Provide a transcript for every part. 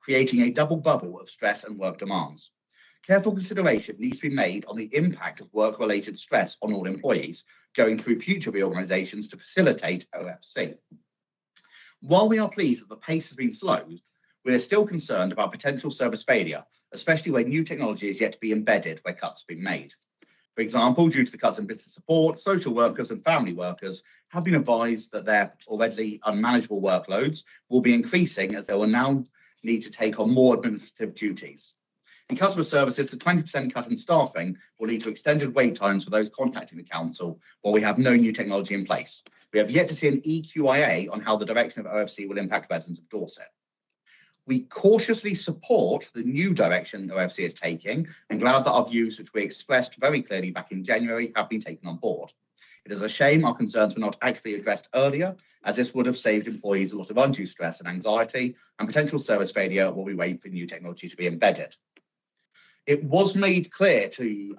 creating a double bubble of stress and work demands. Careful consideration needs to be made on the impact of work-related stress on all employees going through future reorganisations to facilitate OFC. While we are pleased that the pace has been slowed, we are still concerned about potential service failure, especially where new technology is yet to be embedded where cuts have been made. For example, due to the cuts in business support, social workers and family workers have been advised that their already unmanageable workloads will be increasing as they will now need to take on more administrative duties. In customer services, the 20% cut in staffing will lead to extended wait times for those contacting the council while we have no new technology in place. We have yet to see an EQIA on how the direction of OFC will impact residents of Dorset. We cautiously support the new direction OFC is taking and glad that our views, which we expressed very clearly back in January, have been taken on board. It is a shame our concerns were not actually addressed earlier, as this would have saved employees a lot of undue stress and anxiety and potential service failure while we wait for new technology to be embedded. It was made clear to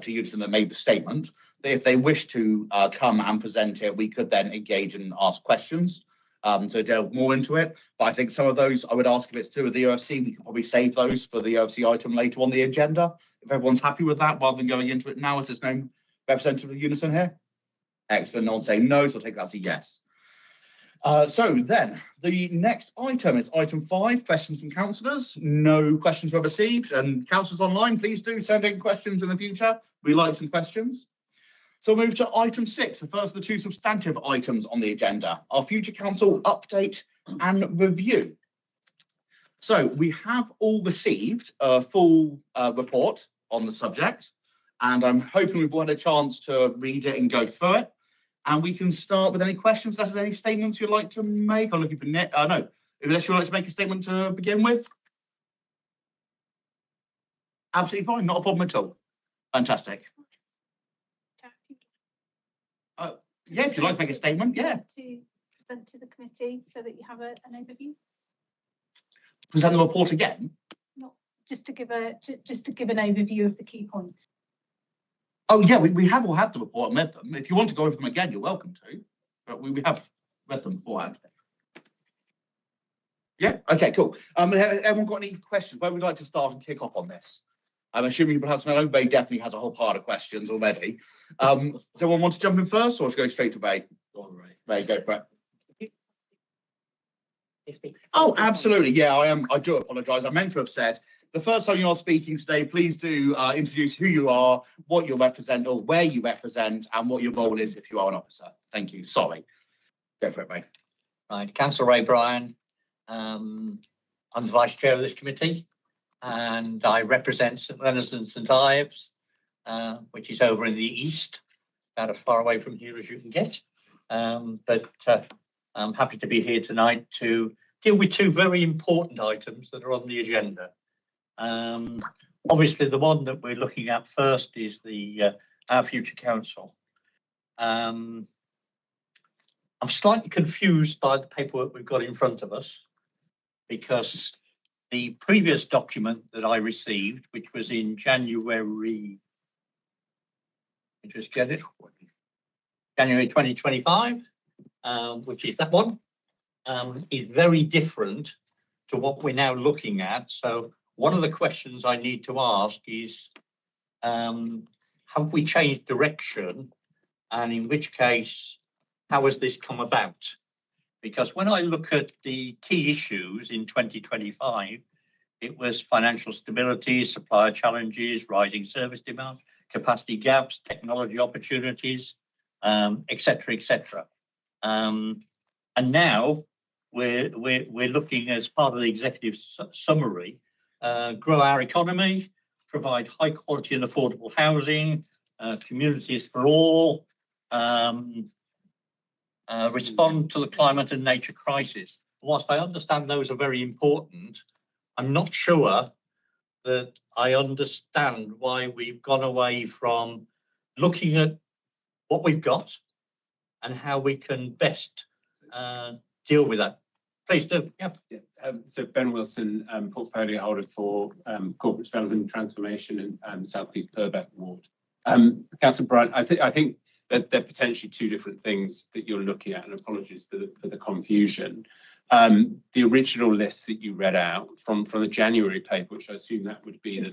Unison that made the statement that if they wish to come and present it, we could then engage and ask questions to delve more into it. But I think some of those I would ask if it's to do with the OFC, we could probably save those for the OFC item later on the agenda. If everyone's happy with that, rather than going into it now, as there's no representative of Unison here. Excellent. I'll say no, so I'll take that as a yes. So then, the next item is item 5, questions from councillors. No questions were received, and councillors online, please do send in questions in the future. We like some questions. So we'll move to item 6, the first of the 2 substantive items on the agenda, our future council update and review. So we have all received a full report on the subject, and I'm hoping we've all had a chance to read it and go through it. And we can start with any questions. Unless there's any statements you'd like to make. I'm looking for no. Unless you'd like to make a statement to begin with. Absolutely fine. Not a problem at all. Fantastic. Yeah, if you'd like to make a statement, yeah. To present to the committee so that you have an overview. Present the report again. Not just to give an overview of the key points. Oh yeah, we have all had the report and read them. If you want to go over them again, you're welcome to. But we have read them beforehand. Yeah. Okay. Cool. Everyone got any questions? Where would you like to start and kick off on this? I'm assuming perhaps Ray definitely has a whole pile of questions already. Does anyone want to jump in first, or should I go straight to Ray? Go on, Ray. Ray, go for it. Oh, absolutely. Yeah, I am. I do apologise. I meant to have said the first time you are speaking today, please do introduce who you are, what you represent, or where you represent, and what your role is if you are an officer. Thank you. Sorry. Go for it, Ray. Right, Councillor Ray Bryan. I'm the Vice Chair of this committee, and I represent St Leonard's and St Ives, which is over in the east, about as far away from here as you can get. But I'm happy to be here tonight to deal with 2 very important items that are on the agenda. Obviously, the one that we're looking at first is the our future council. I'm slightly confused by the paperwork we've got in front of us, because the previous document that I received, which was in January, January 2025, which is that one, is very different to what we're now looking at. So one of the questions I need to ask is, have we changed direction? And in which case, how has this come about? Because when I look at the key issues in 2025, it was financial stability, supplier challenges, rising service demand, capacity gaps, technology opportunities, etc., etc. And now we're looking, as part of the executive summary, grow our economy, provide high quality and affordable housing, communities for all, respond to the climate and nature crisis. Whilst I understand those are very important, I'm not sure that I understand why we've gone away from looking at what we've got and how we can best deal with that. Please do. Yeah. So Ben Wilson, portfolio holder for corporate development and transformation and South East Purbeck Ward. Councillor Bryan, I think that they're potentially 2 different things that you're looking at, and apologies for the confusion. The original list that you read out from the January paper, which I assume that would be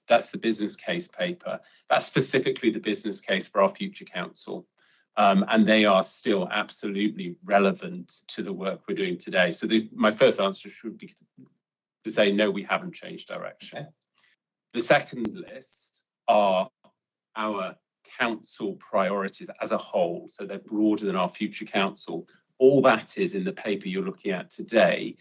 that's the business case paper. That's specifically the business case for our future council. And they are still absolutely relevant to the work we're doing today. So my first answer should be to say, no, we haven't changed direction. Okay. The second list are our council priorities as a whole. So they're broader than our future council. All that is in the paper you're looking at today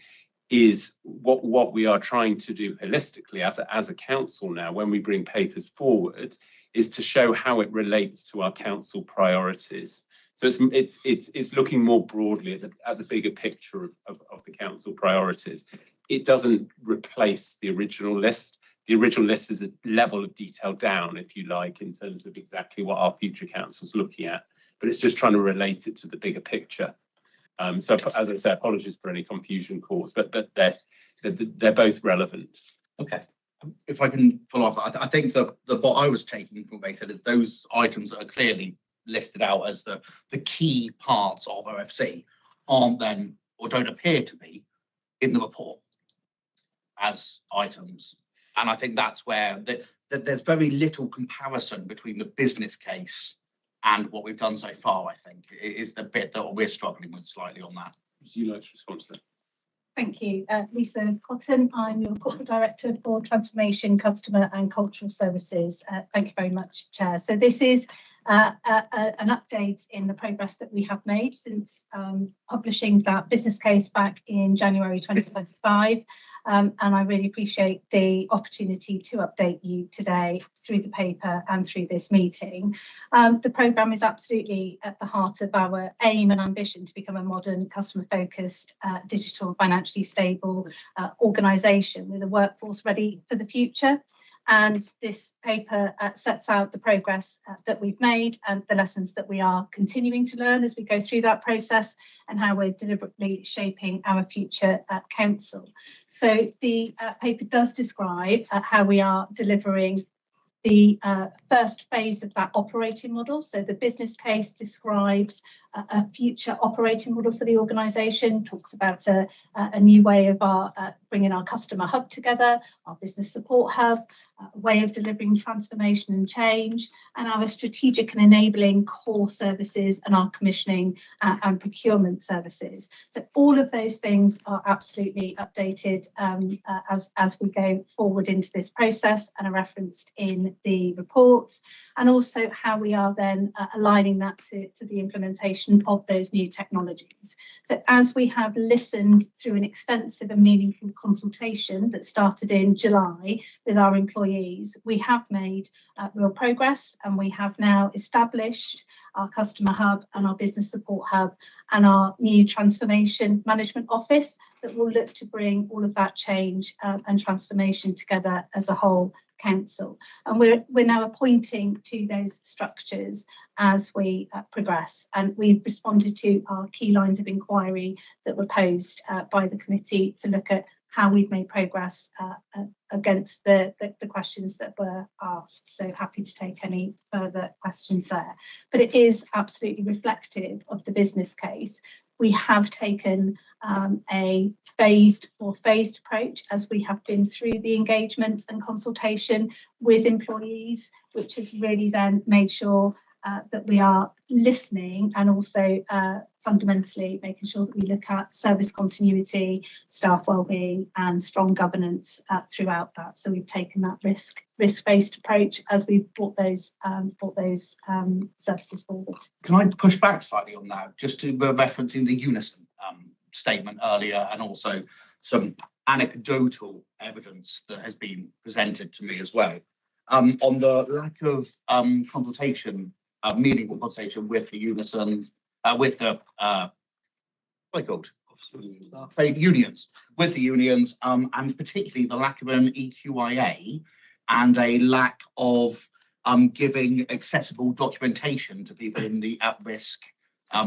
is what we are trying to do holistically as a council now, when we bring papers forward, is to show how it relates to our council priorities. So it's looking more broadly at the bigger picture of the council priorities. It doesn't replace the original list. The original list is a level of detail down, if you like, in terms of exactly what our future council's looking at, but it's just trying to relate it to the bigger picture. So as I said, apologies for any confusion caused, but they're both relevant. Okay. If I can follow up, I think what I was taking from what they said is those items that are clearly listed out as the key parts of OFC aren't then, or don't appear to be, in the report as items. And I think that's where there's very little comparison between the business case and what we've done so far. I think is the bit that we're struggling with slightly on that. Would you like to respond to that? Thank you. Lisa Cotton, I'm your Corporate Director for Transformation, Customer and Cultural Services. Thank you very much, Chair. So this is an update in the progress that we have made since publishing that business case back in January 2025. And I really appreciate the opportunity to update you today through the paper and through this meeting. The programme is absolutely at the heart of our aim and ambition to become a modern, customer-focused, digital, financially stable organisation with a workforce ready for the future. And this paper sets out the progress that we've made and the lessons that we are continuing to learn as we go through that process and how we're deliberately shaping our future council. So the paper does describe how we are delivering the first phase of that operating model. So the business case describes a future operating model for the organisation, talks about a new way of bringing our customer hub together, our business support hub, a way of delivering transformation and change, and our strategic and enabling core services and our commissioning and procurement services. So all of those things are absolutely updated as we go forward into this process and are referenced in the reports, and also how we are then aligning that to the implementation of those new technologies. So as we have listened through an extensive and meaningful consultation that started in July with our employees, we have made real progress, and we have now established our customer hub and our business support hub and our new transformation management office that will look to bring all of that change and transformation together as a whole council. And we're now appointing to those structures as we progress, and we've responded to our key lines of inquiry that were posed by the committee to look at how we've made progress against the questions that were asked. So happy to take any further questions there. But it is absolutely reflective of the business case. We have taken a phased approach as we have been through the engagement and consultation with employees, which has really then made sure that we are listening and also fundamentally making sure that we look at service continuity, staff wellbeing and strong governance throughout that. So we've taken that risk-based approach as we've brought those services forward. Can I push back slightly on that, just to referencing the Unison statement earlier, and also some anecdotal evidence that has been presented to me as well, on the lack of consultation, meaningful consultation with the Unison, with the trade unions, and particularly the lack of an EQIA and a lack of giving accessible documentation to people in the at-risk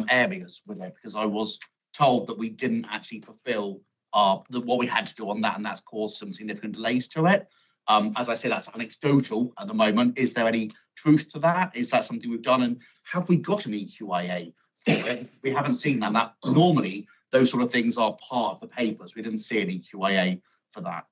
areas with it, because I was told that we didn't actually fulfil what we had to do on that, and that's caused some significant delays to it. As I say, that's anecdotal at the moment. Is there any truth to that? Is that something we've done? And have we got an EQIA for it? We haven't seen that. Normally, those sort of things are part of the papers. We didn't see any QIA for that.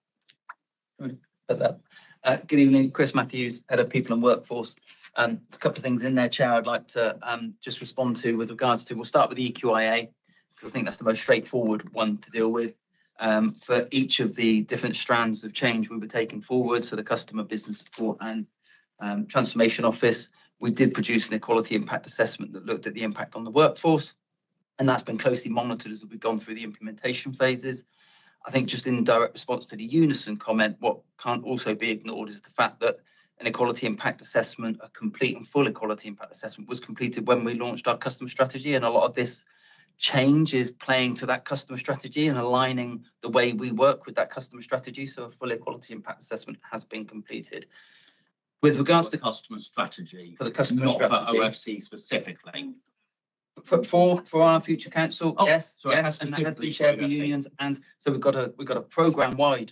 Good evening, Chris Matthews, Head of People and Workforce. There's a couple of things in there, Chair, I'd like to just respond to with regards to, we'll start with the EQIA, because I think that's the most straightforward one to deal with. For each of the different strands of change we were taking forward, so the customer, business support and transformation office, we did produce an equality impact assessment that looked at the impact on the workforce, and that's been closely monitored as we've gone through the implementation phases. I think just in direct response to the Unison comment, what can't also be ignored is the fact that an equality impact assessment, a complete and full equality impact assessment, was completed when we launched our customer strategy, and a lot of this change is playing to that customer strategy and aligning the way we work with that customer strategy. So a full equality impact assessment has been completed. With regards to customer strategy, for the customer not strategy, for OFC specifically. for our future council, Oh, yes, so it yes, has and that has specifically been shared for with OFC. unions, and so we've got a program-wide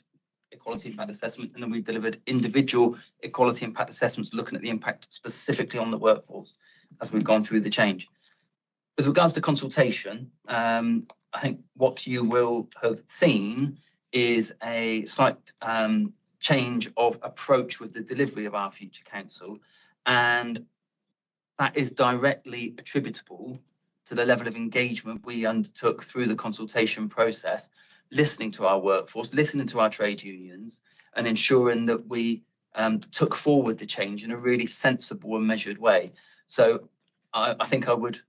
equality impact assessment, and then we delivered individual equality impact assessments looking at the impact specifically on the workforce as we've gone through the change. With regards to consultation, I think what you will have seen is a slight change of approach with the delivery of our future council, and that is directly attributable to the level of engagement we undertook through the consultation process, listening to our workforce, listening to our trade unions, and ensuring that we took forward the change in a really sensible and measured way. So I think I would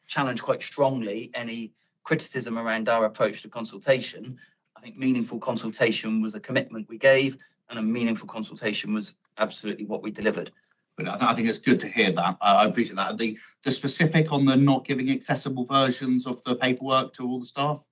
challenge quite strongly any criticism around our approach to consultation. I think meaningful consultation was a commitment we gave, and a meaningful consultation was absolutely what we delivered. But I think it's good to hear that. I appreciate that. The specific on the not giving accessible versions of the paperwork to all the staff,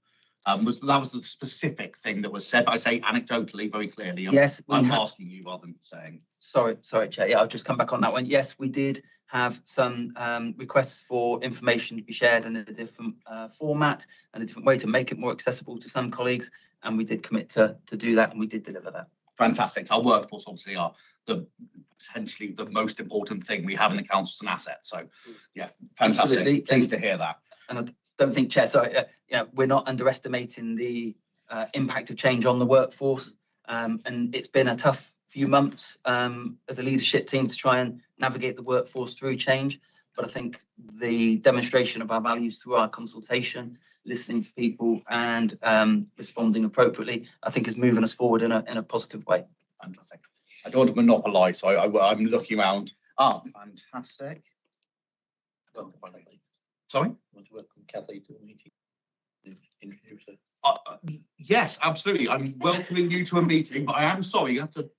was the specific thing that was said. I say anecdotally, very clearly. Yes, I'm asking you rather than saying. Sorry, Chair. Yeah, I'll just come back on that one. Yes, we did have some requests for information to be shared in a different format and a different way to make it more accessible to some colleagues, and we did commit to do that, and we did deliver that. Fantastic. Our workforce obviously are potentially the most important thing we have in the council as an asset. So, yeah, fantastic. Absolutely. Pleased to hear that. And I don't think, Chair, sorry, we're not underestimating the impact of change on the workforce, and it's been a tough few months as a leadership team to try and navigate the workforce through change. But I think the demonstration of our values through our consultation, listening to people and responding appropriately, I think is moving us forward in a positive way. Fantastic. I don't want to monopolise, so I'm looking around. Ah, fantastic. Sorry? Want to welcome Kathy to the meeting? Introduce her. Yes, absolutely. I'm welcoming you to a meeting, but I am sorry, you have to.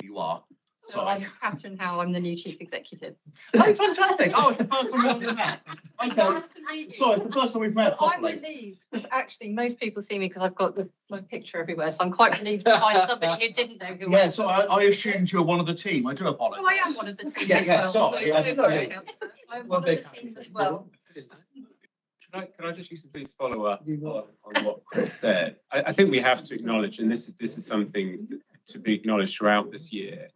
You are. So Sorry. I'm Catherine Howell, I'm the new Chief Executive. Oh, fantastic. Oh, it's the first time we've met. Okay. Nice to meet you. Sorry, it's the first time we've met I'm properly. relieved because actually most people see me because I've got my picture everywhere. So I'm quite relieved to find somebody who didn't know who I Yeah, was. so I assumed you were one of the team. I do apologise. Oh, I am one of the team Yeah, as yeah, well. sorry, I didn't know. I'm one of the teams as well. Can I just use the please follow up on what Chris said? I think we have to acknowledge, and this is something to be acknowledged throughout this year.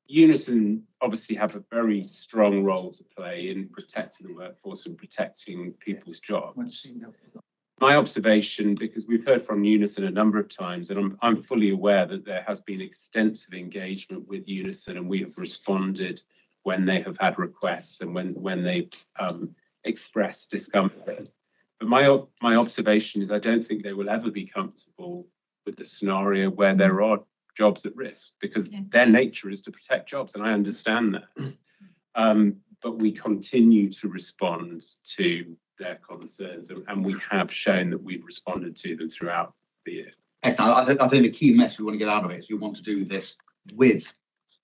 Unison obviously have a very strong role to play in protecting the workforce and protecting people's jobs. My observation, because we've heard from Unison a number of times, and I'm fully aware that there has been extensive engagement with Unison, and we have responded when they have had requests and when they've expressed discomfort. But my observation is I don't think they will ever be comfortable with the scenario where there are jobs at risk, because their nature is to protect jobs, and I understand that. But we continue to respond to their concerns, and we have shown that we've responded to them throughout the year. Excellent. I think the key message we want to get out of it is you want to do this with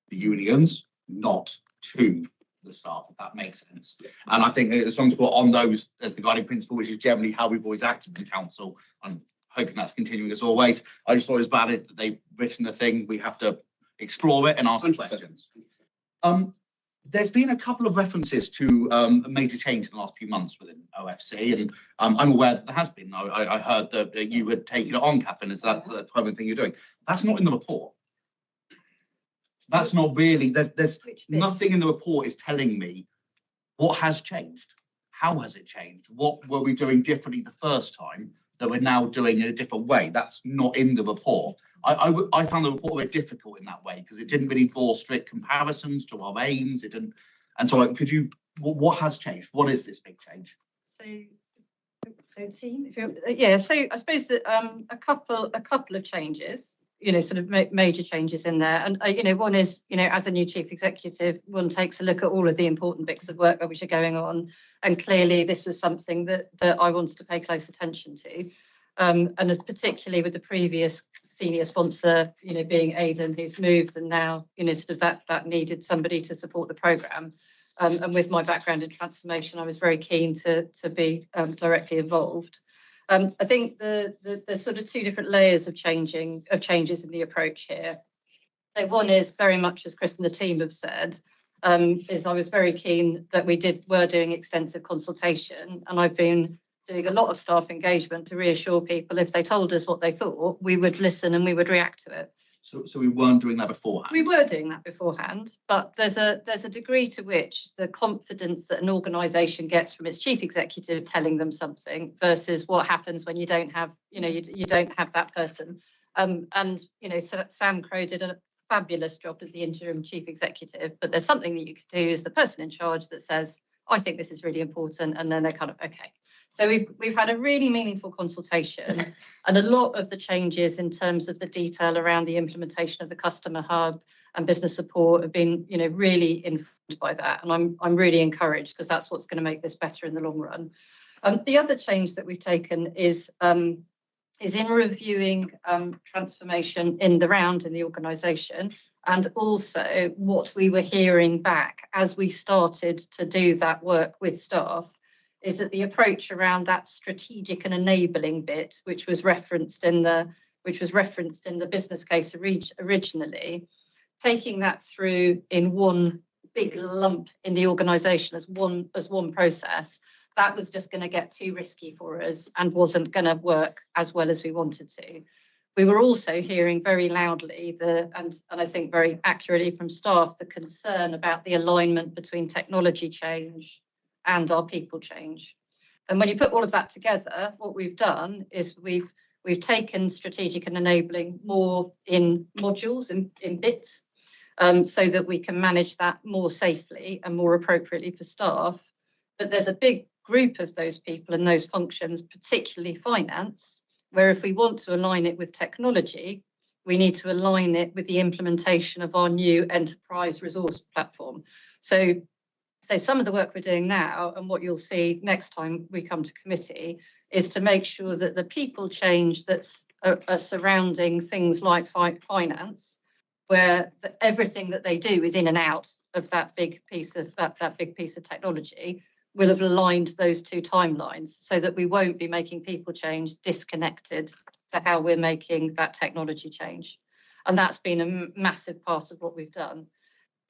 the unions, not to the staff, if that makes sense. And I think as long as we're on those as the guiding principle, which is generally how we've always acted in council, I'm hoping that's continuing as always. I just thought it was valid that they've written a thing. We have to explore it and ask 100%. questions. There's been a couple of references to a major change in the last few months within OFC, and I'm aware that there has been. I heard that you had taken it on, Catherine. Is that the kind of thing you're doing? That's not in the report. That's not really. There's nothing in the report is telling me what has changed. how has it changed? What were we doing differently the first time that we're now doing in a different way? That's not in the report. I found the report a bit difficult in that way because it didn't really draw strict comparisons to our aims. It didn't, and so like, could you? What has changed? What is this big change? So team, if you're, yeah. So I suppose that a couple of changes, sort of major changes in there, and one is, as a new chief executive, one takes a look at all of the important bits of work which are going on, and clearly this was something that I wanted to pay close attention to. And particularly with the previous senior sponsor, being Aidan, who's moved, and now, sort of that needed somebody to support the programme. And with my background in transformation, I was very keen to be directly involved. I think the sort of two different layers of changes in the approach here. So one is very much, as Chris and the team have said, is I was very keen that were doing extensive consultation, and I've been doing a lot of staff engagement to reassure people if they told us what they thought, we would listen and we would react to it. So we weren't doing that beforehand? We were doing that beforehand, but there's a degree to which the confidence that an organisation gets from its chief executive telling them something versus what happens when you don't have, you don't have that person. So Sam Crowe did a fabulous job as the interim chief executive, but there's something that you could do as the person in charge that says, I think this is really important, and then they're kind of, okay. So we've had a really meaningful consultation, and a lot of the changes in terms of the detail around the implementation of the customer hub and business support have been, really informed by that. And I'm really encouraged because that's what's going to make this better in the long run. The other change that we've taken is in reviewing transformation in the round in the organisation, and also what we were hearing back as we started to do that work with staff, is that the approach around that strategic and enabling bit, which was referenced in the business case originally, taking that through in one big lump in the organisation as one process, that was just going to get too risky for us and wasn't going to work as well as we wanted to. We were also hearing very loudly and I think very accurately from staff, the concern about the alignment between technology change and our people change. And when you put all of that together, what we've done is we've taken strategic and enabling more in modules, in bits, so that we can manage that more safely and more appropriately for staff. But there's a big group of those people and those functions, particularly finance, where if we want to align it with technology, we need to align it with the implementation of our new enterprise resource platform. So some of the work we're doing now, and what you'll see next time we come to committee, is to make sure that the people change that's surrounding things like finance, where everything that they do is in and out of that big piece of that big piece of technology, will have aligned those two timelines so that we won't be making people change disconnected to how we're making that technology change. And that's been a massive part of what we've done.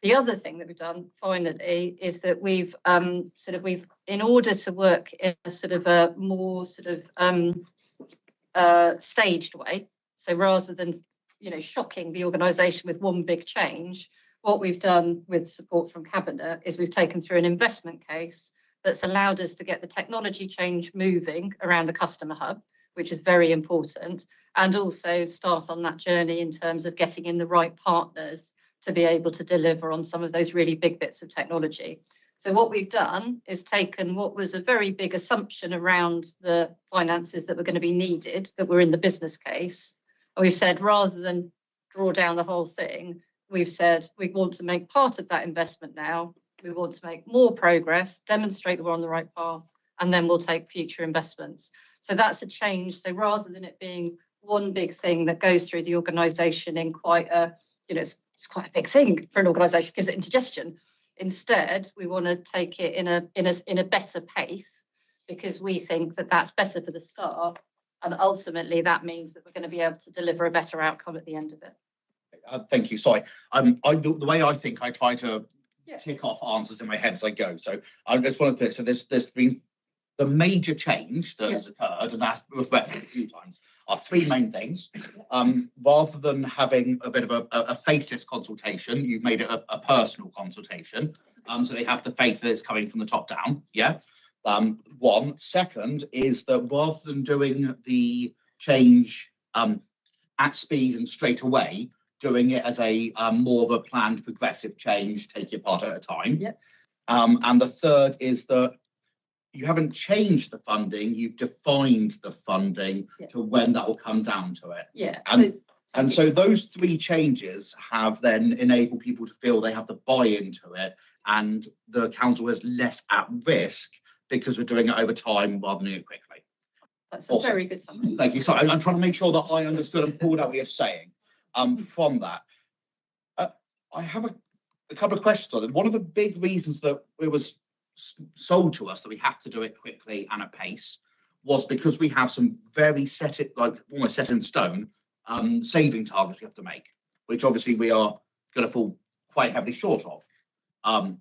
The other thing that we've done finally is that we've in order to work in a sort of a more sort of staged way, so rather than shocking the organisation with one big change, what we've done with support from Cabinet is we've taken through an investment case that's allowed us to get the technology change moving around the customer hub, which is very important, and also start on that journey in terms of getting in the right partners to be able to deliver on some of those really big bits of technology. So what we've done is taken what was a very big assumption around the finances that were going to be needed, that were in the business case, and we've said, rather than draw down the whole thing, we've said we want to make part of that investment now. We want to make more progress, demonstrate that we're on the right path, and then we'll take future investments. So that's a change. So rather than it being one big thing that goes through the organisation in quite a, it's quite a big thing for an organisation, gives it indigestion. Instead, we want to take it in a better pace, because we think that that's better for the staff, and ultimately that means that we're going to be able to deliver a better outcome at the end of it. Thank you. Sorry, the way I think I try to tick off answers in my head as I go. So I just want to. So there's been the major change that has occurred, and that's referenced a few times, are three main things. Rather than having a bit of a faceless consultation, you've made it a personal consultation. So they have the faith that it's coming from the top down. Yeah. One. Second is that rather than doing the change at speed and straight away, doing it as a more of a planned progressive change, take your part at a time. Yep. And the third is that you haven't changed the funding, you've defined the funding to when that will come down to it. Yeah. And so those three changes have then enabled people to feel they have to buy into it, and the council is less at risk because we're doing it over time rather than doing it quickly. That's a very good summary. Thank you. So I'm trying to make sure that I understood and pulled out what you're saying from that. I have a couple of questions on it. One of the big reasons that it was sold to us that we have to do it quickly and at pace was because we have some very almost set in stone saving targets we have to make, which obviously we are going to fall quite heavily short of. And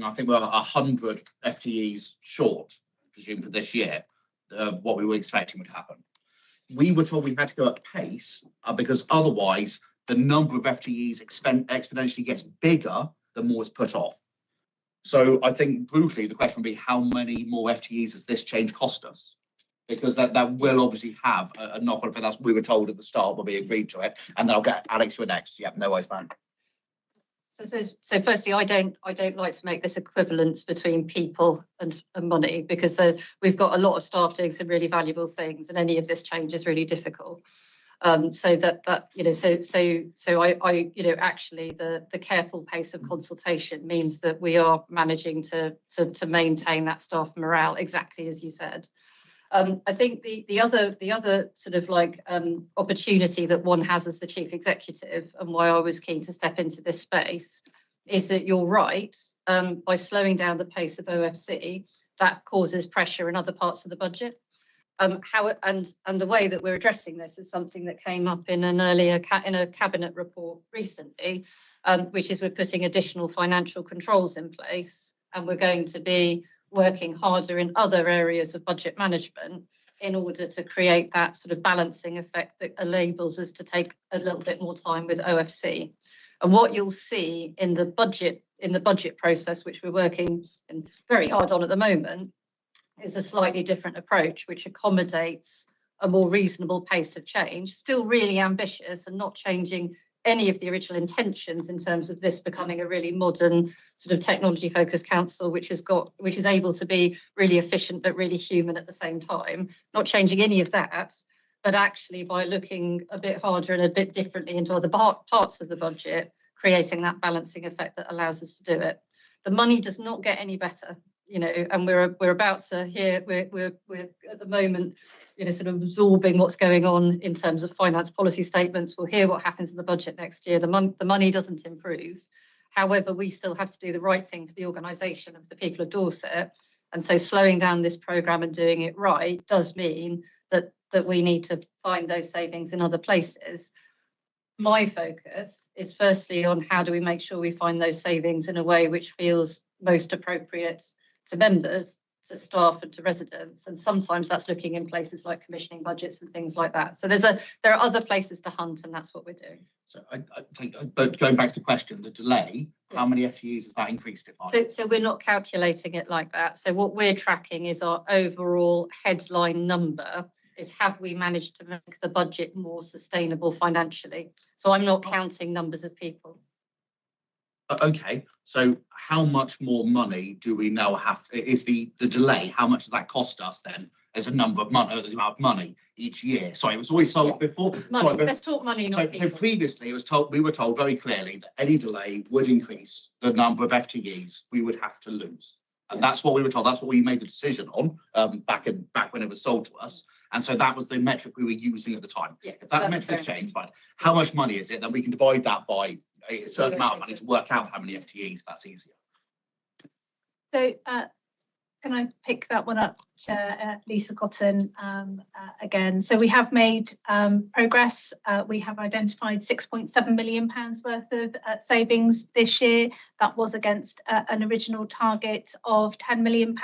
I think we're 100 FTEs short, I presume, for this year of what we were expecting would happen. We were told we had to go at pace because otherwise the number of FTEs exponentially gets bigger the more it's put off. So I think brutally the question would be, how many more FTEs does this change cost us? Because that will obviously have a knock-on effect. That's what we were told at the start when we agreed to it. And then I'll get Alex to it next. Yeah, no worries, man. So firstly, I don't like to make this equivalence between people and money, because we've got a lot of staff doing some really valuable things, and any of this change is really difficult. So that you know, so I you know, actually the careful pace of consultation means that we are managing to maintain that staff morale exactly as you said. I think the other sort of like opportunity that one has as the chief executive, and why I was keen to step into this space, is that you're right, by slowing down the pace of OFC, that causes pressure in other parts of the budget. And the way that we're addressing this is something that came up in an earlier in a cabinet report recently, which is we're putting additional financial controls in place, and we're going to be working harder in other areas of budget management in order to create that sort of balancing effect that enables us to take a little bit more time with OFC. And what you'll see in the budget process, which we're working very hard on at the moment, is a slightly different approach, which accommodates a more reasonable pace of change, still really ambitious and not changing any of the original intentions in terms of this becoming a really modern sort of technology focused council, which is able to be really efficient but really human at the same time, not changing any of that, but actually by looking a bit harder and a bit differently into other parts of the budget, creating that balancing effect that allows us to do it. The money does not get any better, you know, and we're about to hear, we're at the moment, you know, sort of absorbing what's going on in terms of finance policy statements. We'll hear what happens in the budget next year. The money doesn't improve. However, we still have to do the right thing for the organisation of the people of Dorset. And so slowing down this programme and doing it right does mean that we need to find those savings in other places. My focus is firstly on how do we make sure we find those savings in a way which feels most appropriate to members, to staff and to residents, and sometimes that's looking in places like commissioning budgets and things like that. So there are other places to hunt, and that's what we're doing. So I think, but going back to the question, the delay, how many FTEs has that increased it by? So we're not calculating it like that. So what we're tracking is our overall headline number, is have we managed to make the budget more sustainable financially? So I'm not counting numbers of people. Okay, so how much more money do we now have? Is the delay, how much does that cost us then as a number of money, the amount of money each year? Sorry, it was always sold before. Money. Let's talk money, not people. So previously we were told very clearly that any delay would increase the number of FTEs we would have to lose. And that's what we were told. That's what we made the decision on back when it was sold to us. And so that was the metric we were using at the time. Yeah, if that metric has changed, fine. How much money is it? Then we can divide that by a certain amount of money to work out how many FTEs. That's easier. So can I pick that one up, Chair? Lisa Cotton again. So we have made progress. We have identified £6.7 million worth of savings this year. That was against an original target of £10 million.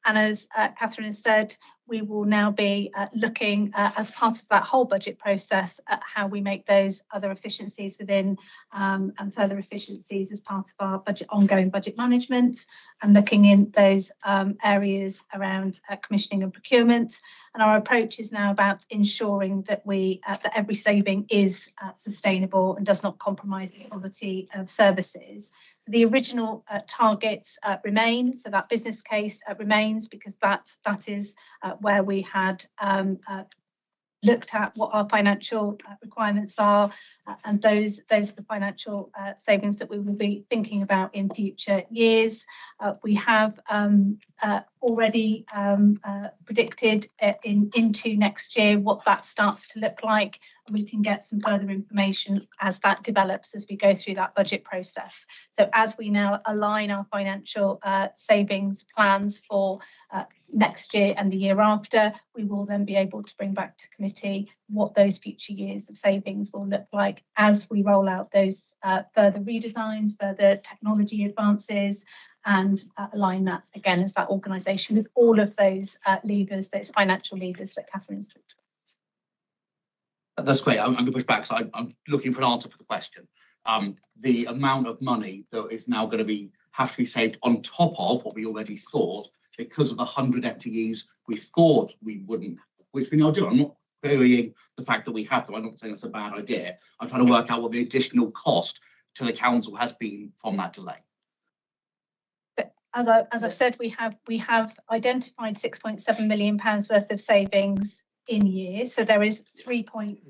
And as Catherine has said, we will now be looking as part of that whole budget process at how we make those other efficiencies within and further efficiencies as part of our ongoing budget management, and looking in those areas around commissioning and procurement. And our approach is now about ensuring that that every saving is sustainable and does not compromise the quality of services. So the original targets remain, so that business case remains, because that is where we had looked at what our financial requirements are, and those are the financial savings that we will be thinking about in future years. We have already predicted into next year what that starts to look like, and we can get some further information as that develops as we go through that budget process. So as we now align our financial savings plans for next year and the year after, we will then be able to bring back to committee what those future years of savings will look like as we roll out those further redesigns, further technology advances, and align that again as that organisation with all of those levers, those financial levers that Catherine's talked about. That's great. I'm going to push back, so I'm looking for an answer for the question. The amount of money that is now going to have to be saved on top of what we already thought, because of the 100 FTEs we thought we wouldn't, which we now do. I'm not querying the fact that we have them. I'm not saying it's a bad idea. I'm trying to work out what the additional cost to the council has been from that delay. As I've said, we have identified £6.7 million worth of savings in year. So there is 3.3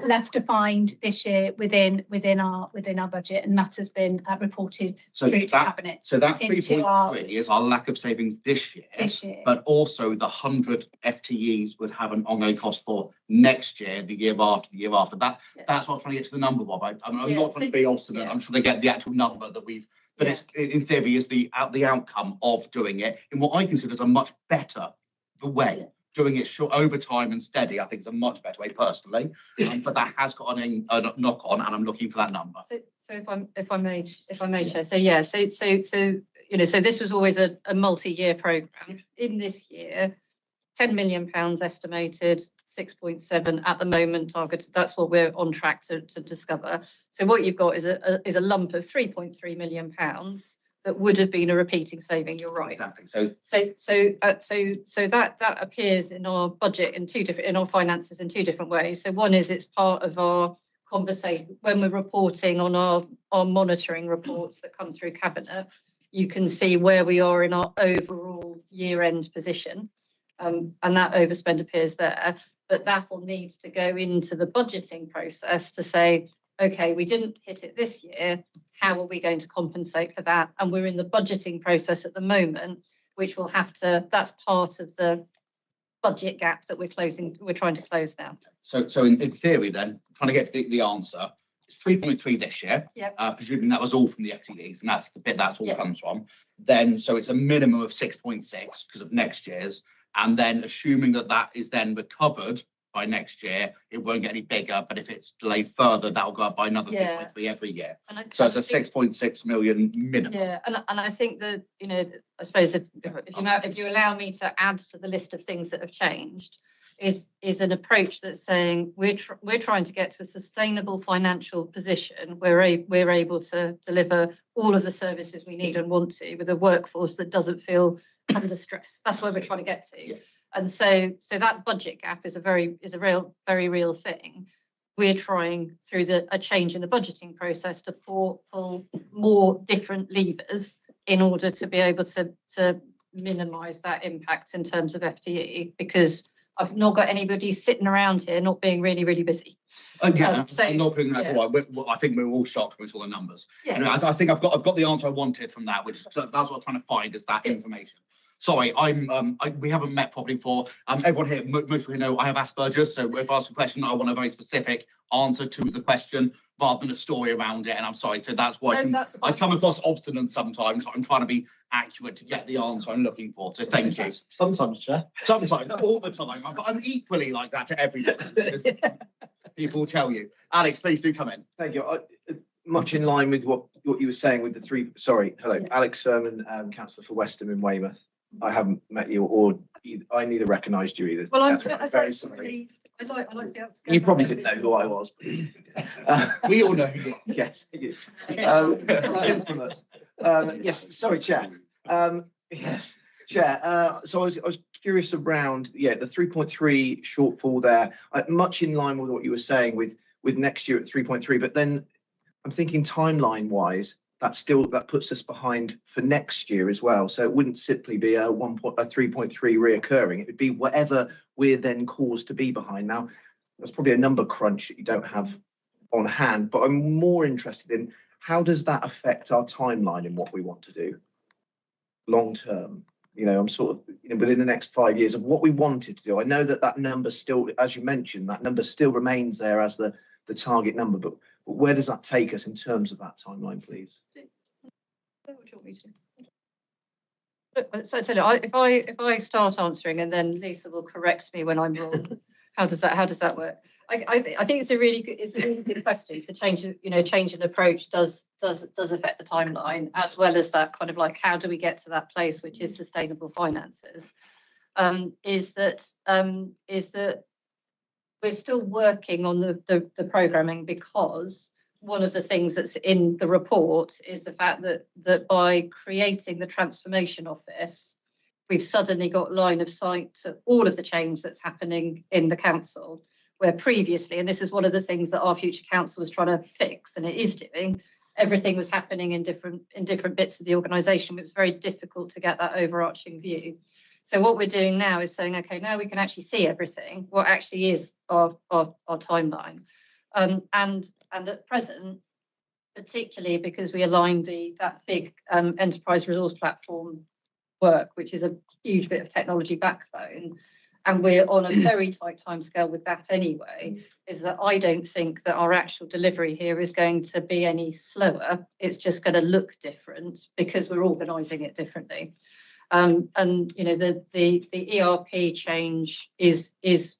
left to find this year within our budget, and that has been reported through to cabinet. So that 3.3 is our lack of savings this year. But also the 100 FTEs would have an ongoing cost for next year, the year after, the year after. That's what I'm trying to get to the number of. I'm not trying to be obstinate. I'm trying to get the actual number that we've. But it's in theory is the outcome of doing it in what I consider as a much better way. Doing it short over time and steady, I think, is a much better way personally. But that has got a knock on, and I'm looking for that number. So if I may, Chair. So yeah, so this was always a multi-year programme. In this year, £10 million estimated, 6.7 at the moment targeted. That's what we're on track to discover. So what you've got is a lump of £3.3 million that would have been a repeating saving. You're right. Exactly. So that appears in our budget in our finances in two different ways. So one is it's part of our conversation when we're reporting on our monitoring reports that come through cabinet. You can see where we are in our overall year-end position, and that overspend appears there. But that will need to go into the budgeting process to say, okay, we didn't hit it this year. How are we going to compensate for that? And we're in the budgeting process at the moment, which will have to, that's part of the budget gap that we're trying to close now. So in theory then, trying to get to the answer, it's 3.3 this year. Yep. Presuming that was all from the FTEs, and that's the bit that's all comes from. Then, so it's a minimum of 6.6 because of next year's. And then assuming that is then recovered by next year, it won't get any bigger, but if it's delayed further, that'll go up by another 3.3 every year. So it's a 6.6 million minimum. Yeah, and I think that, I suppose if you allow me to add to the list of things that have changed, is an approach that's saying we're trying to get to a sustainable financial position where we're able to deliver all of the services we need and want to with a workforce that doesn't feel under stress. That's where we're trying to get to. Yeah. And so that budget gap is a very real thing. We're trying through a change in the budgeting process to pull more different levers in order to be able to minimise that impact in terms of FTE, because I've not got anybody sitting around here not being really, really busy. Again, I'm not putting that forward. I think we're all shocked with all the numbers. Yeah. Anyway, I think I've got the answer I wanted from that, which that's what I'm trying to find is that information. Sorry, we haven't met properly before. Everyone here, most people know I have Asperger's, so if I ask a question, I want a very specific answer to the question rather than a story around it. And I'm sorry, so that's why I come across obstinate sometimes. I'm trying to be accurate to get the answer I'm looking for. So thank you. Sometimes, Chair. Sometimes, all the time. I'm equally like that to everybody. People will tell you. Alex, please do come in. Thank you. Much in line with what you were saying with the three. Sorry, hello, Alex Sermon, councillor for Westham in Weymouth. I haven't met you, or I neither recognised you either. Well, I'm Catherine. I very say, sorry. I'd like to be able to go You back probably to didn't know business. who I was. We all know who you are. Yes. Infamous. Yes, sorry, Chair. Yes, Chair. So I was curious around, yeah, the 3.3 shortfall there, much in line with what you were saying with next year at 3.3, but then I'm thinking timeline wise, that puts us behind for next year as well. So it wouldn't simply be a 3.3 reoccurring. It would be whatever we're then caused to be behind. Now, that's probably a number crunch that you don't have on hand, but I'm more interested in how does that affect our timeline in what we want to do long term? You know, I'm sort of, you know, within the next 5 years of what we wanted to do. I know that number still, as you mentioned, that number still remains there as the target number, but where does that take us in terms of that timeline, please? What do you want me to? Look, so if I start answering and then Lisa will correct me when I'm wrong, how does that work? I think it's a really good question. So change in approach does affect the timeline, as well as that kind of like, how do we get to that place which is sustainable finances? Is that we're still working on the programming, because one of the things that's in the report is the fact that by creating the transformation office, we've suddenly got line of sight to all of the change that's happening in the council, where previously, and this is one of the things that our future council was trying to fix, and it is doing, everything was happening in different bits of the organisation. It was very difficult to get that overarching view. So what we're doing now is saying, okay, now we can actually see everything, what actually is our timeline. And at present, particularly because we aligned that big enterprise resource platform work, which is a huge bit of technology backbone, and we're on a very tight timescale with that anyway, is that I don't think that our actual delivery here is going to be any slower. It's just going to look different because we're organising it differently. And you know, the ERP change is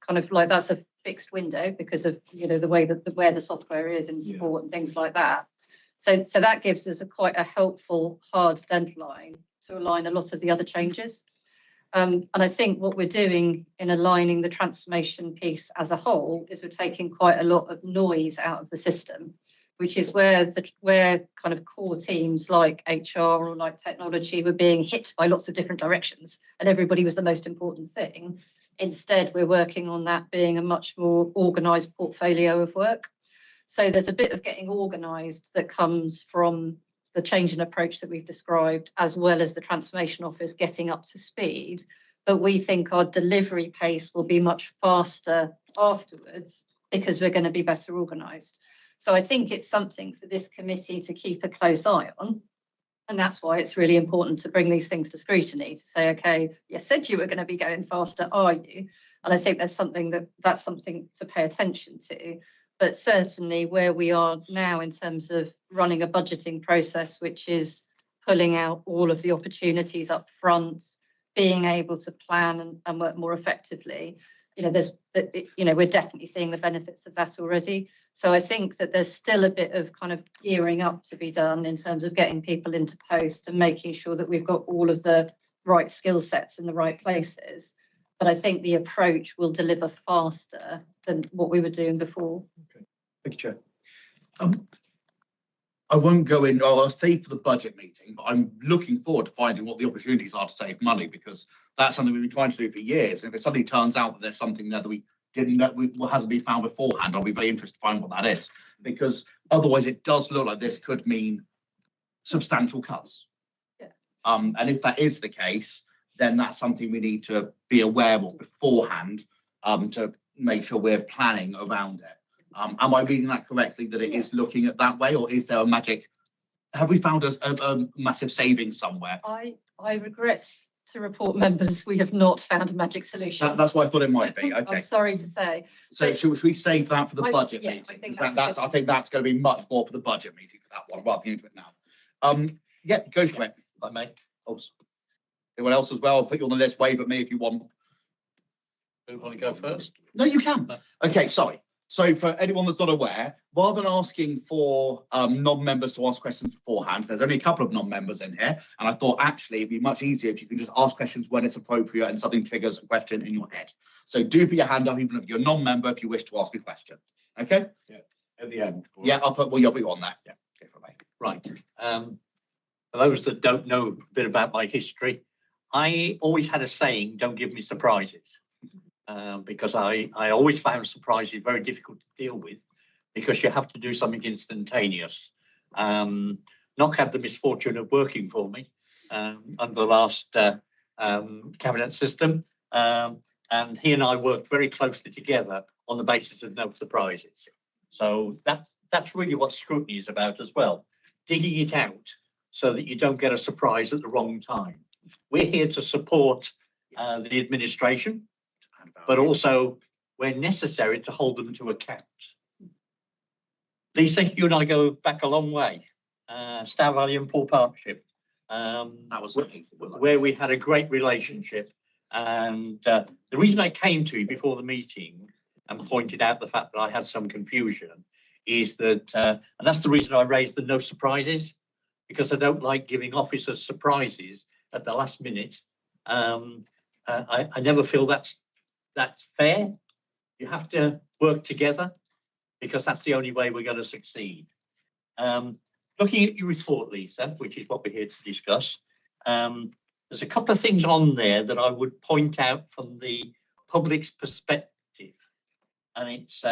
kind of like, that's a fixed window because of, you know, the way that where the software is and support and things like that. So that gives us quite a helpful hard deadline to align a lot of the other changes. And I think what we're doing in aligning the transformation piece as a whole is we're taking quite a lot of noise out of the system, which is where kind of core teams like HR or like technology were being hit by lots of different directions, and everybody was the most important thing. Instead, we're working on that being a much more organised portfolio of work. So there's a bit of getting organised that comes from the change in approach that we've described, as well as the transformation office getting up to speed. But we think our delivery pace will be much faster afterwards because we're going to be better organised. So I think it's something for this committee to keep a close eye on. And that's why it's really important to bring these things to scrutiny, to say, okay, you said you were going to be going faster, are you? And I think that's something to pay attention to. But certainly where we are now in terms of running a budgeting process, which is pulling out all of the opportunities up front, being able to plan and work more effectively, you know, we're definitely seeing the benefits of that already. So I think that there's still a bit of kind of gearing up to be done in terms of getting people into post and making sure that we've got all of the right skill sets in the right places. But I think the approach will deliver faster than what we were doing before. Okay. Thank you, Chair. I won't go in, I'll save for the budget meeting, but I'm looking forward to finding what the opportunities are to save money, because that's something we've been trying to do for years. And if it suddenly turns out that there's something there that we didn't know, hasn't been found beforehand, I'll be very interested to find what that is, because otherwise it does look like this could mean substantial cuts. Yeah. And if that is the case, then that's something we need to be aware of beforehand, to make sure we're planning around it. Am I reading that correctly, that it is looking at that way, or is there a magic? Have we found a massive savings somewhere? I regret to report, members, we have not found a magic solution. That's what I thought it might be. Okay. I'm sorry to say. So should we save that for the budget yeah, meeting? I think that's going to be much more for the budget meeting for that one, rather than into it now. Yeah, go for it. If I may. Oh, anyone else as well? I'll put you on the list. Wave at me if you want. Who want to go first? No, you can. No. Okay, sorry. So for anyone that's not aware, rather than asking for non-members to ask questions beforehand, there's only a couple of non-members in here, and I thought actually it'd be much easier if you can just ask questions when it's appropriate and something triggers a question in your head. So do put your hand up, even if you're a non-member, if you wish to ask a question. Okay? Yeah. At the end. Yeah, I'll put you on there. Yeah. Okay, for me. Right. For those that don't know a bit about my history, I always had a saying, don't give me surprises. Because I always found surprises very difficult to deal with because you have to do something instantaneous. Knock had the misfortune of working for me under the last cabinet system, and he and I worked very closely together on the basis of no surprises. So that's really what scrutiny is about as well, digging it out so that you don't get a surprise at the wrong time. We're here to support the administration, but also where necessary to hold them to account. Lisa, you and I go back a long way. Stour Valley and Poor Partnership, That was where we had a great relationship. And the reason I came to you before the meeting and pointed out the fact that I had some confusion is that, and that's the reason I raised the no surprises, because I don't like giving officers surprises at the last minute. I never feel that's fair. You have to work together because that's the only way we're going to succeed. Looking at your report, Lisa, which is what we're here to discuss, there's a couple of things on there that I would point out from the public's perspective. And it's,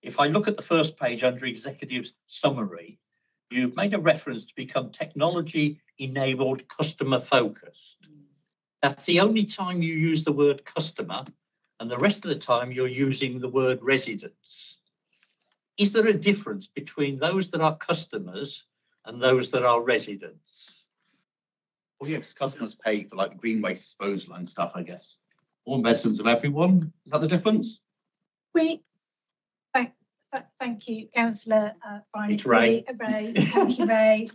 if I look at the first page under executive summary, you've made a reference to become technology-enabled customer focused. That's the only time you use the word customer, and the rest of the time you're using the word residents. Is there a difference between those that are customers and those that are residents? Well, yes, customers pay for like green waste disposal and stuff, I guess. All residents of everyone. Is that the difference? Thank you, Councillor Brian. It's Ray. Thank you, Ray.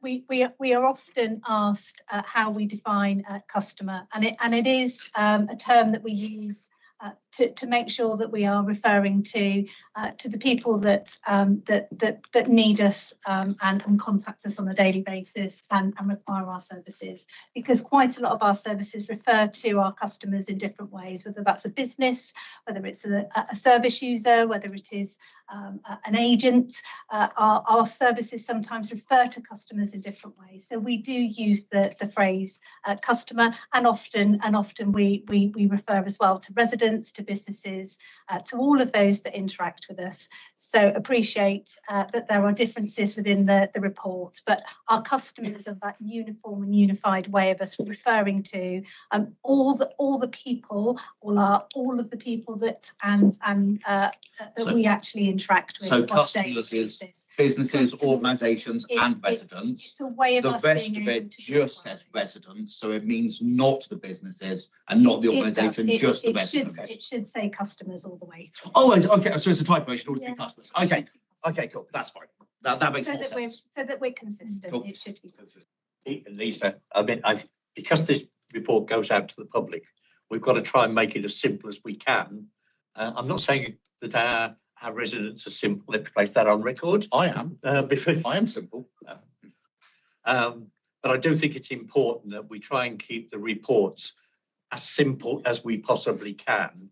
We are often asked how we define customer, and it is a term that we use to make sure that we are referring to the people that need us and contact us on a daily basis and require our services, because quite a lot of our services refer to our customers in different ways, whether that's a business, whether it's a service user, whether it is an agent. Our services sometimes refer to customers in different ways, so we do use the phrase customer, and often we refer as well to residents, to businesses, to all of those that interact with us. So appreciate that there are differences within the report, but our customers are that uniform and unified way of us referring to all of the people that that we actually interact with. So customers is businesses, organisations and residents. It's a way of The us rest being of able it to just define. says residents, so it means not the businesses and not the It does. organisation, just the residents. It should say customers all the way through. Oh, okay, so it's a typo, it should always be Yeah. customers. Okay, cool, that's fine. That makes So more sense. that we're consistent, Cool. it should be consistent. Lisa, I mean, because this report goes out to the public, we've got to try and make it as simple as we can. I'm not saying that our residents are simple. Let's place that on record. I am. Because, I am simple. but I do think it's important that we try and keep the reports as simple as we possibly can.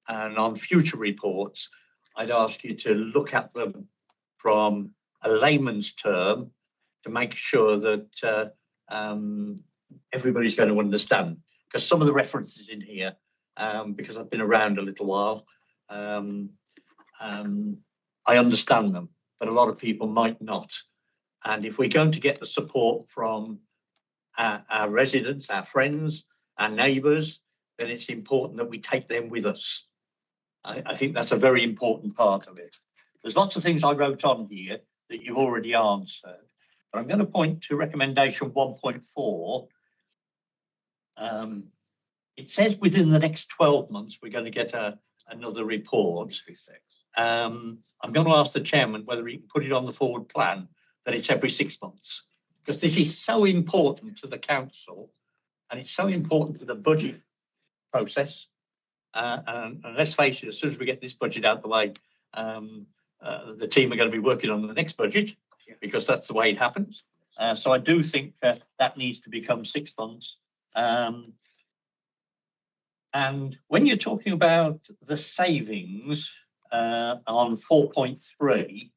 And on future reports, I'd ask you to look at them from a layman's term to make sure that everybody's going to understand. Because some of the references in here, because I've been around a little while, I understand them, but a lot of people might not. And if we're going to get the support from our residents, our friends, our neighbours, then it's important that we take them with us. I think that's a very important part of it. There's lots of things I wrote on here that you've already answered, but I'm going to point to recommendation 1.4. It says within the next 12 months, we're going to get another report. I'm going to ask the chairman whether he can put it on the forward plan that it's every 6 months, because this is so important to the council and it's so important to the budget process. And let's face it, as soon as we get this budget out the way, the team are going to be working on the next budget because that's the way it happens. So I do think that needs to become 6 months. And when you're talking about the savings on 4.3,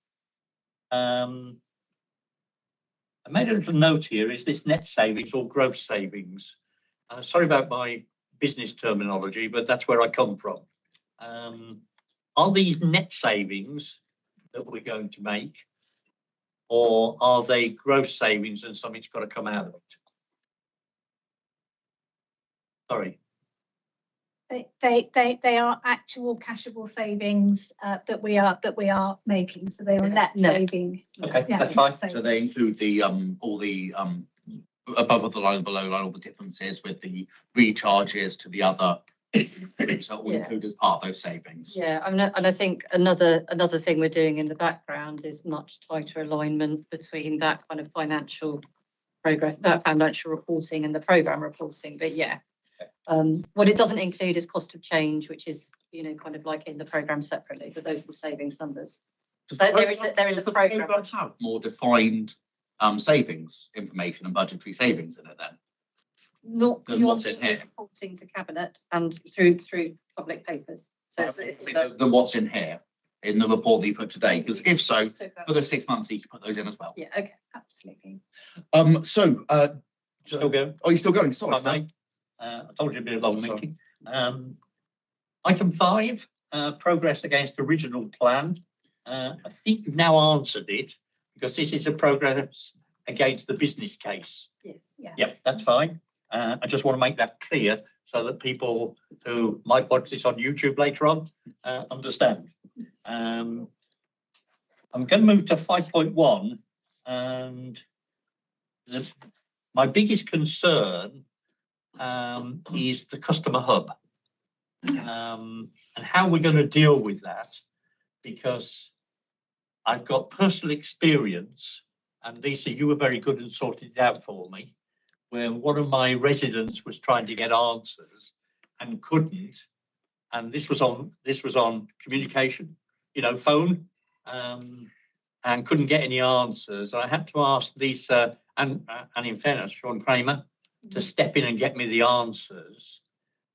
I made a little note here. Is this net savings or gross savings? Sorry about my business terminology, but that's where I come from. Are these net savings that we're going to make, or are they gross savings and something's got to come out of it? Sorry. They are actual cashable savings that we are making. So they are net saving. Okay, Yeah, that's fine. net saving. So they include the all the above the line, below line, all the differences with the recharges to the other. So all included as part of those savings. Yeah, I mean, and I think another thing we're doing in the background is much tighter alignment between that kind of financial progress, that financial reporting and the programme reporting. But yeah, what it doesn't include is cost of change, which is, you know, kind of like in the programme separately, but those are the savings numbers. They're in the programme. Have more defined savings information and budgetary savings in it then. Not Than what's in here. reporting to cabinet and through public papers. So Than what's in here in the report that you put today, because if so, for the 6 months you can put those in as well. yeah, okay, absolutely. Still going? Are you still going? Sorry. Right, mate. I told you it'd be a long meeting. Item 5, progress against original plan. I think you've now answered it because this is a progress against the business case. Yes. Yeah, that's fine. I just want to make that clear so that people who might watch this on YouTube later on understand. I'm going to move to 5.1, and my biggest concern is the customer hub, and how we're going to deal with that, because I've got personal experience, and Lisa, you were very good and sorted it out for me, where one of my residents was trying to get answers and couldn't, and this was on communication, you know, phone, and couldn't get any answers. I had to ask Lisa and in fairness, Sean Kramer, to step in and get me the answers.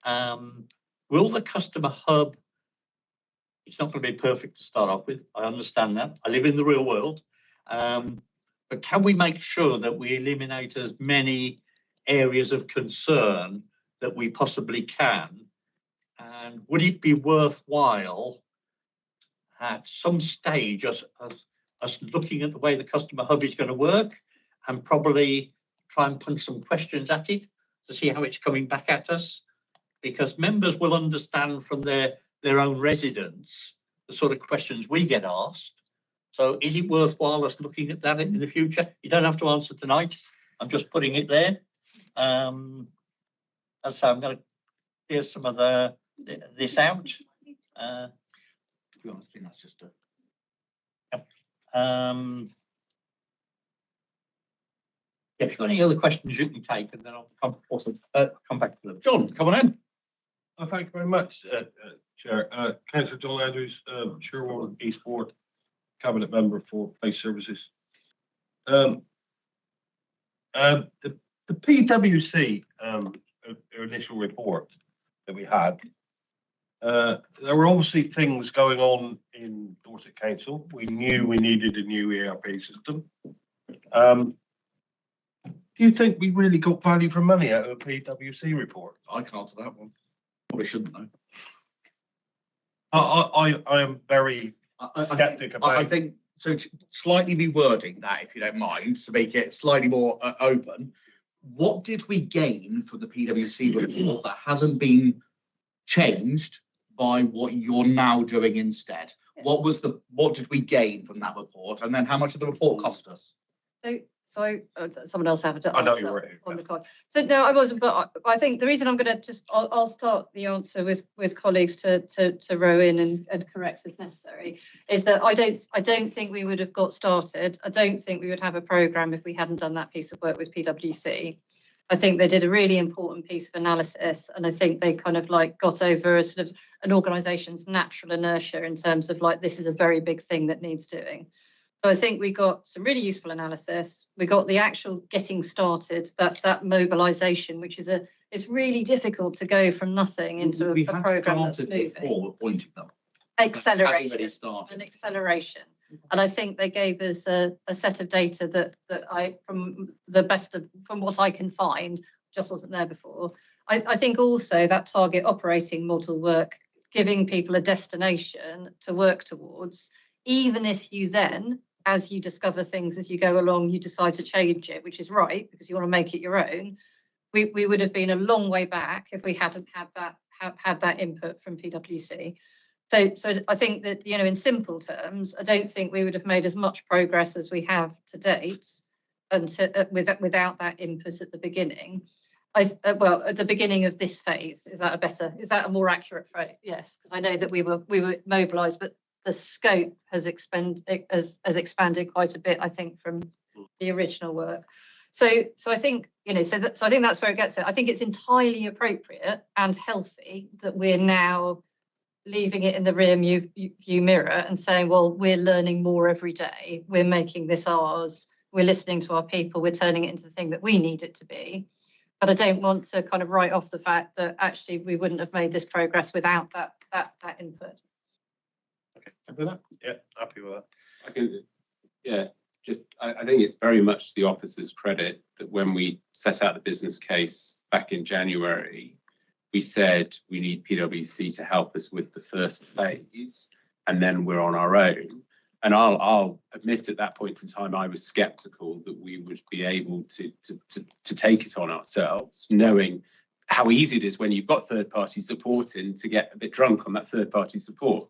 Will the customer hub, it's not going to be perfect to start off with, I understand that, I live in the real world, but can we make sure that we eliminate as many areas of concern that we possibly can? And would it be worthwhile at some stage us looking at the way the customer hub is going to work and probably try and punch some questions at it to see how it's coming back at us? Because members will understand from their own residents the sort of questions we get asked. So is it worthwhile us looking at that in the future? You don't have to answer tonight. I'm just putting it there. As I say, I'm going to clear some of this out. To be honest, I think that's just a. If you've got any other questions, you can take, and then I'll come back to them. John, come on in. Thank you very much, Chair. Councillor John Andrews, Sherwood East Ward, Cabinet Member for Police Services. The PwC their initial report that we had, there were obviously things going on in Dorset Council. We knew we needed a new ERP system. Do you think we really got value for money out of a PwC report? I can answer that one. Probably shouldn't though. I am very sceptic about. I think so. To slightly rewording that, if you don't mind, to make it slightly more open. What did we gain from the PwC report that hasn't been changed by what you're now doing instead? What did we gain from that report, and then how much did the report cost us? So someone else have to I know answer you were here. on the card. So no, I wasn't, but I think the reason I'm going to I'll start the answer with colleagues to row in and correct as necessary, is that I don't think we would have got started. I don't think we would have a programme if we hadn't done that piece of work with PwC. I think they did a really important piece of analysis, and I think they kind of like got over a sort of an organisation's natural inertia in terms of like, this is a very big thing that needs doing. So I think we got some really useful analysis. We got the actual getting started, that mobilisation, which is it's really difficult to go from nothing into a programme that's moving. Before appointing them. Acceleration. Started. An acceleration. And I think they gave us a set of data that I, from what I can find, just wasn't there before. I think also that target operating model work, giving people a destination to work towards, even if you then, as you discover things as you go along, you decide to change it, which is right, because you want to make it your own. We would have been a long way back if we hadn't had that input from PwC. So I think that, you know, in simple terms, I don't think we would have made as much progress as we have to date, and without that input at the beginning. Well, at the beginning of this phase, is that a more accurate phrase? Yes, because I know that we were mobilised, but the scope has expanded quite a bit, I think, from the original work. So I think, you know, so I think that's where it gets it. I think it's entirely appropriate and healthy that we're now leaving it in the rear view mirror and saying, well, we're learning more every day. We're making this ours. We're listening to our people. We're turning it into the thing that we need it to be. But I don't want to kind of write off the fact that actually we wouldn't have made this progress without that input. Okay, happy with that? Yeah, happy with that. I can, yeah, I think it's very much the officer's credit that when we set out the business case back in January, we said we need PwC to help us with the first phase, and then we're on our own. And I'll admit at that point in time, I was sceptical that we would be able to take it on ourselves, knowing how easy it is when you've got third-party support in to get a bit drunk on that third-party support.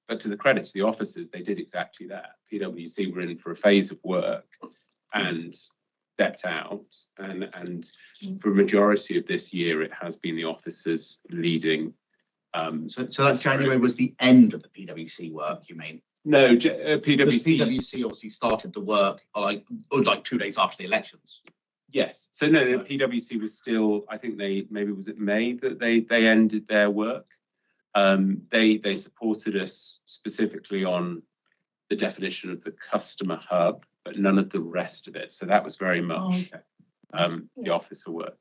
But to the credit to the officers, they did exactly that. PwC were in for a phase of work and stepped out. And for a majority of this year, it has been the officers leading. So that's January was the end of the PwC work, you mean? No, PwC obviously started the work like 2 days after the elections. Yes. So no, PwC was still, I think was it May that they ended their work. They supported us specifically on the definition of the customer hub, but none of the rest of it. So that was very much the officer work.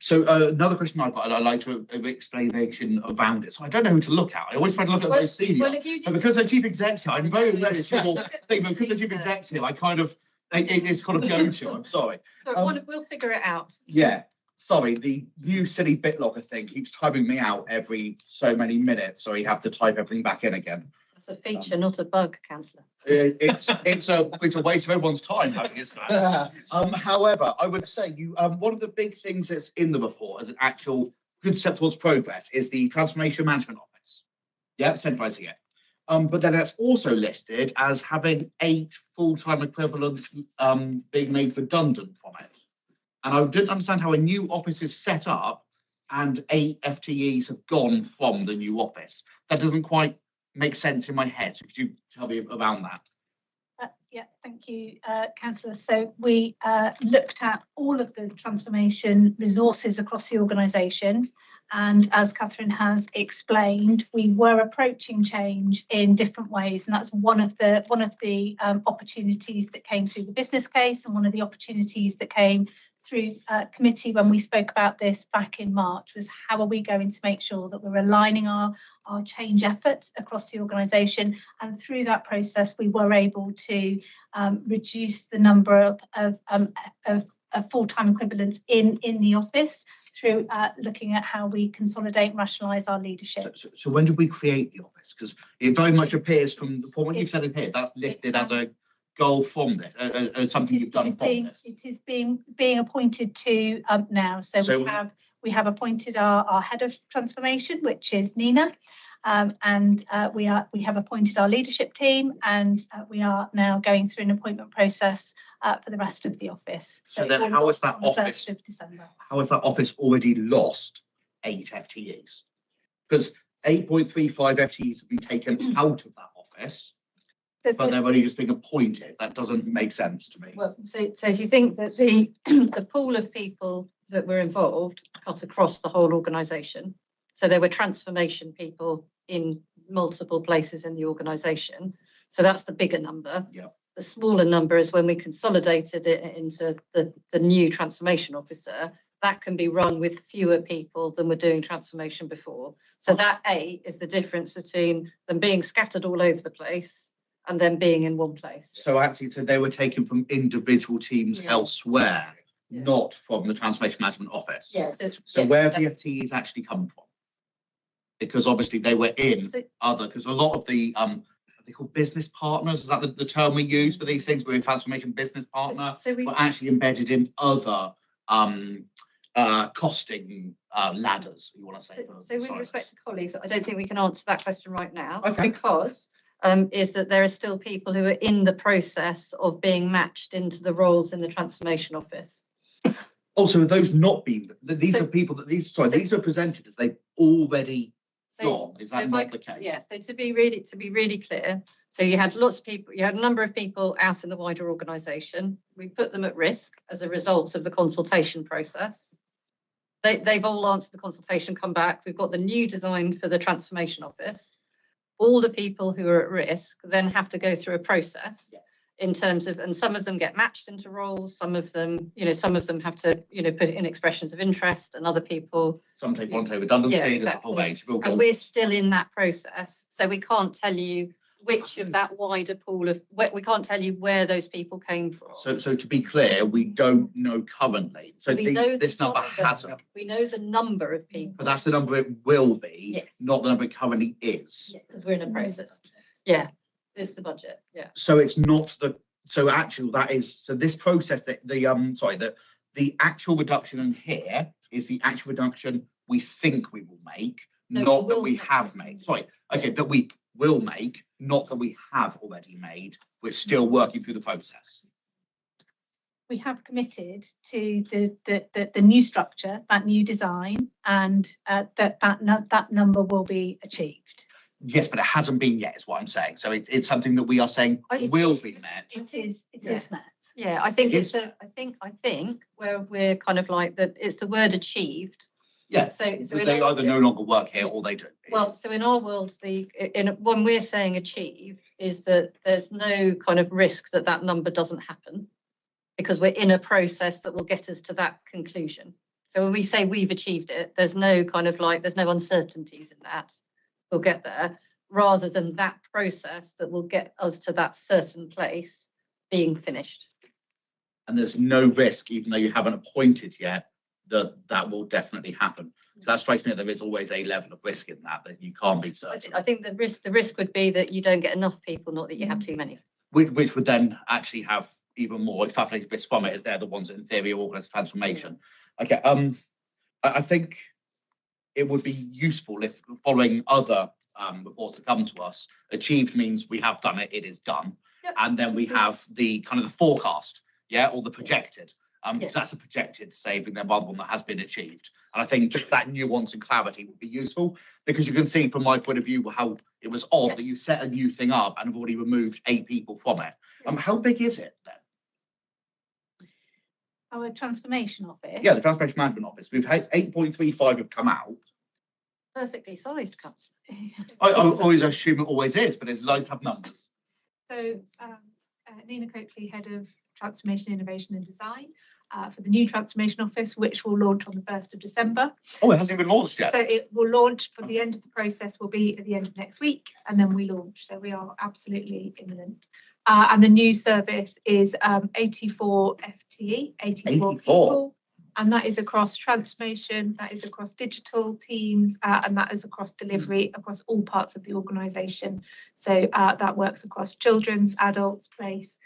So another question I've got, and I'd like to explanation around it. So I don't know who to look at. I always try to look at those senior. And because the chief executive, I'm very sure thing, but because the chief executive, I kind of it's kind of go to. I'm sorry. So we'll figure it out. Yeah. Sorry, the new silly BitLocker thing keeps typing me out every so many minutes, so you have to type everything back in again. That's a feature, not a bug, Councillor. It's a waste of everyone's time having it. However, I would say one of the big things that's in the report as an actual good step towards progress is the Transformation Management Office. Yeah, centralising it. But then it's also listed as having 8 full-time equivalents being made redundant from it. And I didn't understand how a new office is set up and 8 FTEs have gone from the new office. That doesn't quite make sense in my head. So could you tell me around that? Yeah, thank you, Councillor. So we looked at all of the transformation resources across the organisation. And as Catherine has explained, we were approaching change in different ways. And that's one of the opportunities that came through the business case, and one of the opportunities that came through committee when we spoke about this back in March was how are we going to make sure that we're aligning our change efforts across the organisation, and through that process we were able to reduce the number of full-time equivalents in the office through looking at how we consolidate and rationalise our leadership. So when did we create the office? Because it very much appears from what you've said in here, that's listed as a goal from this, something you've done from this. It is being appointed to now. So we have appointed our head of transformation, which is Nina, and we have appointed our leadership team, and we are now going through an appointment process for the rest of the office. So then how is that office? 1st of December. How has that office already lost 8 FTEs? Because 8.35 FTEs have been taken out of that office. But they're only just being appointed. That doesn't make sense to me. Well, so if you think that the pool of people that were involved cut across the whole organisation, So there were transformation people in multiple places in the organisation. So that's the bigger number. Yeah. The smaller number is when we consolidated it into the new transformation officer. That can be run with fewer people than were doing transformation before. So that is the difference between them being scattered all over the place and then being in one place. So actually, so they were taken from individual teams Yeah. elsewhere, Yeah. not from the Transformation Management Office. Yes. So where have the FTEs actually come from? Because obviously they were in other, because a lot of the, they call business partners, is that the term we use for these things? We're a transformation business partner, So we were actually embedded in other costing ladders, you want to say. So with respect to colleagues, I don't think we can answer that question right now. Okay. Because is that there are still people who are in the process of being matched into the roles in the transformation office. Also, have those not been, these So- are people that these, so- these are presented as they've already So, gone. Is so that if not the case? Yeah, so to be really clear, so you had lots of people, you had a number of people out in the wider organisation. We put them at risk as a result of the consultation process. They've all answered the consultation, come back. We've got the new design for the transformation office. All the people who are at risk then have to go through a process in terms of, and some of them get matched into roles, some of them, some of them have to, put in expressions of interest, and other people. Some take voluntary redundancy, Yeah, there's a whole range. We'll And go- we're still in that process, so we can't tell you which of that wider pool of, we can't tell you where those people came from. So to be clear, we don't know currently. So We know this the number hasn't, We know the number of people. but that's the number it will be, Yes. not the number it currently is. Because we're in a process. Yeah, it's the budget, yeah. So it's not the, so actually that is, so this process that the actual reduction in here is the actual reduction we think we will make, No, we not that will we make. have made. Sorry, okay, that we will make, not that we have already made. We're still working through the process. We have committed to the new structure, that new design, and that number will be achieved. Yes, but it hasn't been yet, is what I'm saying. So it's something that we are saying It will is- be met. It is met. Yeah, I think It it's I think where we're kind of like that, it's the word achieved. Yeah, So in they our- either no longer work here or they do. Well, so in our world, when we're saying achieved, is that there's no kind of risk that that number doesn't happen, because we're in a process that will get us to that conclusion. So when we say we've achieved it, there's no kind of like, there's no uncertainties in that. We'll get there, rather than that process that will get us to that certain place being finished. And there's no risk, even though you haven't appointed yet, that will definitely happen. So that strikes me that there is always a level of risk in that you can't be certain. I think the risk would be that you don't get enough people, not that you have too many. Which would then actually have even more extrapolated risk from it, as they're the ones that in theory are organised transformation. Okay, I think it would be useful if, following other reports that come to us, achieved means we have done it, it is done. Yep. And then we have the kind of the forecast, or the projected. Yeah. Because that's a projected saving then rather than one that has been achieved. And I think just that nuance and clarity would be useful, because you can see from my point of view how it was odd Yeah. that you set a new thing up and have already removed 8 people from it. How big is it then? Our transformation office. Yeah, the Transformation Management Office. We've had 8.35 have come out. Perfectly sized council. I always assume it always is, but it's nice to have numbers. So Nina Coakley, Head of Transformation, Innovation and Design for the new Transformation Office, which will launch on the 1st of December. Oh, it hasn't even launched yet. So it will launch for the end of the process will be at the end of next week, and then we launch. So we are absolutely imminent. And the new service is 84 FTE, 84 people. And that is across transformation, that is across digital teams, and that is across delivery, across all parts of the organisation. So that works across children's, adults, place,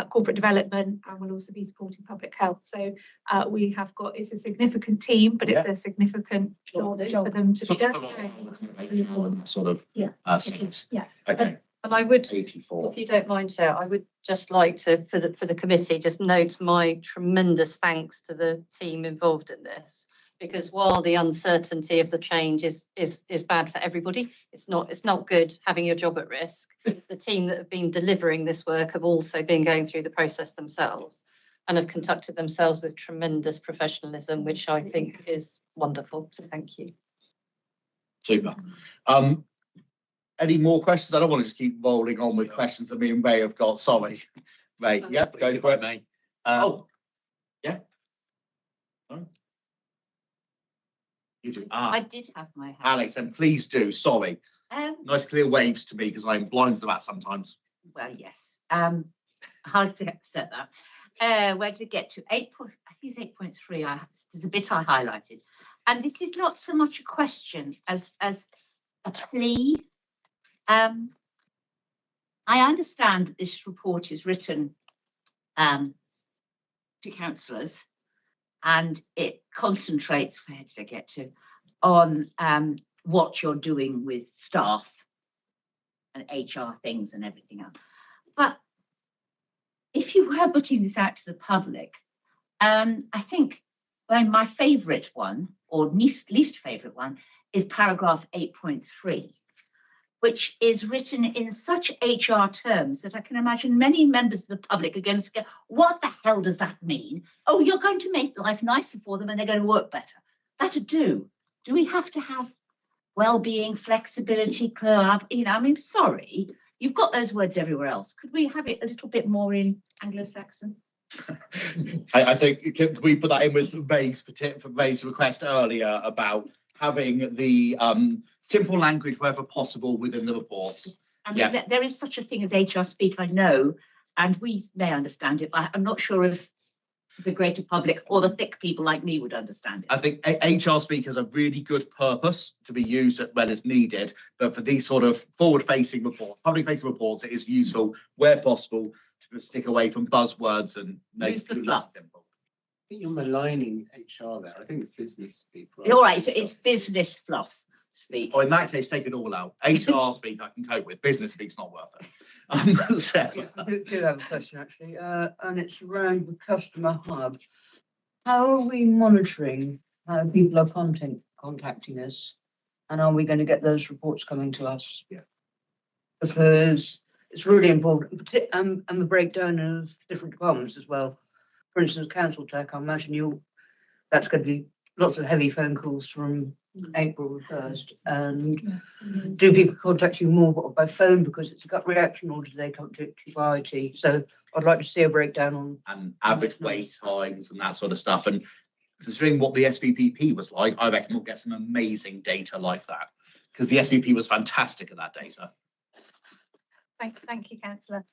corporate development, and will also be supporting public health. So we have got, it's a significant team, but it's a significant job for them to be done. Sort of. Yeah. Yeah. Okay. And I would, 84. if you don't mind, Chair, I would just like to, for the committee, just note my tremendous thanks to the team involved in this. Because while the uncertainty of the change is bad for everybody, it's not good having your job at risk. The team that have been delivering this work have also been going through the process themselves and have conducted themselves with tremendous professionalism, which I think is wonderful. So thank you. Super. Any more questions? I don't want to just keep rolling on with questions that me and Ray have got. Sorry. Ray, yep, go If for I it. may. Oh, yeah. Oh. You do. I did have my hand. Alex, then please do. Sorry. Um, Nice clear waves to me because I'm blind to that sometimes. well, yes. I'll accept that. Where did it get to? I think it's 8.3. There's a bit I highlighted. And this is not so much a question as a plea. I understand that this report is written to councillors, and it concentrates, where did I get to, on what you're doing with staff and HR things and everything else. But if you were putting this out to the public, I think my favourite one, or least favourite one, is paragraph 8.3, which is written in such HR terms that I can imagine many members of the public are going to go, what the hell does that mean? Oh, you're going to make life nicer for them and they're going to work better. That'd do. Do we have to have well-being, flexibility, club? I mean, sorry, you've got those words everywhere else. Could we have it a little bit more in Anglo-Saxon? I think, can we put that in with Ray's request earlier about having the simple language wherever possible within the reports? I mean, there is such a thing as HR speak, I know, and we may understand it, but I'm not sure if the greater public or the thick people like me would understand it. I think HR speak has a really good purpose to be used when it's needed, but for these sort of forward-facing reports, public-facing reports, it is useful where possible to stick away from buzzwords and make Use the it fluff. simple. I think you're maligning HR there. I think it's business speak. right? All right, so it's business fluff speak. Or in that case, take it all out. HR speak I can cope with. Business speak's not worth it. So, Yeah, I do have a question actually, and it's around the customer hub. How are we monitoring how people are contacting us? And are we going to get those reports coming to us? Yeah. Because it's really important, and the breakdown of different departments as well. For instance, council tech, I imagine that's going to be lots of heavy phone calls from April 1st. And do people contact you more by phone because it's a gut reaction, or do they contact you by IT? So I'd like to see a breakdown on. and average wait times and that sort of stuff. And considering what the SVPP was like, I reckon we'll get some amazing data like that because the SVP was fantastic at that data. Thank you, Councillor,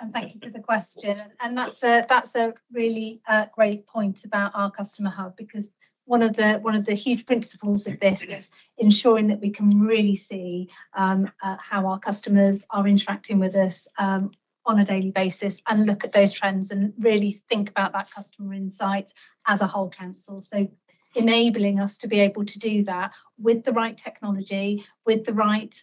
and thank you for the question. And that's a really great point about our customer hub, because one of the huge principles of this is ensuring that we can really see how our customers are interacting with us on a daily basis and look at those trends and really think about that customer insight as a whole council. So enabling us to be able to do that with the right technology, with the right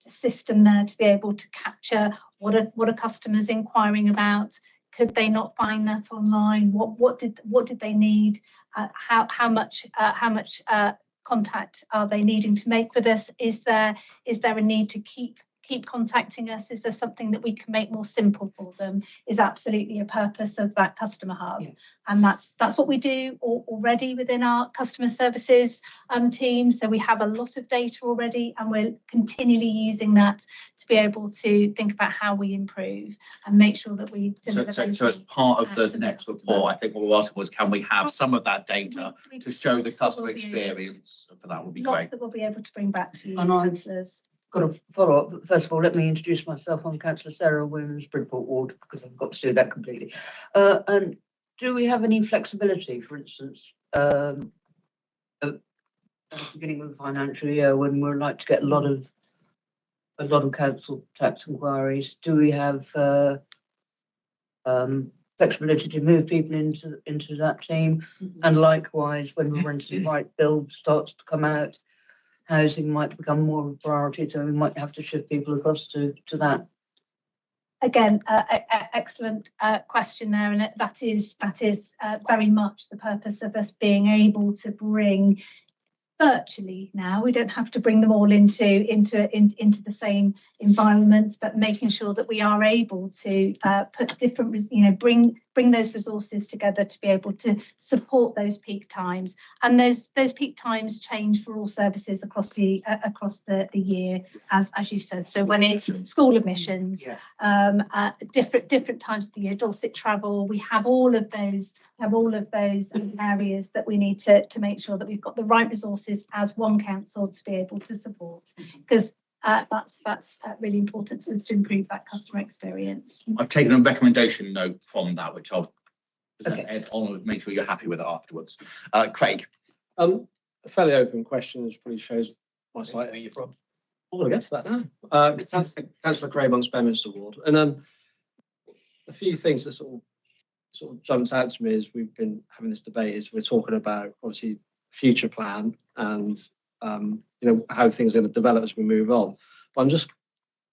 system there to be able to capture what are customers inquiring about. Could they not find that online? What did they need? How much contact are they needing to make with us? Is there a need to keep contacting us? Is there something that we can make more simple for them? Is absolutely a purpose of that customer hub. Yeah. And that's what we do already within our customer services team. So we have a lot of data already, and we're continually using that to be able to think about how we improve and make sure that we deliver. So as part of the next report, I think what we're asking was, can we have some of that data to show the customer experience? For that would be great. Lots that we'll be able to bring back to you, councillors. Got a follow up, but first of all, let me introduce myself. I'm Councillor Sarah Williams, Bridport Ward, because I've got to do that completely. And do we have any flexibility, for instance, at the beginning of the financial year when we're like to get a lot of council tax inquiries? Do we have flexibility to move people into that team? And likewise, when the rent and right bill starts to come out, housing might become more of a priority, so we might have to shift people across to that. Again, excellent question there, and that is very much the purpose of us being able to bring virtually now. We don't have to bring them all into the same environments, but making sure that we are able to put different, bring bring those resources together to be able to support those peak times. And those peak times change for all services across the year, as you said. So when it's school admissions, different times of the year, Dorset travel, we have all of those areas that we need to make sure that we've got the right resources as one council to be able to support, because that's really important to us to improve that customer experience. I've taken a recommendation note from that, which I'll present Ed on and make sure you're happy with it afterwards. Craig. A fairly open question, which probably shows my site. Where are you from? I'm going to get to that now. Councillor Craybon's Bedminster Ward, and a few things that sort of jumped out to me as we've been having this debate is we're talking about obviously future plan and how things are going to develop as we move on. But I'm just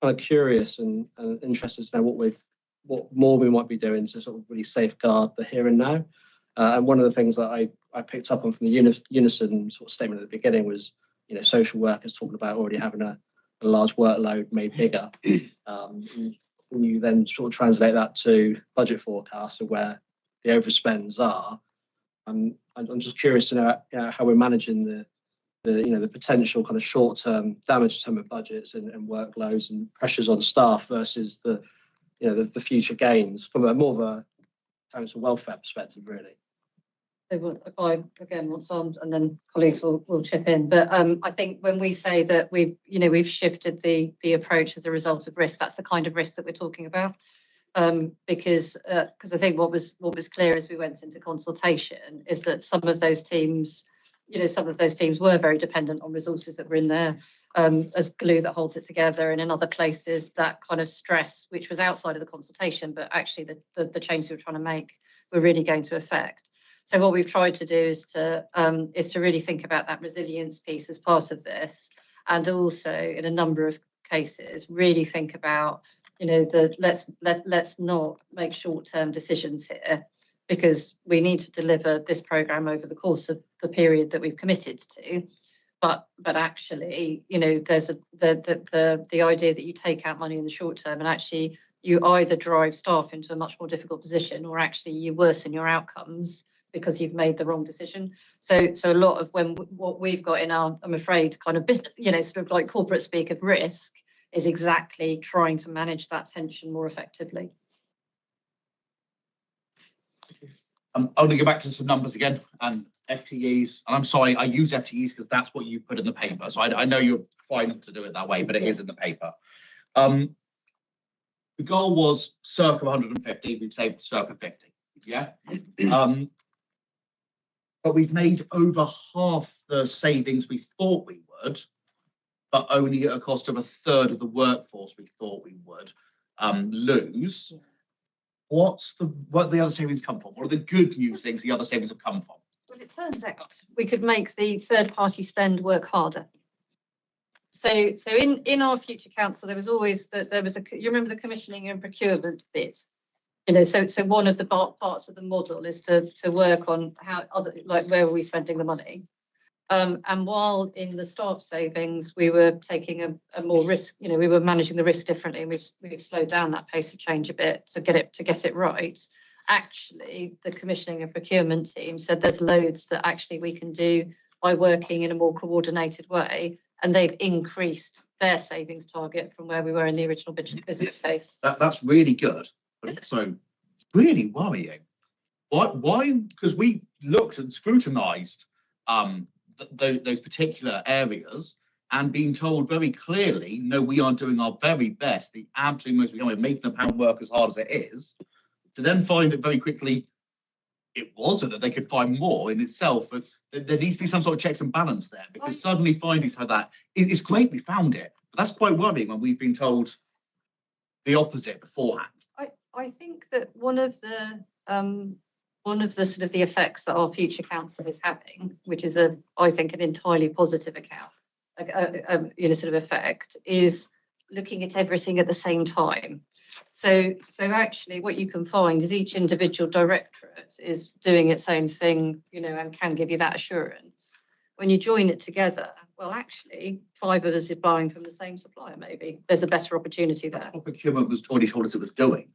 kind of curious and interested to know what more we might be doing to sort of really safeguard the here and now. And one of the things that I picked up on from the Unison sort of statement at the beginning was, social workers talking about already having a large workload made bigger. When you then sort of translate that to budget forecasts of where the overspends are, I'm just curious to know how we're managing the potential kind of short-term damage to some of budgets and workloads and pressures on staff versus the future gains from more of a council welfare perspective, really. So if I again want some, and then colleagues will chip in. But I think when we say that we've shifted the approach as a result of risk, that's the kind of risk that we're talking about. Because I think what was clear as we went into consultation is that some of those teams were very dependent on resources that were in there as glue that holds it together, and in other places that kind of stress, which was outside of the consultation, but actually the changes we were trying to make were really going to affect. So what we've tried to do is to really think about that resilience piece as part of this, and also in a number of cases really think about let's not make short-term decisions here, because we need to deliver this programme over the course of the period that we've committed to. But actually, there's the idea that you take out money in the short term and actually you either drive staff into a much more difficult position, or actually you worsen your outcomes because you've made the wrong decision. So a lot of what we've got in our, I'm afraid, kind of business, sort of like corporate speak of risk, is exactly trying to manage that tension more effectively. I'm going to go back to some numbers again and FTEs. And I'm sorry, I use FTEs because that's what you put in the paper. So I know you're trying not to do it that way, but it is in the paper. The goal was circa 150. We've saved circa 50. Yeah. But we've made over half the savings we thought we would, but only at a cost of a third of the workforce we thought we would lose. What the other savings come from? What are the good news things the other savings have come from? Well, it turns out we could make the third party spend work harder. So in our future council, there was always you remember the commissioning and procurement bit. So one of the parts of the model is to work on where are we spending the money. And while in the staff savings, we were taking a more risk, we were managing the risk differently, and we've slowed down that pace of change a bit to get it right. Actually, the commissioning and procurement team said there's loads that actually we can do by working in a more coordinated way, and they've increased their savings target from where we were in the original business case. That's really good, but also really worrying. Why? Because we looked and scrutinised those particular areas and being told very clearly, no, we are doing our very best, the absolute most we can, making the pound work as hard as it is, to then find that very quickly it wasn't, that they could find more in itself. But there needs to be some sort of checks and balance there, because suddenly findings like that, it's great we found it, but that's quite worrying when we've been told the opposite beforehand. I think that one of the sort of the effects that our future council is having, which is I think an entirely positive sort of effect, is looking at everything at the same time. So actually what you can find is each individual directorate is doing its own thing, and can give you that assurance. When you join it together, well, actually 5 of us are buying from the same supplier, maybe there's a better opportunity there. What procurement was already told us it was doing.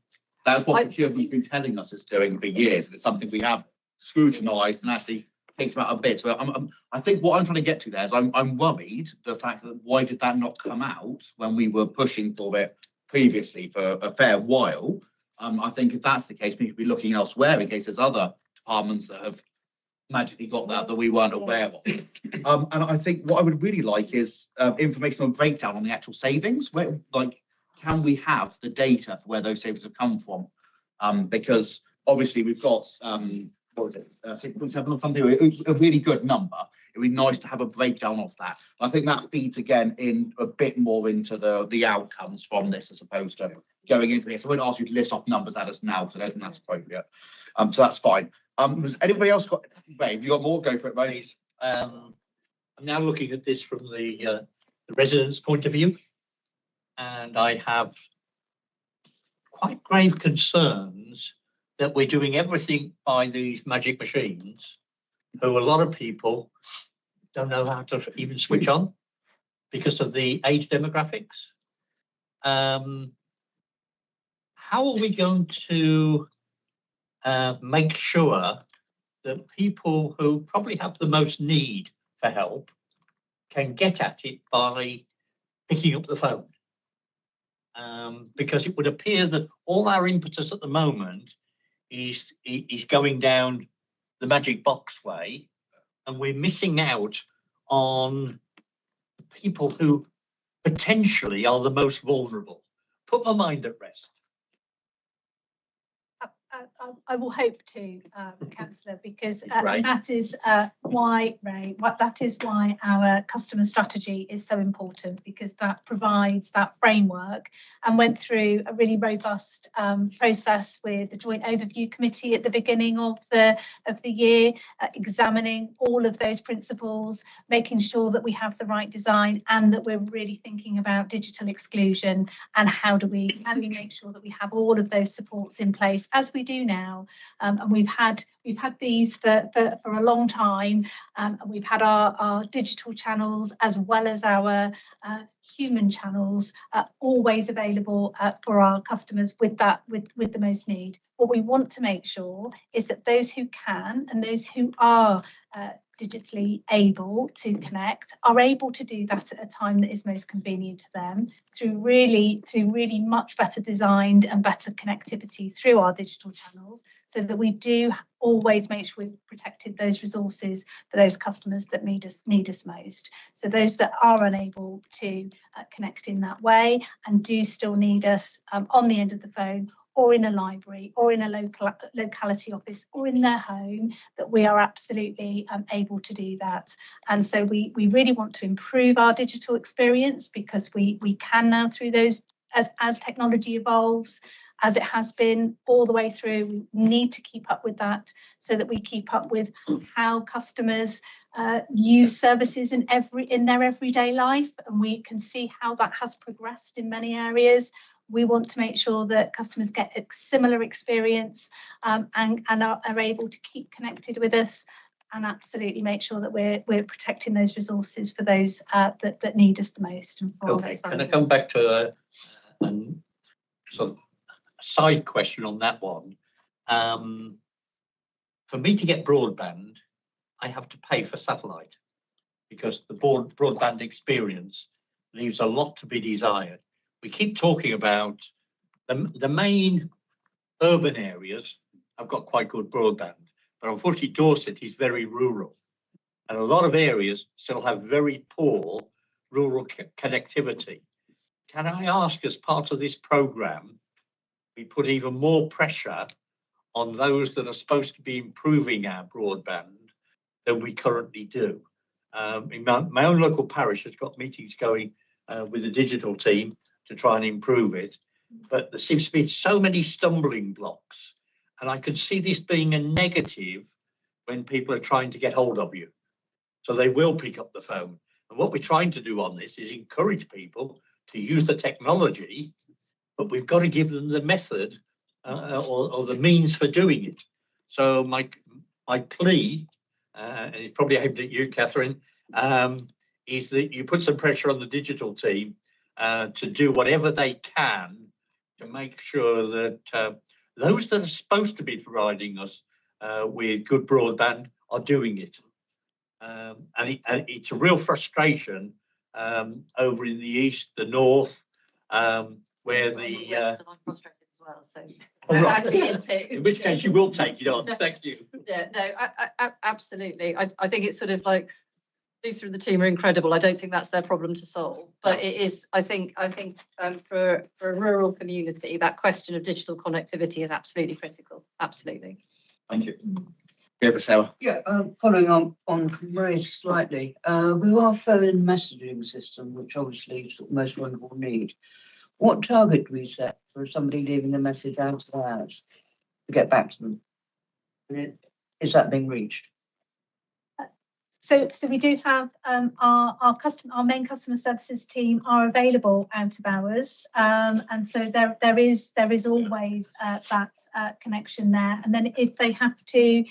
That's what procurement's been telling us it's doing for years, and it's something we have scrutinised and actually takes about a bit. So I think what I'm trying to get to there is I'm worried the fact that why did that not come out when we were pushing for it previously for a fair while. I think if that's the case, we could be looking elsewhere in case there's other departments that have magically got that we weren't aware of. And I think what I would really like is information on breakdown on the actual savings. Where, like, can we have the data for where those savings have come from? Because obviously we've got what was it, 6.7 or something, a really good number. It'd be nice to have a breakdown of that. I think that feeds again in a bit more into the outcomes from this as opposed to going into this. I won't ask you to list off numbers at us now because I don't think that's appropriate. So that's fine. Has anybody else got, Ray, have you got more? Go for it, Ray. I'm now looking at this from the residents' point of view, and I have quite grave concerns that we're doing everything by these magic machines, who a lot of people don't know how to even switch on because of the age demographics. How are we going to make sure that people who probably have the most need for help can get at it by picking up the phone? Because it would appear that all our impetus at the moment is going down the magic box way, and we're missing out on people who potentially are the most vulnerable. Put my mind at rest. I will hope to, Councillor, because Right. that is why, Ray, that is why our customer strategy is so important, because that provides that framework and went through a really robust process with the Joint Overview Committee at the beginning of the year, examining all of those principles, making sure that we have the right design and that we're really thinking about digital exclusion and how do we make sure that we have all of those supports in place as we do now. And we've had these for a long time, and we've had our digital channels as well as our human channels always available for our customers with the most need. What we want to make sure is that those who can and those who are digitally able to connect are able to do that at a time that is most convenient to them through really much better designed and better connectivity through our digital channels, so that we do always make sure we've protected those resources for those customers that need us most. So those that are unable to connect in that way and do still need us on the end of the phone, or in a library, or in a locality office, or in their home, that we are absolutely able to do that. And so we really want to improve our digital experience, because we can now, through those, as technology evolves, as it has been all the way through, we need to keep up with that, so that we keep up with how customers use services in their everyday life, and we can see how that has progressed in many areas. We want to make sure that customers get a similar experience and are able to keep connected with us, and absolutely make sure that we're protecting those resources for those that need us the most. And for Okay, can I come back to a sort of side question on that one? For me to get broadband, I have to pay for satellite, because the broadband experience leaves a lot to be desired. We keep talking about the main urban areas have got quite good broadband, but unfortunately Dorset is very rural, and a lot of areas still have very poor rural connectivity. Can I ask, as part of this programme, we put even more pressure on those that are supposed to be improving our broadband than we currently do? In my own local parish has got meetings going with the digital team to try and improve it, but there seems to be so many stumbling blocks, and I could see this being a negative when people are trying to get hold of you. So they will pick up the phone, and what we're trying to do on this is encourage people to use the technology, but we've got to give them the method or the means for doing it. So my plea, and it's probably aimed at you, Catherine, is that you put some pressure on the digital team to do whatever they can to make sure that those that are supposed to be providing us with good broadband are doing it. And it's a real frustration over in the east, the north, where the Western, I'm frustrated as well, so. Oh, right. I feel too. in which case you will take it on. Thank you. Yeah, no, absolutely. I think it's sort of like, Lisa and the team are incredible. I don't think that's their problem to solve, but it is, I think for a rural community, that question of digital connectivity is absolutely critical. Absolutely. Thank you. Yeah, Sarah. Yeah, following on from Ray slightly, with our phone messaging system, which obviously sort of most people will need, what target do we set for somebody leaving a message out of the house to get back to them? And is that being reached? So we do have our main customer services team are available out of hours, and so there is always that connection there. And then if they have to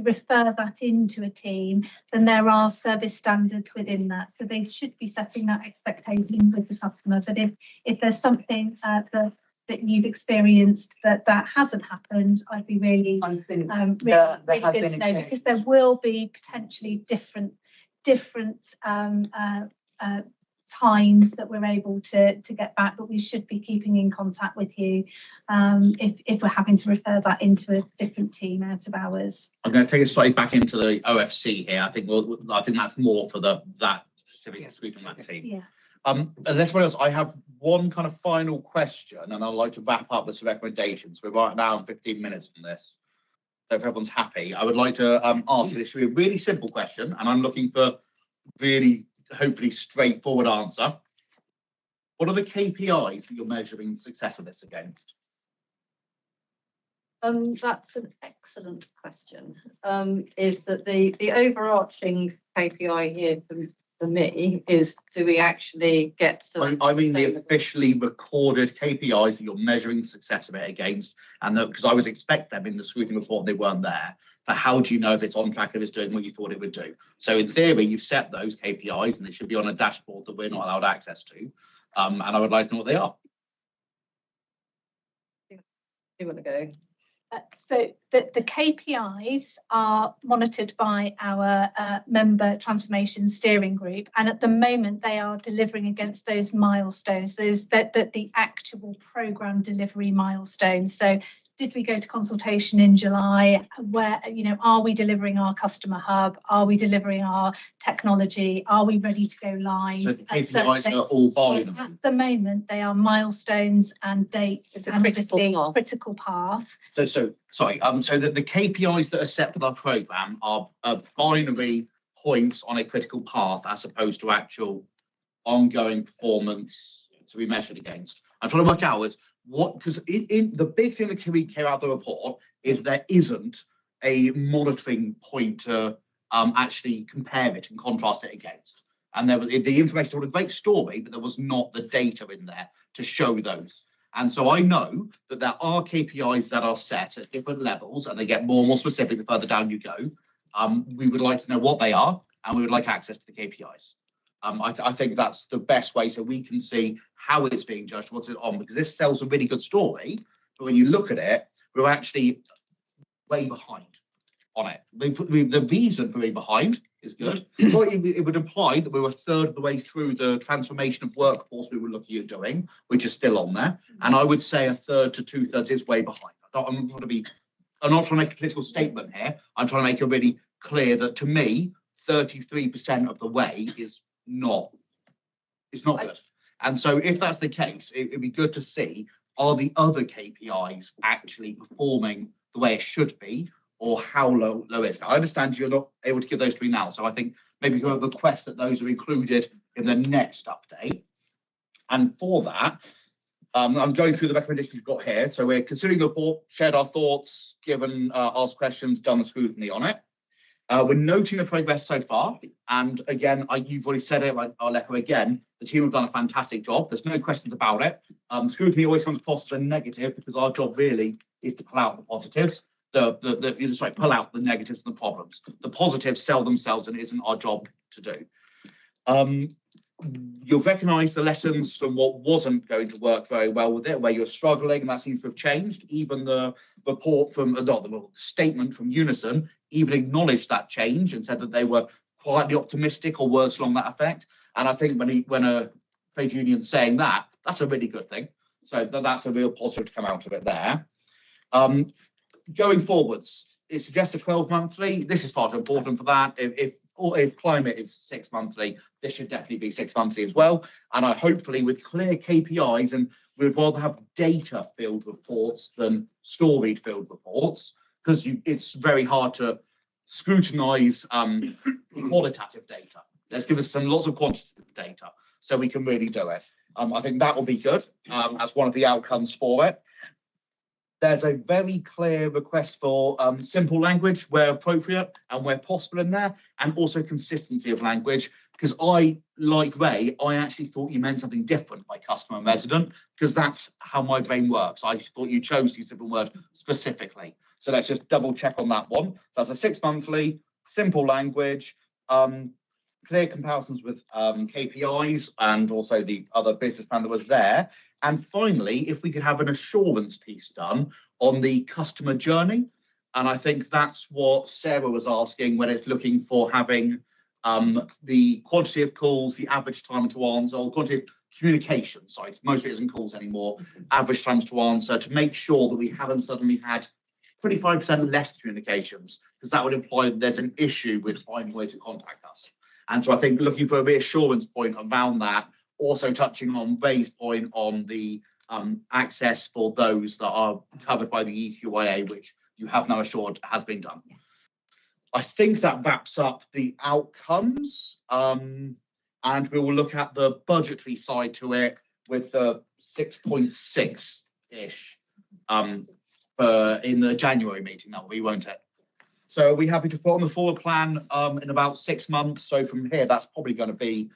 refer that into a team, then there are service standards within that. So they should be setting that expectation with the customer. But if there's something that you've experienced that hasn't happened, I'd be really I think really there good have to been know, because there will be potentially different times that we're able to get back, but we should be keeping in contact with you if we're having to refer that into a different team out of hours. I'm going to take it slightly back into the OFC here. I think that's more for that specific Scrutiny on that team. Yeah. Unless what else, I have one kind of final question, and I'd like to wrap up with some recommendations. We're right now 15 minutes on this. So if everyone's happy, I would like to ask you, this should be a really simple question, and I'm looking for really, hopefully, straightforward answer. What are the KPIs that you're measuring the success of this against? That's an excellent question. Is that the overarching KPI here for me is, do we actually get to? I mean the officially recorded KPIs that you're measuring the success of it against, and because I was expect them in the scrutiny report, they weren't there. But how do you know if it's on track, if it's doing what you thought it would do? So in theory, you've set those KPIs, and they should be on a dashboard that we're not allowed access to. And I would like to know what they are. You want to go? So the KPIs are monitored by our member transformation steering group, and at the moment they are delivering against those milestones, the actual programme delivery milestones. So did we go to consultation in July? Where, are we delivering our customer hub? Are we delivering our technology? Are we ready to go live? So the KPIs are all binary. At the moment, they are milestones and dates. It's a and critical obviously path. critical path. So that the KPIs that are set for our programme are binary points on a critical path, as opposed to actual ongoing performance to be measured against. I'm trying to work out because in the big thing that came out of the report is there isn't a monitoring point to actually compare it and contrast it against. And there was the information told a great story, but there was not the data in there to show those. And so I know that there are KPIs that are set at different levels, and they get more and more specific the further down you go. We would like to know what they are, and we would like access to the KPIs. I think that's the best way, so we can see how it's being judged, what's it on, because this sells a really good story, but when you look at it, we're actually way behind on it. The reason for being behind is good, but it would imply that we were a third of the way through the transformation of workforce we were looking at doing, which is still on there, and I would say a third to 2/3 is way behind. I'm not trying to make a political statement here. I'm trying to make it really clear that, to me, 33% of the way is not good. And so if that's the case, it'd be good to see, are the other KPIs actually performing the way it should be, or how low is it? I understand you're not able to give those to me now, so I think maybe you have a request that those are included in the next update. And for that, I'm going through the recommendations we've got here. So we're considering the report, shared our thoughts, given asked questions, done the scrutiny on it. We're noting the progress so far, and again, you've already said it, I'll echo again, the team have done a fantastic job. There's no questions about it. Scrutiny always comes positive and negative, because our job really is to pull out the positives, pull out the negatives and the problems. The positives sell themselves, and it isn't our job to do. you'll recognise the lessons from what wasn't going to work very well with it, where you're struggling, and that seems to have changed. Even the report from, not the statement from Unison, even acknowledged that change and said that they were quietly optimistic or words along that effect. And I think when a trade union's saying that, that's a really good thing. So that's a real positive to come out of it there. Going forwards, it suggests a 12 monthly. This is far too important for that. If climate is 6 monthly, this should definitely be 6 monthly as well. And I hopefully with clear KPIs, and we'd rather have data filled reports than storied filled reports, because it's very hard to scrutinize qualitative data. Let's give us lots of quantitative data so we can really do it. I think that will be good as one of the outcomes for it. There's a very clear request for simple language where appropriate and where possible in there, and also consistency of language, because like Ray, I actually thought you meant something different by customer and resident, because that's how my brain works. I thought you chose these different words specifically. So let's just double check on that one. So that's a 6 monthly, simple language, clear comparisons with KPIs and also the other business plan that was there. And finally, if we could have an assurance piece done on the customer journey. And I think that's what Sarah was asking when it's looking for having the quantity of calls, the average time to answer, or quantity of communication sites. Most of it isn't calls anymore, average times to answer, to make sure that we haven't suddenly had 25% less communications, because that would imply that there's an issue with finding a way to contact us. And so I think looking for a reassurance point around that, also touching on Ray's point on the access for those that are covered by the EQIA, which you have now assured has been done. I think that wraps up the outcomes, and we will look at the budgetary side to it with the 6.6-ish in the January meeting. That will be, won't it? So are we happy to put on the forward plan in about 6 months? So from here, that's probably going to be,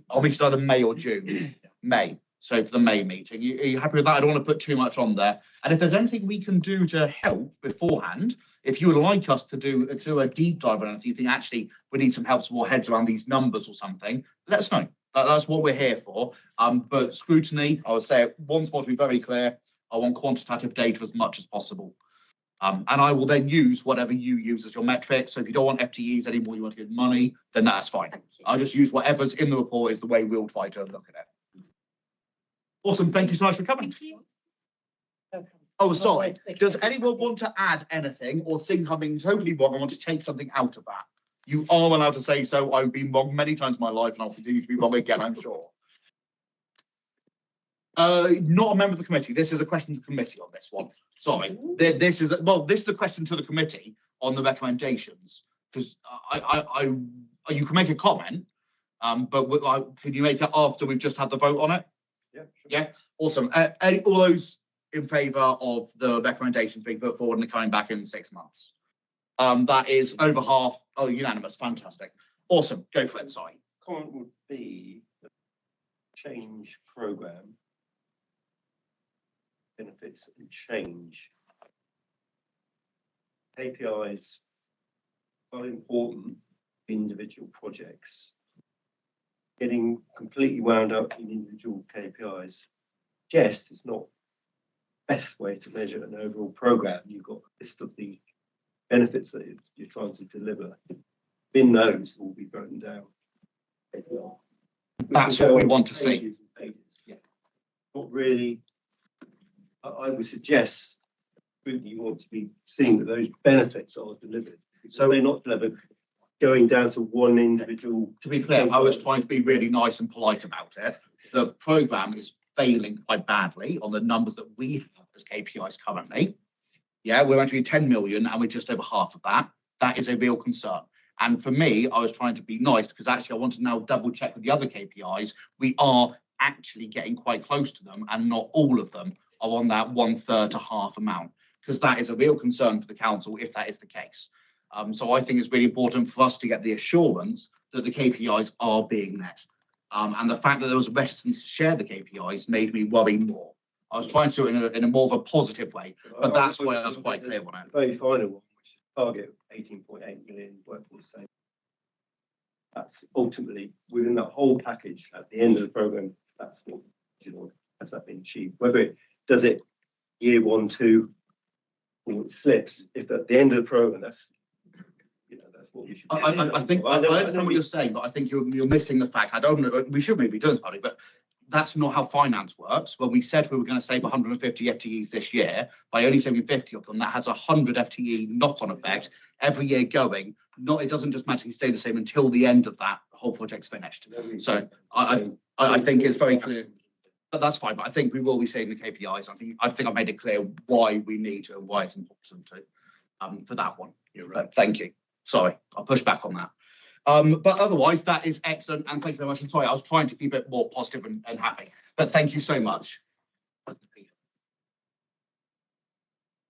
obviously either May or June. May. So for the May meeting, are you happy with that? I don't want to put too much on there. And if there's anything we can do to help beforehand, if you would like us to do a deep dive on anything, you think actually we need some help, some more heads around these numbers or something, let us know. That's what we're here for. But scrutiny, I would say it once more to be very clear, I want quantitative data as much as possible. And I will then use whatever you use as your metric. So if you don't want FTEs anymore, you want to get money, then that's fine. I'll just use whatever's in the report is the way we'll try to look at it. Awesome. Thank you so much for coming. Thank you. Oh, sorry. Does anyone want to add anything or think something totally wrong? I want to take something out of that. You are allowed to say so. I've been wrong many times in my life and I'll continue to be wrong again, I'm sure. Not a member of the committee. This is a question to the committee on this one. Sorry. This is a question to the committee on the recommendations. Because you can make a comment, but can you make it after we've just had the vote on it? Yeah. Sure. Yeah. Awesome. All those in favour of the recommendations being put forward and coming back in 6 months? That is over half. Oh, unanimous. Fantastic. Awesome. Go for it. Sorry. Comment would be the change programme. Benefits and change. KPIs are important for individual projects. Getting completely wound up in individual KPIs, just is not the best way to measure an overall programme. You've got a list of the benefits that you're trying to deliver. In those will be broken down. That's what we want to see. Pages and pages. Yeah. Not really. I would suggest you want to be seeing that those benefits are delivered. So they're not delivered going down to one individual. To be clear, I was trying to be really nice and polite about it. The programme is failing quite badly on the numbers that we have as KPIs currently. Yeah, we're meant to be 10 million and we're just over half of that. That is a real concern. And for me, I was trying to be nice because actually I want to now double check with the other KPIs. We are actually getting quite close to them and not all of them are on that 1/3 to half amount, because that is a real concern for the council if that is the case. So I think it's really important for us to get the assurance that the KPIs are being met. And the fact that there was reticence to share the KPIs made me worry more. I was trying to do it in a more of a positive way, but that's why I was quite clear on it. Very final one, which is target 18.8 million workforce savings. that's ultimately within that whole package at the end of the program, that's what, you know, has that been achieved? Whether it does it year 1, 2, or it slips, if at the end of the program, that's, you know, that's what we should. I think, I understand what you're saying, but I think you're missing the fact, I don't know, we should maybe do this, Paddy, but that's not how finance works. When we said we were going to save 150 FTEs this year, by only saving 50 of them, that has 100 FTE knock-on effect every year going. Not, it doesn't just magically stay the same until the end of that whole project's finished. So I think it's very clear, but that's fine. But I think we will be saving the KPIs. I think I made it clear why we need to and why it's important to, for that one. But thank you. Sorry, I'll push back on that. But otherwise, that is excellent. And thank you very much. I'm sorry, I was trying to keep it more positive and happy. But thank you so much.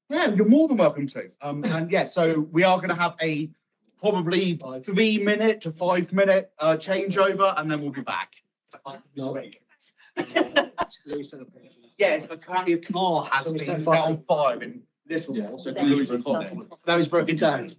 Yeah, you're more than welcome to. And yeah, so we are going to have a probably 3-minute to 5-minute changeover, and then we'll be back. Yes, apparently a car has been set on fire in Little. So Now he's broken down.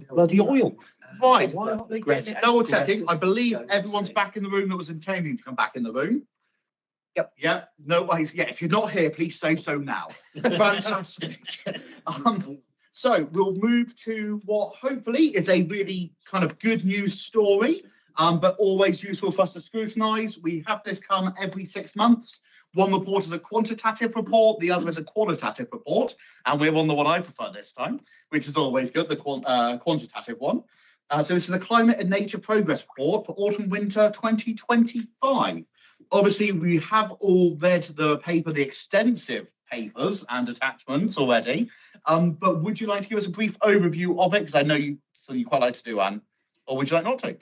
Bloody oil. Right, Why aren't they Great. getting it? Double checking. I believe everyone's back in the room that was intending to come back in the room. Yep. Yeah, nobody's, yeah, if you're not here, please say so now. Fantastic. So we'll move to what hopefully is a really kind of good news story, but always useful for us to scrutinise. We have this come every 6 months. One report is a quantitative report, the other is a qualitative report, and we're on the one I prefer this time, which is always good, the quantitative one. So this is a climate and nature progress report for autumn-winter 2025. Obviously, we have all read the paper, the extensive papers and attachments already. But would you like to give us a brief overview of it? Because I know you quite like to do, Anne. Or would you like not to? If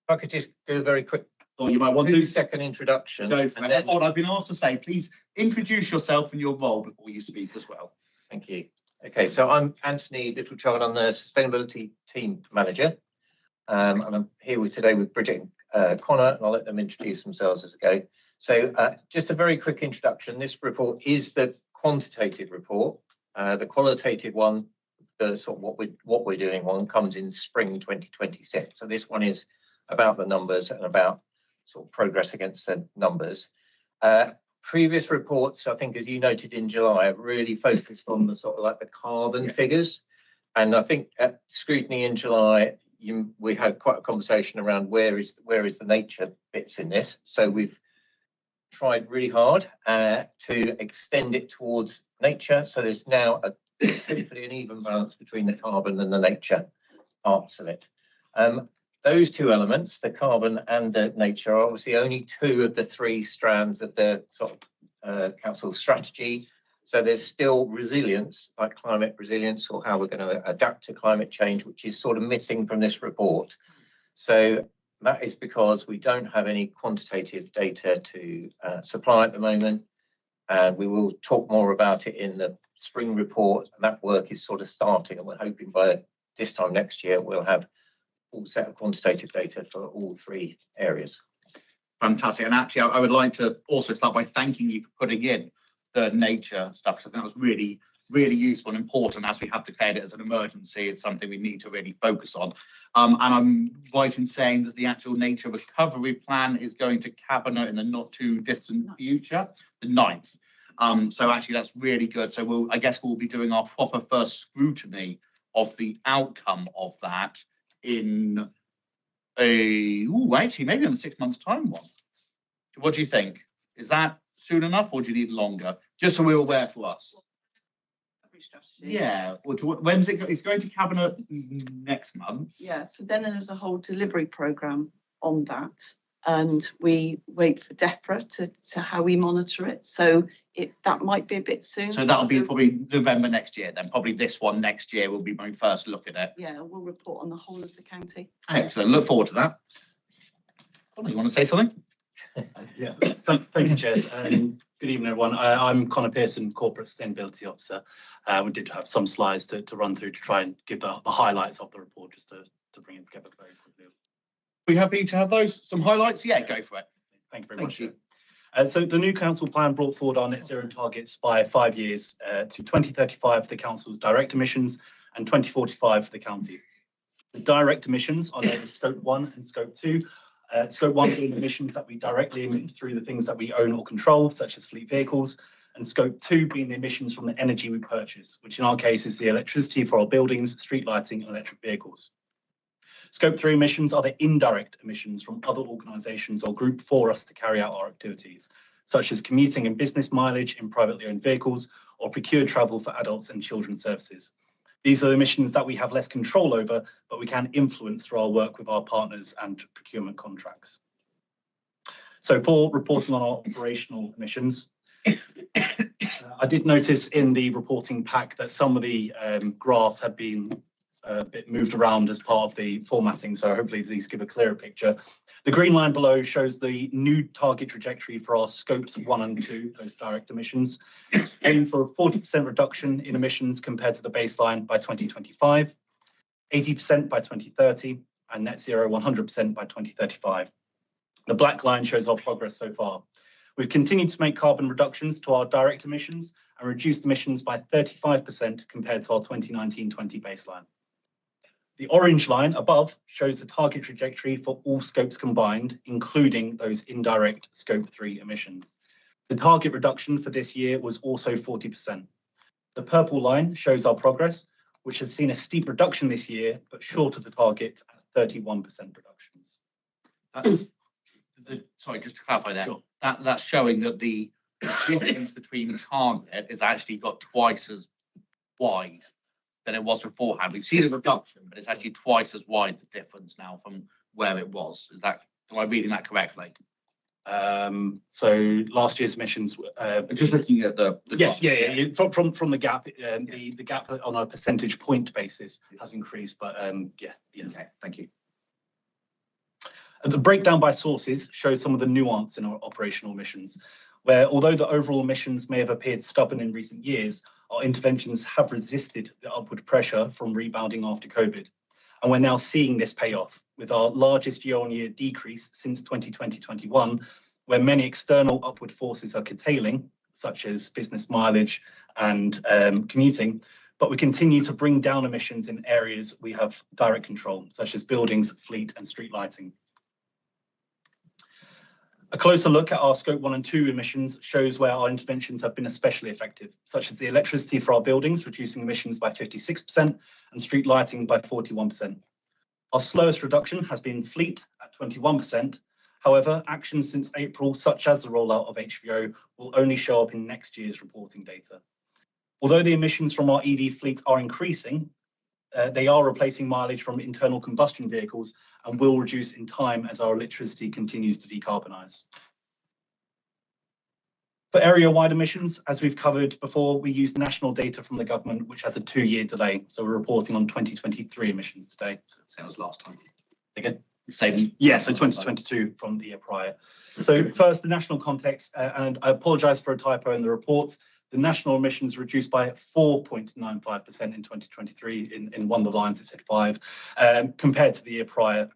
I could just do a very quick Or you might want to do 2-second introduction. go for and it. then- What I've been asked to say, please introduce yourself and your role before you speak as well. Thank you. Okay, so I'm Anthony Littlechild. I'm the Sustainability Team Manager. And I'm here today with Bridget and Connor, and I'll let them introduce themselves as we go. So just a very quick introduction. This report is the quantitative report. The qualitative one, the sort of what we're doing one comes in spring 2026. So this one is about the numbers and about sort of progress against the numbers. Previous reports, I think, as you noted in July, have really focused on the sort of like the carbon figures. And I think at Scrutiny in July, we had quite a conversation around where is the nature bits in this. So we've tried really hard to extend it towards nature. So there's now hopefully an even balance between the carbon and the nature parts of it. Those two elements, the carbon and the nature, are obviously only two of the three strands of the sort of council strategy. So there's still resilience, like climate resilience, or how we're going to adapt to climate change, which is sort of missing from this report. So that is because we don't have any quantitative data to supply at the moment. And we will talk more about it in the spring report. And that work is sort of starting, and we're hoping by this time next year, we'll have full set of quantitative data for all three areas. Fantastic. And actually, I would like to also start by thanking you for putting in the nature stuff, because I think that was really, really useful and important as we have declared it as an emergency. It's something we need to really focus on. And I'm right in saying that the actual nature recovery plan is going to cabinet in the not too distant future, the 9th. So actually, that's really good. So I guess we'll be doing our proper first scrutiny of the outcome of that in actually maybe in 6 months' time one. What do you think? Is that soon enough, or do you need longer? Just so we're aware for us. Yeah. When's it? It's going to cabinet next month. Yeah. So then there's a whole delivery programme on that, and we wait for DEFRA to how we monitor it. So that might be a bit soon. So that'll be probably November next year. Then probably this one next year will be my first look at it. Yeah, we'll report on the whole of the county. Excellent. Look forward to that. Connor, you want to say something? Yeah, thank you, Chairs. Good evening, everyone. I'm Connor Pearson, Corporate Sustainability Officer. We did have some slides to run through to try and give the highlights of the report, just to bring it together very quickly. We happy to have those? Some highlights? Yeah, go for it. Thank you very much. So the new council plan brought forward our net zero targets by 5 years to 2035 for the council's direct emissions and 2045 for the county. The direct emissions are known as Scope 1 and Scope 2. Scope 1 being emissions that we directly emit through the things that we own or control, such as fleet vehicles, and Scope 2 being the emissions from the energy we purchase, which in our case is the electricity for our buildings, street lighting, and electric vehicles. Scope 3 emissions are the indirect emissions from other organisations or group for us to carry out our activities, such as commuting and business mileage in privately owned vehicles or procured travel for adults and children's services. These are the emissions that we have less control over, but we can influence through our work with our partners and procurement contracts. So for reporting on our operational emissions, I did notice in the reporting pack that some of the graphs had been a bit moved around as part of the formatting, so hopefully these give a clearer picture. The green line below shows the new target trajectory for our scopes 1 and 2, those direct emissions, aiming for a 40% reduction in emissions compared to the baseline by 2025, 80% by 2030, and net zero 100% by 2035. The black line shows our progress so far. We've continued to make carbon reductions to our direct emissions and reduced emissions by 35% compared to our 2019-20 baseline. The orange line above shows the target trajectory for all scopes combined, including those indirect scope 3 emissions. The target reduction for this year was also 40%. The purple line shows our progress, which has seen a steep reduction this year, but short of the target at 31% reductions. Sorry, just to clarify that, Sure. that's showing that the difference between the target is actually got twice as wide than it was beforehand. We've seen a reduction, but it's actually twice as wide the difference now from where it was. Is that, am I reading that correctly? So last year's emissions. Just looking at the Yes, graph. yeah. From the gap, the gap on a percentage point basis has increased, but yeah, yes. Okay, thank you. The breakdown by sources shows some of the nuance in our operational emissions, where although the overall emissions may have appeared stubborn in recent years, our interventions have resisted the upward pressure from rebounding after COVID. And we're now seeing this pay off with our largest year-on-year decrease since 2020-21, where many external upward forces are curtailing, such as business mileage and commuting, but we continue to bring down emissions in areas we have direct control, such as buildings, fleet and street lighting. A closer look at our scope 1 and 2 emissions shows where our interventions have been especially effective, such as the electricity for our buildings, reducing emissions by 56% and street lighting by 41%. Our slowest reduction has been fleet at 21%. However, actions since April, such as the rollout of HVO, will only show up in next year's reporting data. Although the emissions from our EV fleet are increasing, they are replacing mileage from internal combustion vehicles and will reduce in time as our electricity continues to decarbonise. For area-wide emissions, as we've covered before, we use national data from the government, which has a 2-year delay. So we're reporting on 2023 emissions today. Same as last time. Again? Same. Yeah, so 2022 from the year prior. So first, the national context, and I apologise for a typo in the report. The national emissions reduced by 4.95% in 2023. In one of the lines, it said 5, compared to the year prior.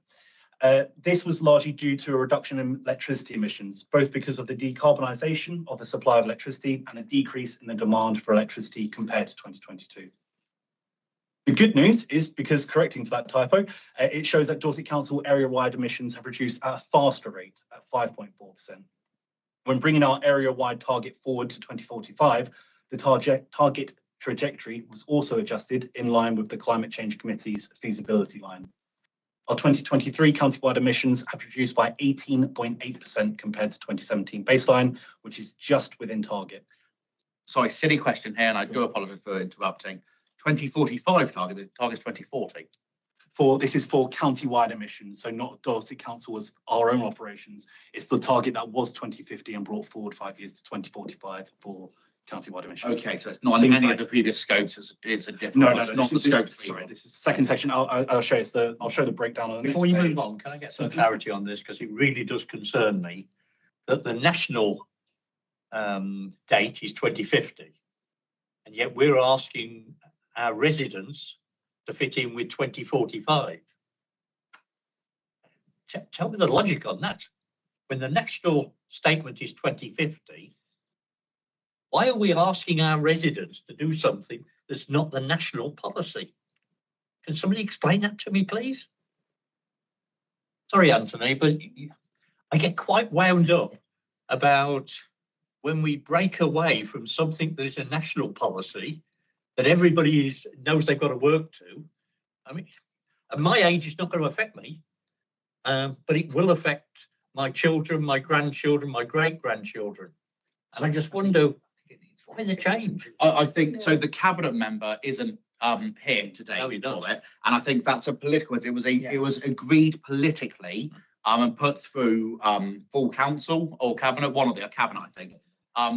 This was largely due to a reduction in electricity emissions, both because of the decarbonisation of the supply of electricity and a decrease in the demand for electricity compared to 2022. The good news is, because correcting for that typo, it shows that Dorset Council area-wide emissions have reduced at a faster rate at 5.4%. When bringing our area-wide target forward to 2045, the target trajectory was also adjusted in line with the Climate Change Committee's feasibility line. Our 2023 county-wide emissions have reduced by 18.8% compared to 2017 baseline, which is just within target. Sorry, silly question here, and I do apologise for interrupting. 2045 target, the target's 2040. This is for county-wide emissions, so not Dorset Council as our own operations. It's the target that was 2050 and brought forward 5 years to 2045 for county-wide emissions. Okay, so it's not in any of the previous scopes. It's a different. No, it's not the scope. Sorry, this is the second section. I'll show you. I'll show the breakdown on the Before next you page. move on, can I get some clarity on this? Because it really does concern me that the national date is 2050, and yet we're asking our residents to fit in with 2045. Tell me the logic on that. When the national statement is 2050, why are we asking our residents to do something that's not the national policy? Can somebody explain that to me, please? Sorry, Anthony, but I get quite wound up about when we break away from something that is a national policy that everybody knows they've got to work to. I mean, at my age, it's not going to affect me, but it will affect my children, my grandchildren, my great-grandchildren. And I just wonder why the change. I think so. The cabinet member isn't here today. No, he doesn't. And I think that's a political. It was agreed politically and put through full council or cabinet, one of the cabinet, I think,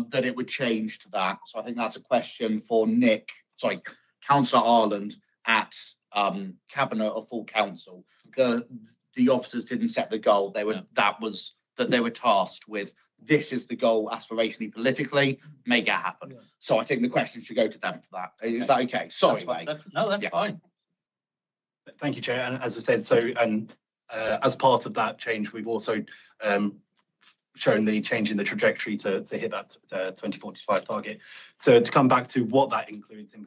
that it would change to that. So I think that's a question for Councillor Ireland at cabinet or full council. The officers didn't set the goal. They were they were tasked with. This is the goal aspirationally, politically, make it happen. Yeah. So I think the question should go to them for that. Is that okay? Sorry, mate. That's fine. Thank you, Chair. And as I said, so as part of that change, we've also showing the change in the trajectory to hit that 2045 target. So to come back to what that includes in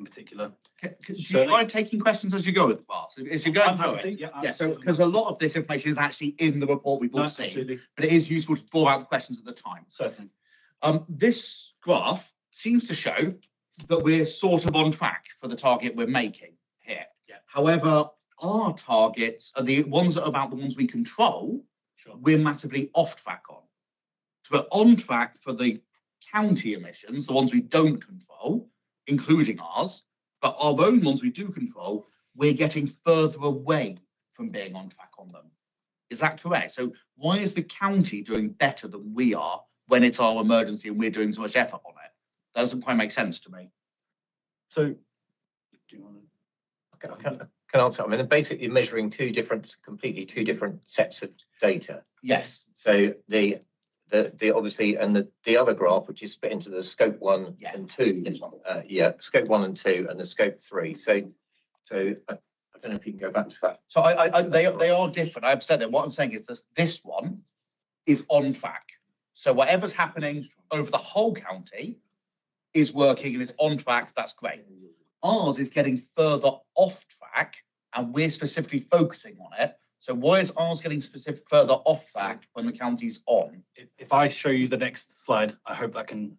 particular. Do you mind taking questions as you go with the class? If you're going through it? Yeah, so because a lot of this information is actually in the report we've all seen, but it is useful to draw out the questions at the time. Certainly. This graph seems to show that we're sort of on track for the target we're making here. Yeah. However, our targets are the ones that are about the ones we control. Sure. We're massively off track on. So we're on track for the county emissions, the ones we don't control, including ours, but our own ones we do control, we're getting further away from being on track on them. Is that correct? So why is the county doing better than we are when it's our emergency and we're doing so much effort on it? That doesn't quite make sense to me. So, do you want I can answer. I mean, they're basically measuring completely two different sets of data. Yes. So the obviously, and the other graph, which is split into the scope 1 and 2. This one. Scope 1 and 2 and the scope 3. So I don't know if you can go back to that. So they are different. I understand that. What I'm saying is this one is on track. So whatever's happening over the whole county is working and is on track. That's great. Ours is getting further off track, and we're specifically focusing on it. So why is ours getting further off track when the county's on? If I show you the next slide, I hope that can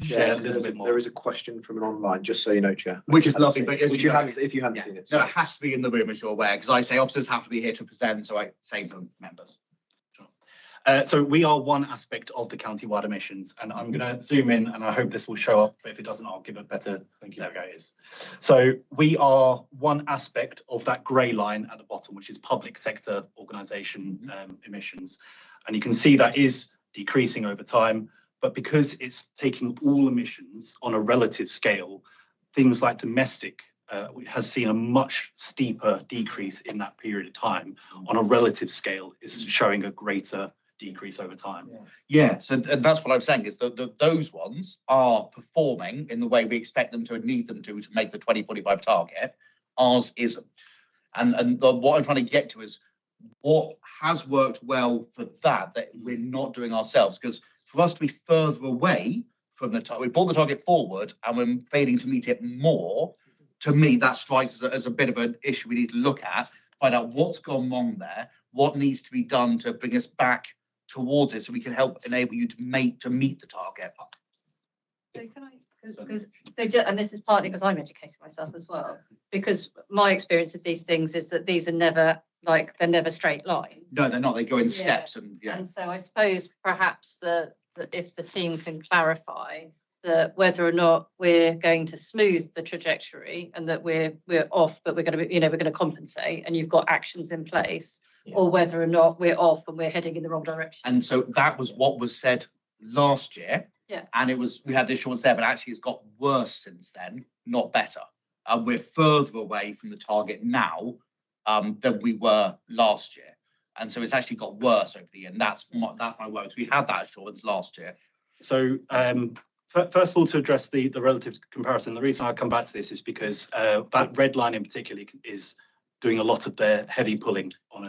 share a little bit more. There is a question from an online, just so you know, Chair. Which is lovely, but Which you haven't, if you hadn't seen it. So it has to be in the room, as you're aware, because I say officers have to be here to present, so I say for members. So we are one aspect of the county-wide emissions, and I'm going to zoom in, and I hope this will show up, but if it doesn't, I'll give a better, there we go, it is. So we are one aspect of that grey line at the bottom, which is public sector organisation emissions. And you can see that is decreasing over time, but because it's taking all emissions on a relative scale, things like domestic has seen a much steeper decrease in that period of time. On a relative scale, is showing a greater decrease over time. Yeah, so that's what I'm saying is that those ones are performing in the way we expect them to need them to make the 2045 target. Ours isn't. And what I'm trying to get to is what has worked well for that we're not doing ourselves, because for us to be further away from the target, we brought the target forward and we're failing to meet it more. To me, that strikes as a bit of an issue we need to look at, find out what's gone wrong there, what needs to be done to bring us back towards it so we can help enable you to meet the target. So can I, and this is partly because I'm educating myself as well, because my experience of these things is that these are never they're never straight lines. No, they're not. They go in steps and And so I suppose perhaps that if the team can clarify that whether or not we're going to smooth the trajectory and that we're off, but we're going to be, we're going to compensate and you've got actions in place, or whether or not we're off and we're heading in the wrong direction. And so that was what was said last year. Yeah. And we had the assurance there, but actually it's got worse since then, not better. And we're further away from the target now than we were last year. And so it's actually got worse over the year. And that's my worry. We had that assurance last year. So first of all, to address the relative comparison, the reason I come back to this is because that red line in particular is doing a lot of their heavy pulling on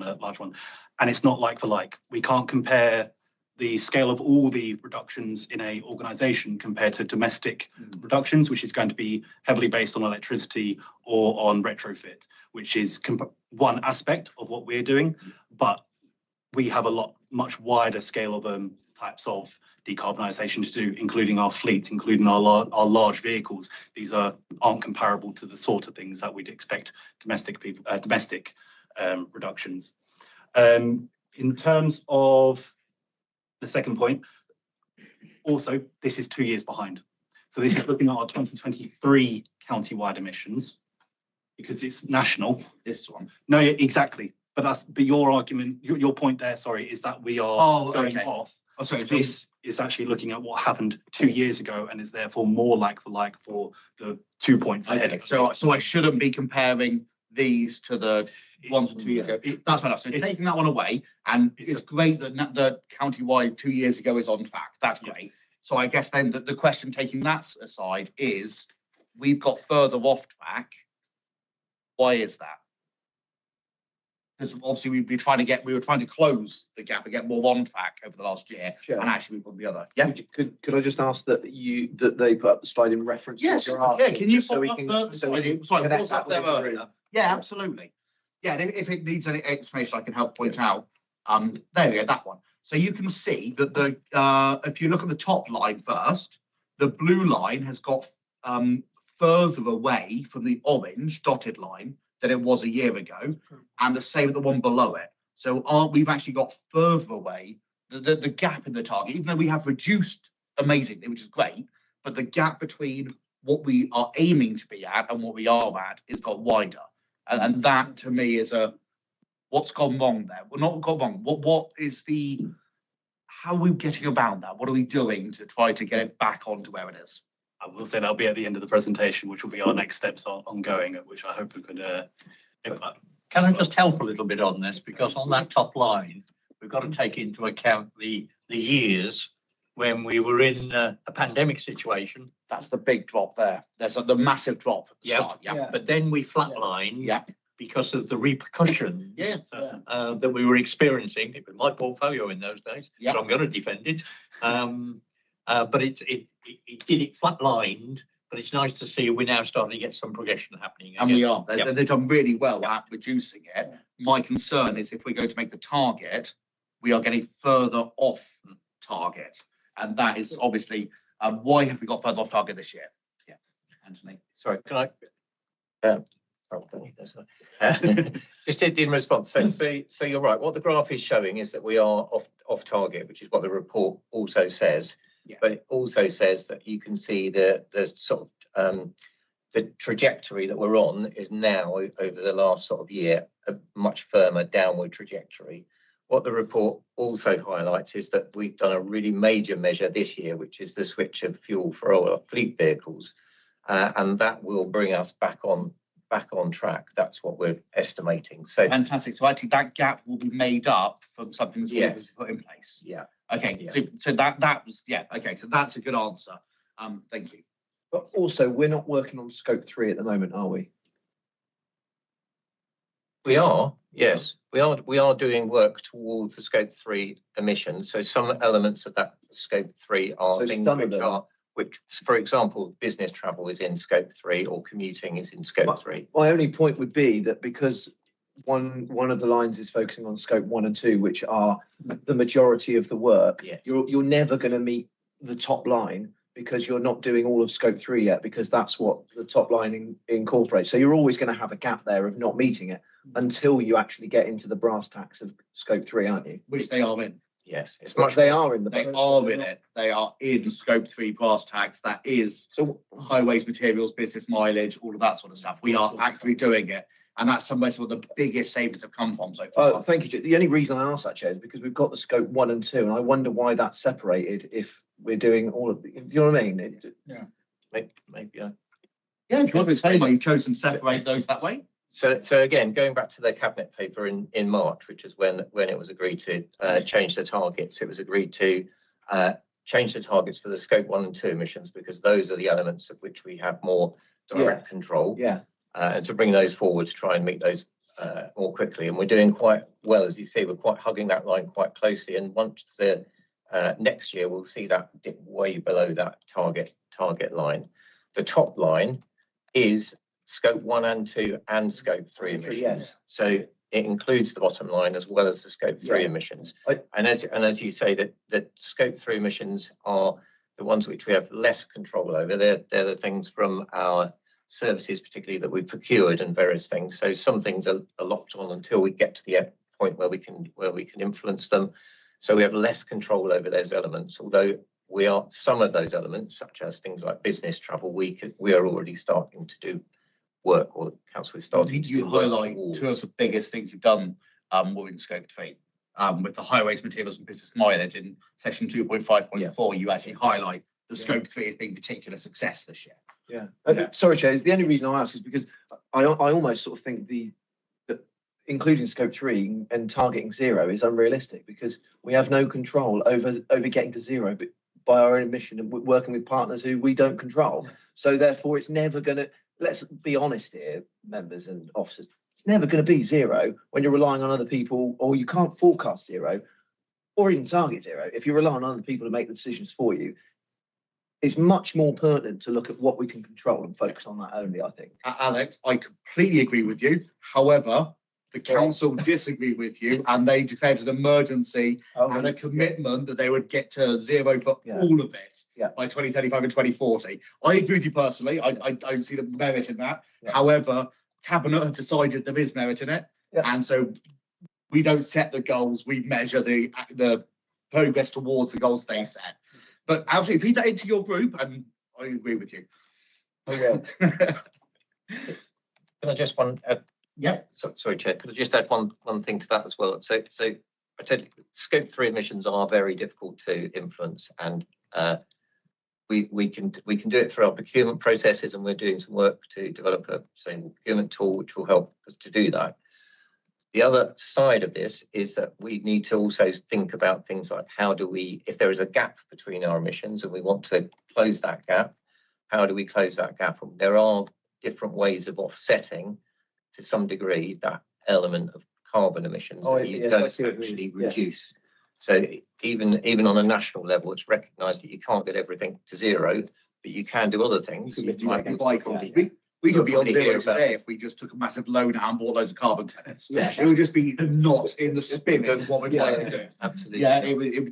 a large one, and it's not like for like. We can't compare the scale of all the reductions in a organisation compared to domestic reductions, which is going to be heavily based on electricity or on retrofit, which is one aspect of what we're doing, but we have a much wider scale of types of decarbonisation to do, including our fleet, including our large vehicles. These aren't comparable to the sort of things that we'd expect domestic reductions. In terms of the second point, also this is 2 years behind. So this is looking at our 2023 county-wide emissions because it's national. This one. No, exactly. But your argument, your point there, sorry, is that we are going off. Oh, sorry. This is actually looking at what happened 2 years ago and is therefore more like for the 2 points ahead. So I shouldn't be comparing these to the ones from 2 years ago. That's enough. So taking that one away, and it's great that the county-wide 2 years ago is on track. That's great. So I guess then the question, taking that aside, is we've got further off track. Why is that? because obviously we were trying to close the gap and get more on track over the last year, Sure. and actually we've got the other. Yeah. Could I just ask that they put up the slide in reference? to what Yes, you're yeah, asking, can you just so we pop can- up so we can sorry, connect what's that up there within the room? earlier? Yeah, absolutely. Yeah, and if it needs any explanation, I can help point out. There we go, that one. So you can see that if you look at the top line first, the blue line has got further away from the orange dotted line than it was a year ago, and the same with the one below it. So we've actually got further away the gap in the target, even though we have reduced amazingly, which is great, but the gap between what we are aiming to be at and what we are at is got wider. And that to me is what's gone wrong there. Well, not gone wrong. How are we getting around that? What are we doing to try to get it back onto where it is? I will say that'll be at the end of the presentation, which will be our next steps ongoing, which I hope we could. Can I just help a little bit on this? Because on that top line, we've got to take into account the years when we were in a pandemic situation. That's the big drop there. There's the massive drop at the start. Yeah. But then we flatlined. Yeah. Because of the repercussions that we were experiencing. It was my portfolio in those days, so I'm going to defend it. But it flatlined. But it's nice to see we're now starting to get some progression happening. And we are. They've done really well at reducing it. My concern is if we're going to make the target, we are getting further off target. And that is obviously why have we got further off target this year? Yeah, Anthony. Sorry, can I? Oh, don't need this one. Just in response. So you're right. What the graph is showing is that we are off target, which is what the report also says. Yeah. But it also says that you can see the sort of the trajectory that we're on is now over the last sort of year a much firmer downward trajectory. What the report also highlights is that we've done a really major measure this year, which is the switch of fuel for all our fleet vehicles, and that will bring us back on track. That's what we're estimating. So fantastic. So actually that gap will be made up from something that's already put in place. Yeah. Okay. Yeah. So that was okay. So that's a good answer. Thank you. But also, we're not working on scope 3 at the moment, are we? We are, yes. We are doing work towards the scope 3 emissions. So some elements of that scope 3 are things which, for example, business travel is in scope 3 or commuting is in scope 3. My only point would be that because one of the lines is focusing on scope 1 and 2, which are the majority of the work, you're never going to meet the top line because you're not doing all of scope 3 yet, because that's what the top line incorporates. So you're always going to have a gap there of not meeting it until you actually get into the brass tacks of scope 3, aren't you? Which they are in. Yes, it's much. They are in it. They are in scope 3 brass tacks. That is highways, materials, business mileage, all of that sort of stuff. We are actually doing it. And that's somewhere some of the biggest savings have come from so far. Oh, thank you. The only reason I asked that, Chair, is because we've got the scope 1 and 2, and I wonder why that's separated if we're doing all of the, you know what I mean? Maybe. Yeah, if you want to explain why you've chosen to separate those that way. So again, going back to the cabinet paper in March, which is when it was agreed to change the targets, it was agreed to change the targets for the scope 1 and 2 emissions, because those are the elements of which we have more direct control. Yeah. And to bring those forward to try and meet those more quickly. And we're doing quite well, as you see, we're quite hugging that line quite closely. And once the next year, we'll see that dip way below that target line. The top line is scope 1 and 2 and scope 3 emissions. Yes. So it includes the bottom line as well as the scope 3 emissions. And as you say, that scope 3 emissions are the ones which we have less control over. They're the things from our services, particularly that we've procured and various things. So some things are locked on until we get to the point where we can influence them. So we have less control over those elements, although some of those elements, such as things like business travel, we are already starting to do work, or the council is starting to do work. You highlight two of the biggest things you've done within scope 3. With the highways, materials and business mileage in section 2.5.4, you actually highlight the scope 3 as being particular success this year. Yeah. Sorry, Chair, the only reason I ask is because I almost sort of think that including scope 3 and targeting 0 is unrealistic, because we have no control over getting to 0 but by our own mission, and working with partners who we don't control. So therefore it's never going to, let's be honest here, members and officers, it's never going to be zero when you're relying on other people, or you can't forecast zero or even target zero. If you rely on other people to make the decisions for you, it's much more pertinent to look at what we can control and focus on that only, I think. Alex, I completely agree with you. However, the council disagree with you, and they declared an emergency and a commitment that they would get to zero for all of it by 2035 and 2040. I agree with you personally. I see the merit in that. However, Cabinet have decided there is merit in it, and so we don't set the goals. We measure the progress towards the goals they set. But absolutely, feed that into your group, and I agree with you. Can I just sorry, Chair. Could I just add one thing to that as well? So I tell you, Scope 3 emissions are very difficult to influence, and we can do it through our procurement processes, and we're doing some work to develop a sustainable procurement tool which will help us to do that. The other side of this is that we need to also think about things like how do we, if there is a gap between our emissions and we want to close that gap, how do we close that gap? There are different ways of offsetting to some degree that element of carbon emissions that you don't actually reduce. So even on a national level, it's recognised that you can't get everything to zero, but you can do other things. We could be on zero today if we just took a massive loan out and bought loads of carbon credits. Yeah, it would just be not in the spirit of what we're trying to do. Absolutely. Yeah,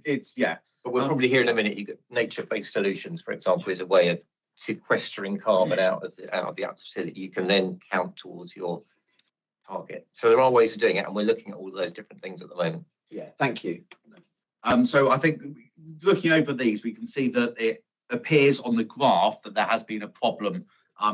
it's But we'll probably hear in a minute. You got nature-based solutions, for example, is a way of sequestering carbon out of the atmosphere that you can then count towards your target. So there are ways of doing it, and we're looking at all of those different things at the moment. Yeah, thank you. So I think looking over these, we can see that it appears on the graph that there has been a problem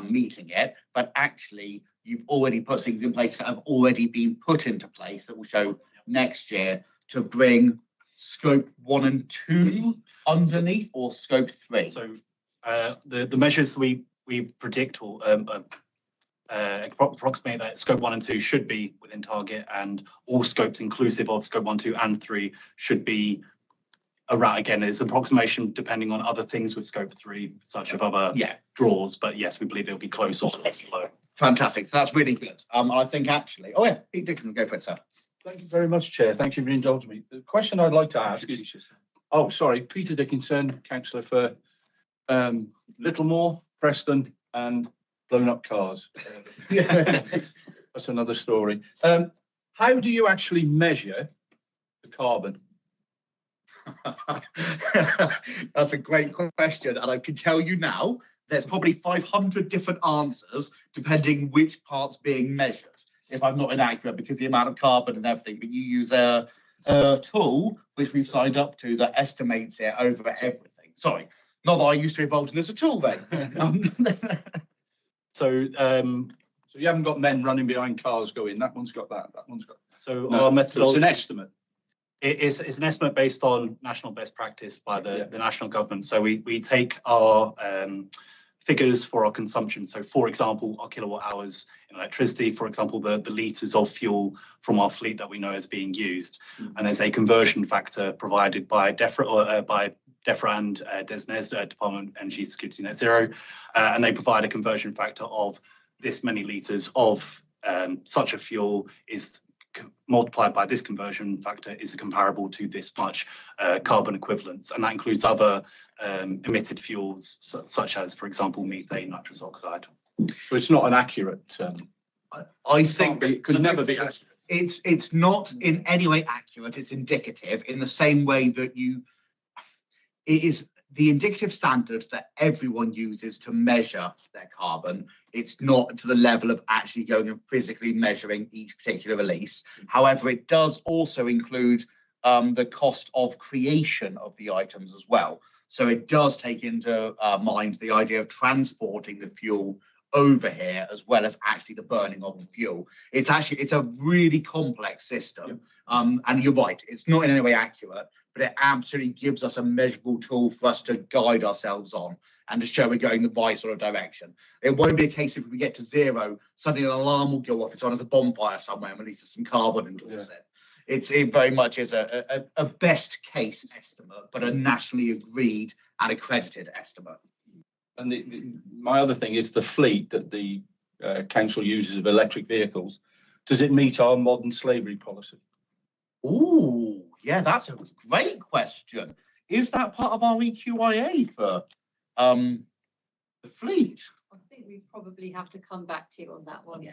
meeting it, but actually you've already put things in place that have already been put into place that will show next year to bring scope 1 and 2 underneath, or scope 3. So the measures we predict or approximate that scope 1 and 2 should be within target, and all scopes inclusive of scope 1, 2 and 3 should be around. Again, it's approximation depending on other things with scope 3, such as other draws, but yes, we believe it'll be close or below. Fantastic. So that's really good. I think actually, Pete Dixon, go for it, sir. Thank you very much, Chair. Thank you for indulging me. The question I'd like to ask is, Peter Dickinson, councillor for Littlemore, Preston and blown up cars. That's another story. How do you actually measure the carbon? That's a great question, and I can tell you now there's probably 500 different answers depending which part's being measured, if I'm not inaccurate, because the amount of carbon and everything. But you use a tool which we've signed up to that estimates it over everything. Sorry, not that I used to be involved in as a tool then. So you haven't got men running behind cars going, that one's got that one's got that. So no, our methodology, it's an estimate. It's an estimate based on national best practice by the national government. So we take our figures for our consumption. So for example, our kilowatt hours in electricity, for example, the litres of fuel from our fleet that we know is being used. And there's a conversion factor provided by DEFRA and DESNZ, Department of Energy Security Net Zero. And they provide a conversion factor of this many litres of such a fuel is multiplied by this conversion factor is comparable to this much carbon equivalents, and that includes other emitted fuels such as, for example, methane, nitrous oxide. So it's not an accurate. I think it could never be accurate. It's not in any way accurate. It's indicative in the same way that it is the indicative standard that everyone uses to measure their carbon. It's not to the level of actually going and physically measuring each particular release. However, it does also include the cost of creation of the items as well. So it does take into mind the idea of transporting the fuel over here, as well as actually the burning of the fuel. It's a really complex system. And you're right, it's not in any way accurate, but it absolutely gives us a measurable tool for us to guide ourselves on and to show we're going the right sort of direction. It won't be a case if we get to zero, suddenly an alarm will go off, it's on as a bonfire somewhere and releases some carbon into it. It very much is a best case estimate, but a nationally agreed and accredited estimate. And my other thing is the fleet that the council uses of electric vehicles. Does it meet our modern slavery policy? Ooh, yeah, that's a great question. Is that part of our EQIA for the fleet? I think we probably have to come back to you on that one.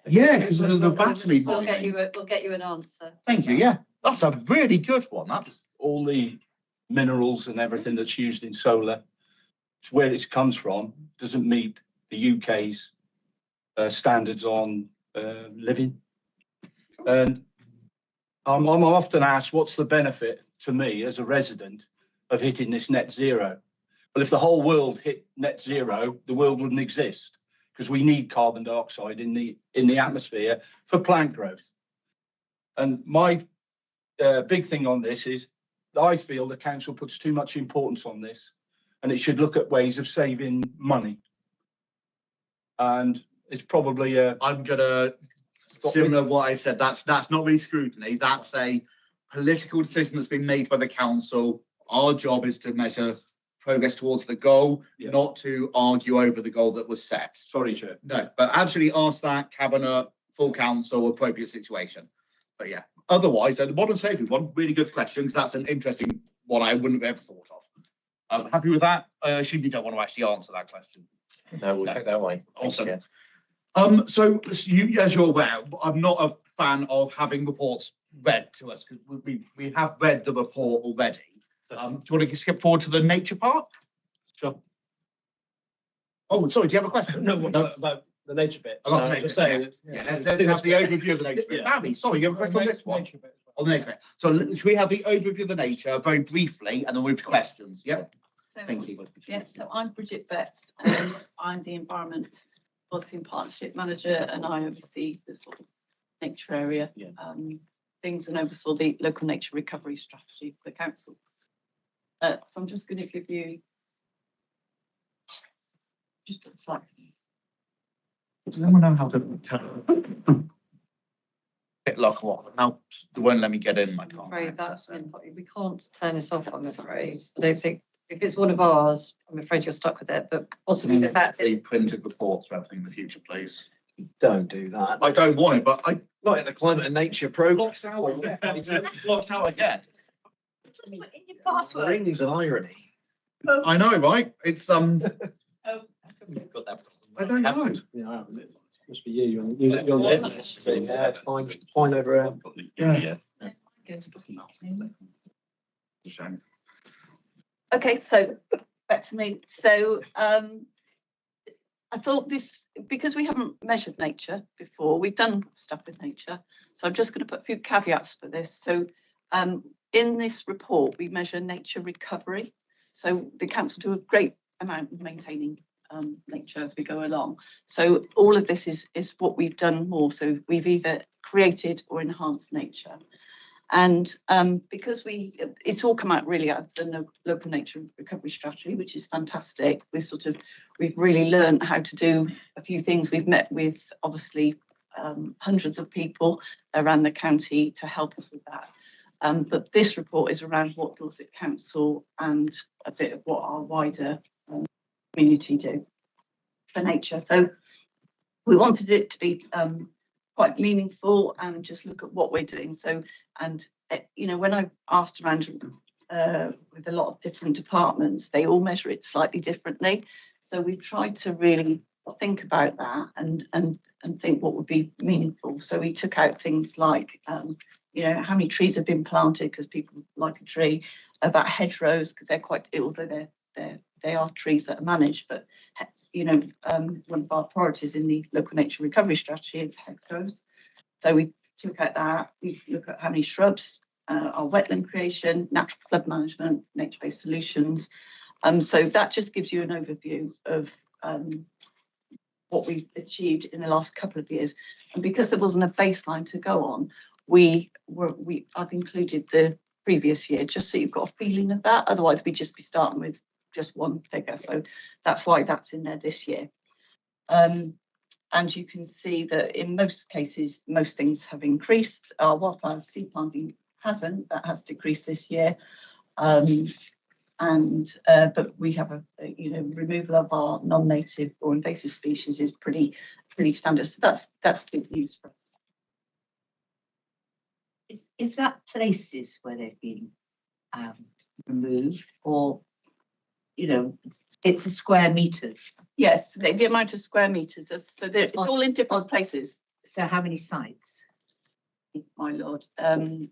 Yeah, because of the battery We'll get mining. we'll get you an answer. Thank you. Yeah, that's a really good one. That's All the minerals and everything that's used in solar, where it comes from, doesn't meet the UK's standards on living. And I'm often asked, what's the benefit to me as a resident of hitting this net zero? Well, if the whole world hit net zero, the world wouldn't exist, because we need carbon dioxide in the atmosphere for plant growth. And my big thing on this is, I feel the council puts too much importance on this, and it should look at ways of saving money. And it's probably I'm gonna similar to what I said. That's not really scrutiny. That's a political decision that's been made by the council. Our job is to measure progress towards the goal, not to argue over the goal that was set. Sorry, Chair. No, but absolutely ask that cabinet, full council, appropriate situation. But yeah, otherwise, the modern slavery one, really good question, because that's an interesting one I wouldn't have ever thought of. I'm happy with that. I assume you don't want to actually answer that question. No, we'll take that away. Awesome. So you, as you're aware, I'm not a fan of having reports read to us, because we have read the report already. Do you want to skip forward to the nature part? Sure. Oh, sorry, do you have a question? No, about the nature bit. About So the I was nature just saying bit, that, yeah, let's have the overview of the nature bit. Yeah. Abby, sorry, you have a question on this one? On the nature bit. So should we have the overview of the nature very briefly, and then move to questions? Yep. So, Thank you. yeah, so I'm Bridget Betts, and I'm the Environment Policy and Partnership Manager, and I oversee the sort of nature area things, and oversaw the local nature recovery strategy for the council. So I'm just going to give you just put the slides. Does anyone know how to bit like what? Now they won't let me get in. I I'm can't. afraid access that's it. we can't turn it off, I'm afraid. I don't think if it's one of ours, I'm afraid you're stuck with it, but possibly that's it. The printed reports for everything in the future, please. Don't do that. I don't want it, but I Not in the climate and nature programme. blocked out. It's blocked out again. In your password. Rings and irony. I know, right? It's Got that. I don't know. yeah, must be you. You're on the list. Yeah, it's fine over here. Yeah. Shame. Okay, so back to me. So I thought this, because we haven't measured nature before, we've done stuff with nature. So I'm just going to put a few caveats for this. So in this report, we measure nature recovery. So the council do a great amount of maintaining nature as we go along. So all of this is what we've done more. So we've either created or enhanced nature. And because it's all come out really out of the local nature recovery strategy, which is fantastic. We've really learned how to do a few things. We've met with obviously hundreds of people around the county to help us with that. But this report is around what Dorset Council and a bit of what our wider community do for nature. So we wanted it to be quite meaningful and just look at what we're doing. So, and you know, when I asked around with a lot of different departments, they all measure it slightly differently. So we've tried to really think about that and think what would be meaningful. So we took out things like, you know, how many trees have been planted because people like a tree, about hedgerows because they're quite, although they are trees that are managed, but you know, one of our priorities in the local nature recovery strategy is hedgerows. So we took out that. We look at how many shrubs, our wetland creation, natural flood management, nature-based solutions. So that just gives you an overview of what we've achieved in the last couple of years. And because there wasn't a baseline to go on, I've included the previous year just so you've got a feeling of that. Otherwise, we'd just be starting with just one figure. So that's why that's in there this year. And you can see that in most cases, most things have increased. Our wildflower seed planting hasn't, that has decreased this year. But we have a removal of our non-native or invasive species is pretty standard. So that's good news for us. Is that places where they've been removed, or, you know, it's a square meters? Yes, the amount of square meters, so it's all in different places. So how many sites? My lord, I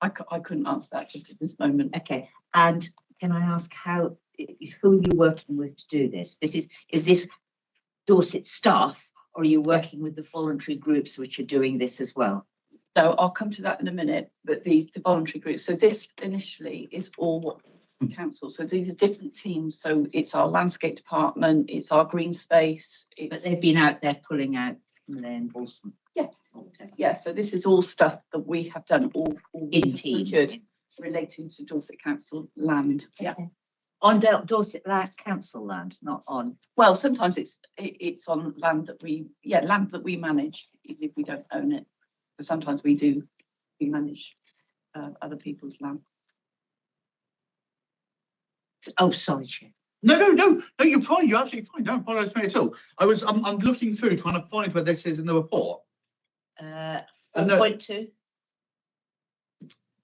couldn't answer that just at this moment. Okay, and can I ask who are you working with to do this? Is this Dorset staff, or are you working with the voluntary groups which are doing this as well? No, I'll come to that in a minute, but the voluntary groups, so this initially is all council, so these are different teams, so it's our landscape department, it's our green space. But they've been out there pulling out from their enforcement. Yeah, yeah, so this is all stuff that we have done, all In team. good relating to Dorset Council land. Yeah. On Dorset Council land, not on. Well, sometimes it's on land that we manage, even if we don't own it. But sometimes we manage other people's land. Oh, sorry, Chair. No, you're fine. You're absolutely fine. Don't apologise to me at all. I'm looking through trying to find where this is in the report. 4.2.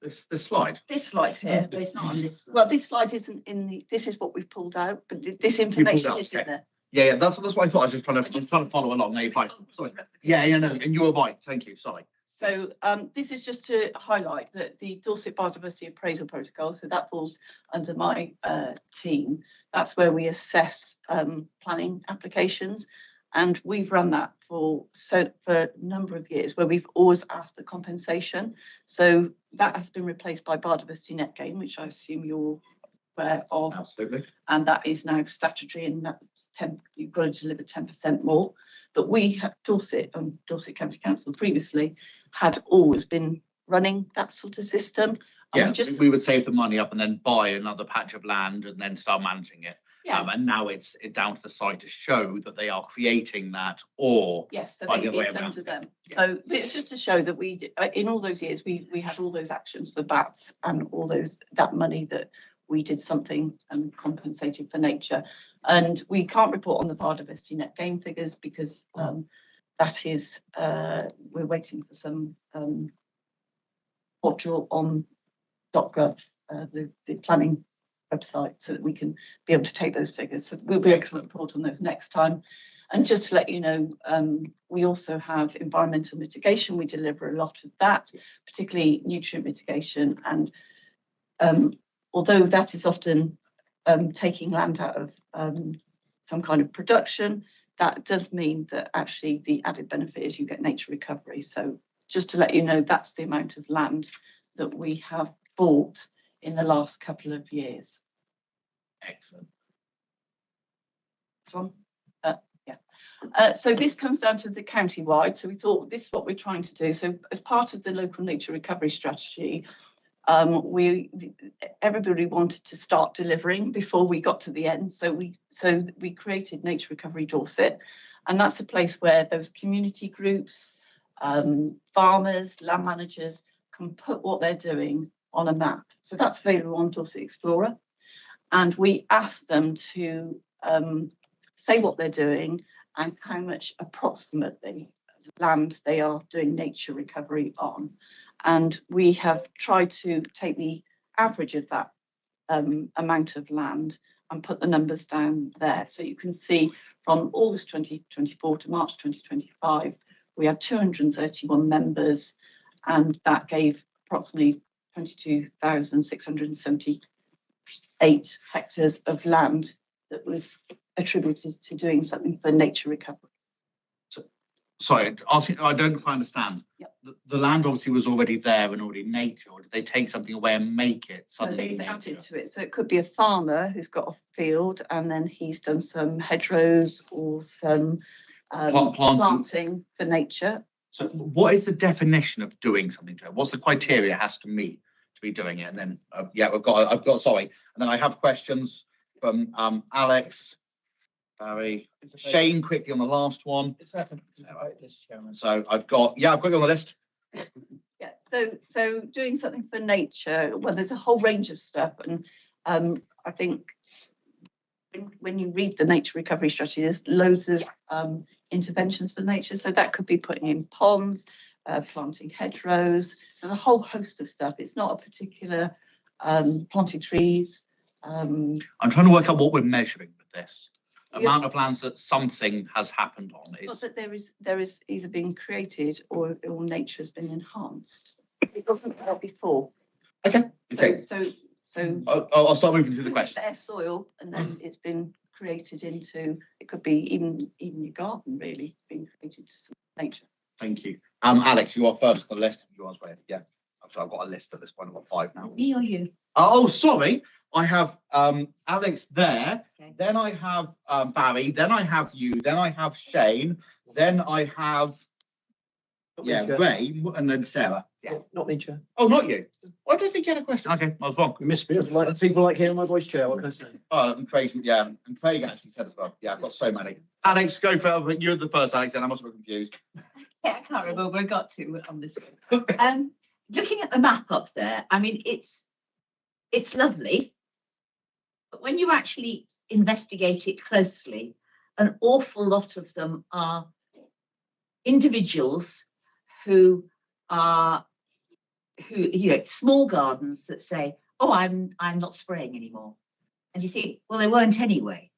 This slide. This slide here. But it's not on this slide. Well, this slide isn't in the. This is what we've pulled out, but this information is in there. Yeah, that's what I thought. I was just trying to follow along. No, you're fine. Sorry. Yeah, no, and you were right. Thank you. Sorry. So this is just to highlight that the Dorset Biodiversity Appraisal Protocol, so that falls under my team. That's where we assess planning applications. And we've run that for a number of years, where we've always asked for compensation. So that has been replaced by Biodiversity Net Gain, which I assume you're aware of. Absolutely. And that is now statutory, and that's you've got to deliver 10% more. But we have Dorset and Dorset County Council previously had always been running that sort of system. Yeah, we would save the money up and then buy another patch of land and then start managing it. Yeah. And now it's down to the site to show that they are creating that, or yes, so by the other way it's around. under them. So but it's just to show that we, in all those years, we had all those actions for bats and all that money that we did something and compensated for nature. And we can't report on the Biodiversity Net Gain figures because that is we're waiting for some module on .gov, the planning website, so that we can be able to take those figures. So we'll be able to report on those next time. And just to let you know, we also have environmental mitigation. We deliver a lot of that, particularly nutrient mitigation. And although that is often taking land out of some kind of production, that does mean that actually the added benefit is you get nature recovery. So just to let you know, that's the amount of land that we have bought in the last couple of years. Excellent. This one? So this comes down to the county-wide. So we thought this is what we're trying to do. So as part of the local nature recovery strategy, everybody wanted to start delivering before we got to the end. So we created Nature Recovery Dorset, and that's a place where those community groups, farmers, land managers can put what they're doing on a map. So that's available on Dorset Explorer. And we asked them to say what they're doing and how much approximately land they are doing nature recovery on. And we have tried to take the average of that amount of land and put the numbers down there. So you can see from August 2024 to March 2025, we had 231 members, and that gave approximately 22,678 hectares of land that was attributed to doing something for nature recovery. Sorry, I don't quite understand. Yep. The land obviously was already there and already nature, or did they take something away and make it So suddenly they've nature? added to it. So it could be a farmer who's got a field and then he's done some hedgerows or some planting for nature. So what is the definition of doing something to it? What's the criteria it has to meet to be doing it? And then, I've got, sorry. And then I have questions from Alex, Barry, Shane quickly on the last one. So I've got you on the list. Yeah, so doing something for nature, well, there's a whole range of stuff. And I think when you read the nature recovery strategy, there's loads of interventions for nature. So that could be putting in ponds, planting hedgerows. So there's a whole host of stuff. It's not a particular planting trees. I'm trying to work out what we're measuring with this. Yeah. Amount of lands that something has happened on Not is. that there is either being created or nature has been enhanced. It wasn't there before. Okay. So I'll start moving through the questions. bare soil, and then it's been created into, it could be even your garden really being created to some nature. Thank you. Alex, you are first on the list. You are right. Yeah. So I've got a list at this point. I've got 5 now. Me or you? Oh, sorry. I have Alex there. Okay. Then I have Barry. Then I have you. Then I have Shane. Then I have Ray, and then Sarah. Yeah, not me, Chair. Oh, not you. I don't think you had a question. Okay, I was wrong. You missed me. People like hearing my voice, Chair. What can I say? Oh, and Craig, and Craig actually said as well. Yeah, I've got so many. Alex, go for it. You're the first, Alex, and I must be confused. Yeah, I can't remember where I got to on this one. Looking at the map up there, I mean, it's lovely, but when you actually investigate it closely, an awful lot of them are individuals who small gardens that say, "Oh, I'm not spraying anymore," and you think, well, they weren't anyway,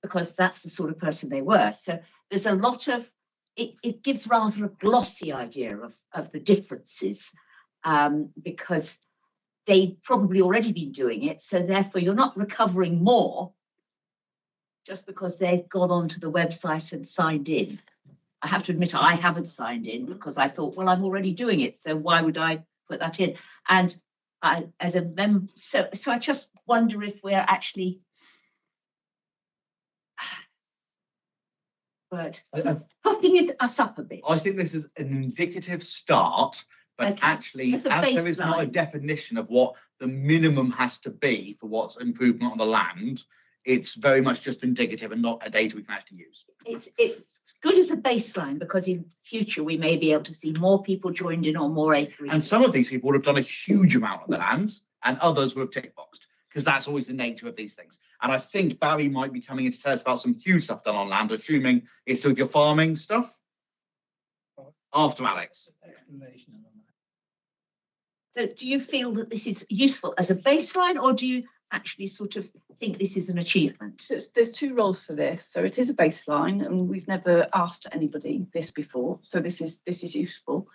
because that's the sort of person they were. So there's a lot of it gives rather a glossy idea of the differences, because they've probably already been doing it. So therefore, you're not recovering more just because they've gone onto the website and signed in. I have to admit, I haven't signed in because I thought, well, I'm already doing it, so why would I put that in? And I, as a member, so I just wonder if we're actually puffing us up a bit. I think this is an indicative start, but Okay. actually, It's as a there is not a baseline. definition of what the minimum has to be for what's improvement on the land, it's very much just indicative and not a data we can actually use. It's good as a baseline because in future we may be able to see more people joined in or more acreage. And some of these people would have done a huge amount on the lands, and others would have tick boxed, because that's always the nature of these things. And I think Barry might be coming in to tell us about some huge stuff done on land, assuming it's with your farming stuff. After Alex. So do you feel that this is useful as a baseline, or do you actually sort of think this is an achievement? There's 2 roles for this. So it is a baseline, and we've never asked anybody this before. So this is useful.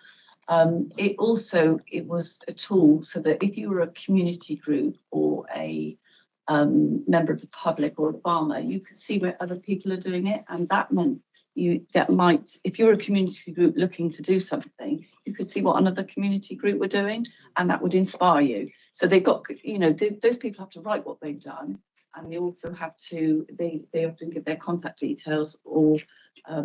It was a tool so that if you were a community group or a member of the public or a farmer, you could see where other people are doing it, and that meant if you're a community group looking to do something, you could see what another community group were doing, and that would inspire you. So they've got, those people have to write what they've done, and they also have to, they often give their contact details or a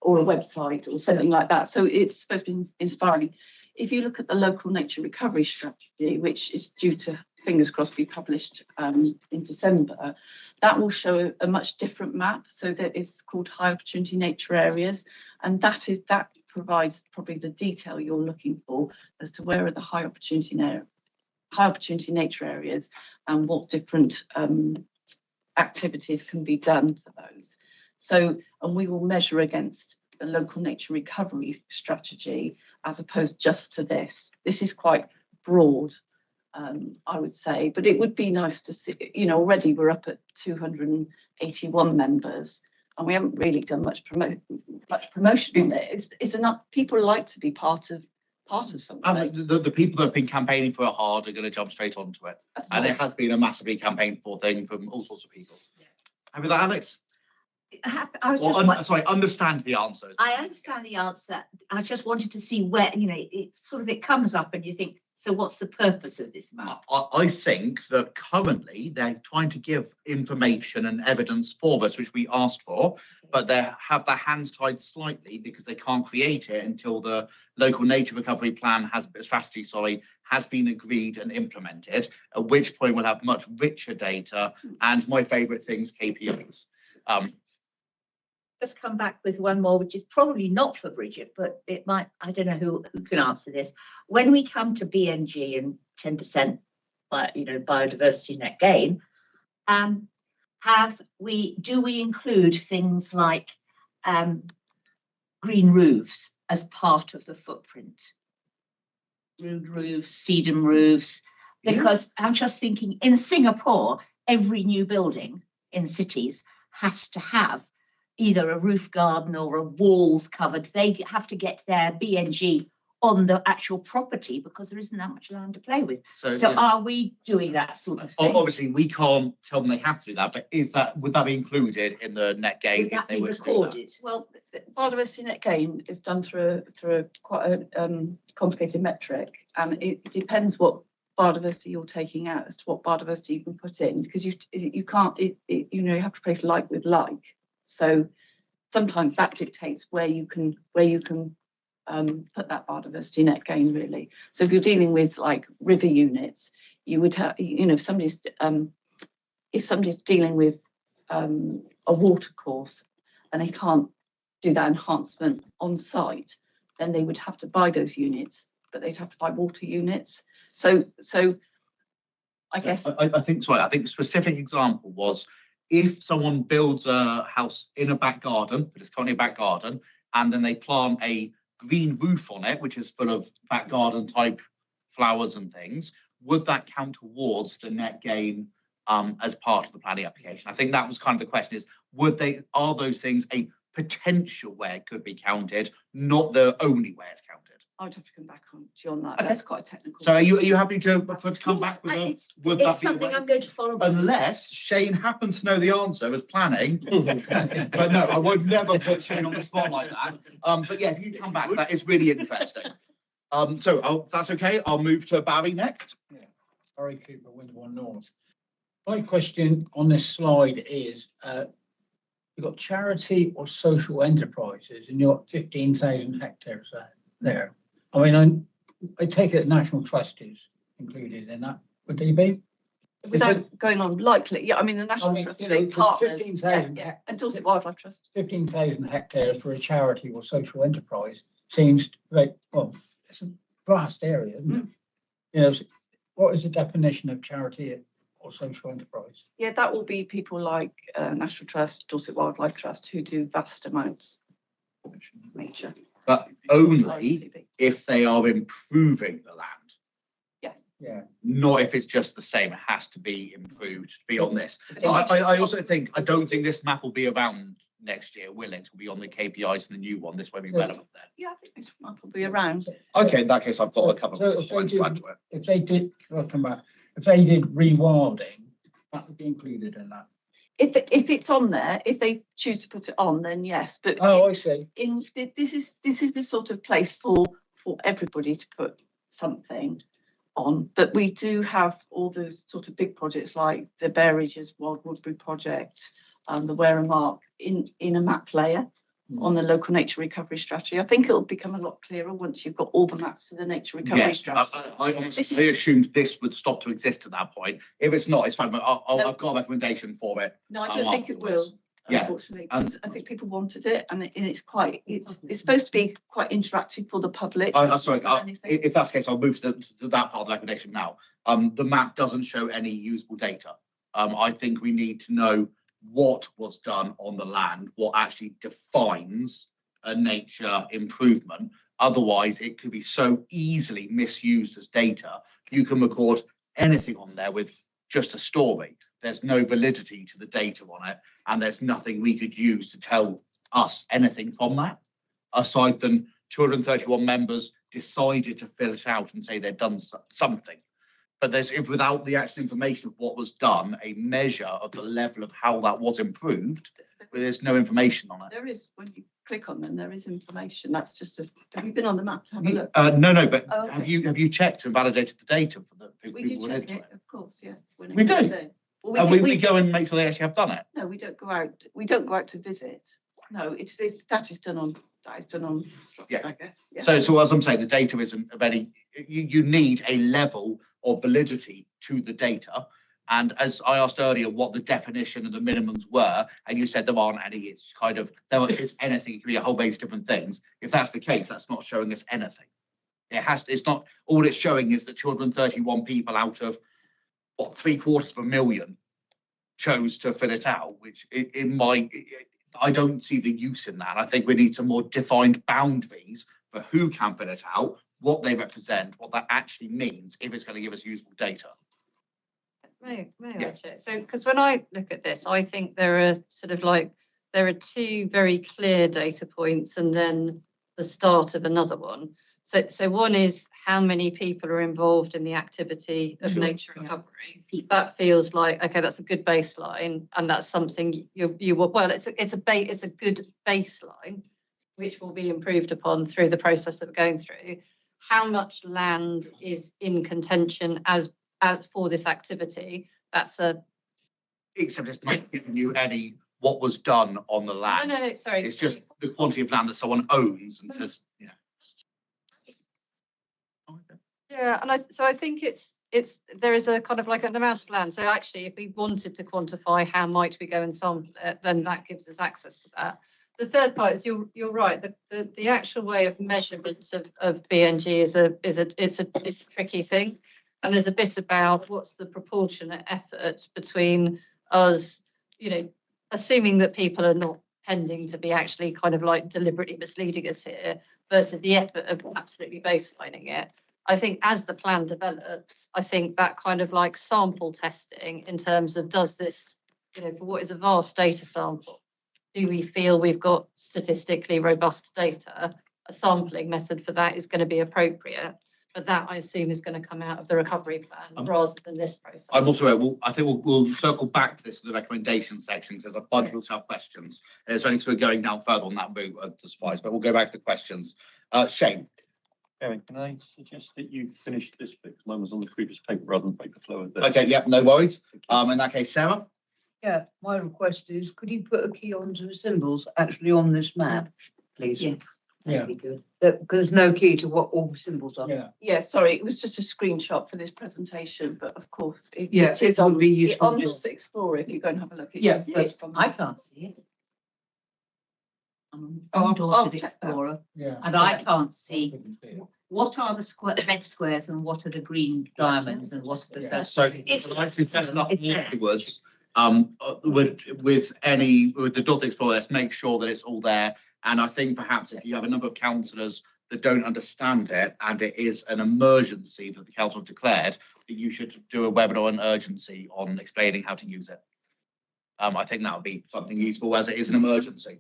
website or something like that. So it's supposed to be inspiring. If you look at the local nature recovery strategy, which is due to, fingers crossed, be published in December, that will show a much different map. So that it's called high opportunity nature areas, and that provides probably the detail you're looking for as to where are the high opportunity nature areas and what different activities can be done for those. So, and we will measure against the local nature recovery strategy as opposed just to this. This is quite broad, I would say, but it would be nice to see, already we're up at 281 members and we haven't really done much promotion on it. It's enough, people like to be part of something. The people that have been campaigning for it hard are going to jump straight onto it. And it has been a massively campaigned for thing from all sorts of people. Happy with that, Alex? Understand the answer. I understand the answer. I just wanted to see where, it comes up and you think, so what's the purpose of this map? I think that currently they're trying to give information and evidence for us, which we asked for, but they have their hands tied slightly because they can't create it until the local nature recovery plan has been agreed and implemented, at which point we'll have much richer data and my favourite things, KPIs. Just come back with one more, which is probably not for Bridget, but it might, I don't know who can answer this. When we come to BNG and 10% biodiversity net gain, do we include things like green roofs as part of the footprint. Rood roofs, sedum roofs, because I'm just thinking in Singapore, every new building in cities has to have either a roof garden or a walls covered. They have to get their BNG on the actual property because there isn't that much land to play with. So yeah. are we doing that sort of thing? Obviously, we can't tell them they have to do that, but would that be included in the net gain Would if that they be were to do that? recorded? Well, biodiversity net gain is done through quite a complicated metric, and it depends what biodiversity you're taking out as to what biodiversity you can put in, because you can't, you know, you have to replace like with like. So sometimes that dictates where you can put that biodiversity net gain really. So if you're dealing with like river units, you would have, you know, if somebody's dealing with a water course and they can't do that enhancement on site, then they would have to buy those units, but they'd have to buy water units. So I guess I think so. I think the specific example was if someone builds a house in a back garden, but it's currently a back garden, and then they plant a green roof on it, which is full of back garden type flowers and things, would that count towards the net gain as part of the planning application? I think that was kind of the question: is are those things a potential where it could be counted, not the only way it's counted? I'd have to come back on to you on that. Okay. That's quite a technical. So are you happy to come back with a? Would that It's be a something way? I'm going to follow. Unless Shane happens to know the answer as planning. But no, I would never put Shane on the spot like that. But yeah, if you come back, that is really interesting. If that's okay, I'll move to Barry next. Yeah, Barry Cooper, Winterbourne North. My question on this slide is, you've got charity or social enterprises and you've got 15,000 hectares there. I mean, I take it National Trust is included in that. Would they be? Without going on likely, yeah, I mean, the National Trust are big partners, 15,000 and Dorset Wildlife Trust. 15,000 hectares for a charity or social enterprise seems like, well, it's a vast area, isn't it? You know, what is the definition of charity or social enterprise? Yeah, that will be people like National Trust, Dorset Wildlife Trust, who do vast amounts of nature. But only if they are improving the land. Yes. Yeah. Not if it's just the same. It has to be improved to be on this. But I also think, I don't think this map will be around next year, will it? Will be on the KPIs and the new one. This won't be relevant then. Yeah, I think this map will be around. Okay, in that case, I've got a couple So of points to add to it. if they did, I'll come back. If they did rewilding, that would be included in that. If it's on there, if they choose to put it on, then yes. But I see. This is the sort of place for everybody to put something on. But we do have all the sort of big projects like the Bear Ridges Wild Woodbury project, the Ware Mark in a map layer on the local nature recovery strategy. I think it'll become a lot clearer once you've got all the maps for the nature recovery strategy. I honestly assumed this would stop to exist at that point. If it's not, it's fine. But I've got a recommendation for it. No, I don't think it will. Yeah. Unfortunately, because I think people wanted it, and it's supposed to be quite interactive for the public. Sorry, if that's the case, I'll move to that part of the recommendation now. The map doesn't show any usable data. I think we need to know what was done on the land, what actually defines a nature improvement. Otherwise, it could be so easily misused as data. You can record anything on there with just a story. There's no validity to the data on it, and there's nothing we could use to tell us anything from that, aside than 231 members decided to fill it out and say they've done something. But without the actual information of what was done, a measure of the level of how that was improved, there's no information on it. There is, when you click on them, there is information. That's just have you been on the map to have a look? No, but Oh, okay. have you checked and validated the data for the people We do who went check into it, it? of course, yeah. When We it comes do? in. Well, And we go and make sure they actually have done it. No, we don't go out. We don't go out to visit. No, that is done on. Yeah. I guess. Yeah. So as I'm saying, the data isn't of any. You need a level of validity to the data. And as I asked earlier, what the definition of the minimums were, and you said there aren't any. It's kind of it's anything. It could be a whole range of different things. If that's the case, that's not showing us anything. It's not. All it's showing is that 231 people out of what 750,000 chose to fill it out, which I don't see the use in that. I think we need some more defined boundaries for who can fill it out, what they represent, what that actually means, if it's going to give us useful data. May I Yeah. check? So, because when I look at this, I think there are sort of like, there are two very clear data points and then the start of another one. So one is how many people are involved in the activity of Sure. nature recovery. That feels like, okay, that's a good baseline, and that's something you will, well, it's a good baseline, which will be improved upon through the process that we're going through. How much land is in contention as for this activity? That's a, Except it's not giving you any what was done on the land. no, sorry. It's just the quantity of land that someone owns and says, yeah. Yeah, and I think there is a kind of like an amount of land. So actually, if we wanted to quantify how might we go and sample it, then that gives us access to that. The third part is you're right. The actual way of measurement of BNG is a tricky thing, and there's a bit about what's the proportionate effort between us, assuming that people are not tending to be actually kind of like deliberately misleading us here, versus the effort of absolutely baselining it. I think as the plan develops, I think that kind of like sample testing in terms of does this, for what is a vast data sample, do we feel we've got statistically robust data? A sampling method for that is going to be appropriate, but that I assume is going to come out of the recovery plan rather than this process. I'm also, I think we'll circle back to this in the recommendation section because there's a bunch of self questions. And it's only because we're going down further on that route at the slides, but we'll go back to the questions. Shane. Karen, can I suggest that you finish this bit? Because mine was on the previous paper rather than paper flow. Okay, yeah, no worries. In that case, Sarah? Yeah, my request is, could you put a key onto the symbols actually on this map, please? Yes. Yeah. That'd be good. Because there's no key to what all the symbols are. Yeah. Yeah, sorry, it was just a screenshot for this presentation, but of course, it Yeah, it is it would on, be useful on just- Dorset Explorer, if you go and have a look. Yes, it's on. I can't see it. I'm Oh, on I'll Dorset check that. Explorer, Yeah. and I can't see what are the red squares and what are the green diamonds and what are the Yeah. So It's- can I suggest that it's there. afterwards, with the Dot Explorer, let's make sure that it's all there. And I think perhaps if you have a number of councillors that don't understand it and it is an emergency that the council have declared, that you should do a webinar on urgency on explaining how to use it. I think that would be something useful as it is an emergency.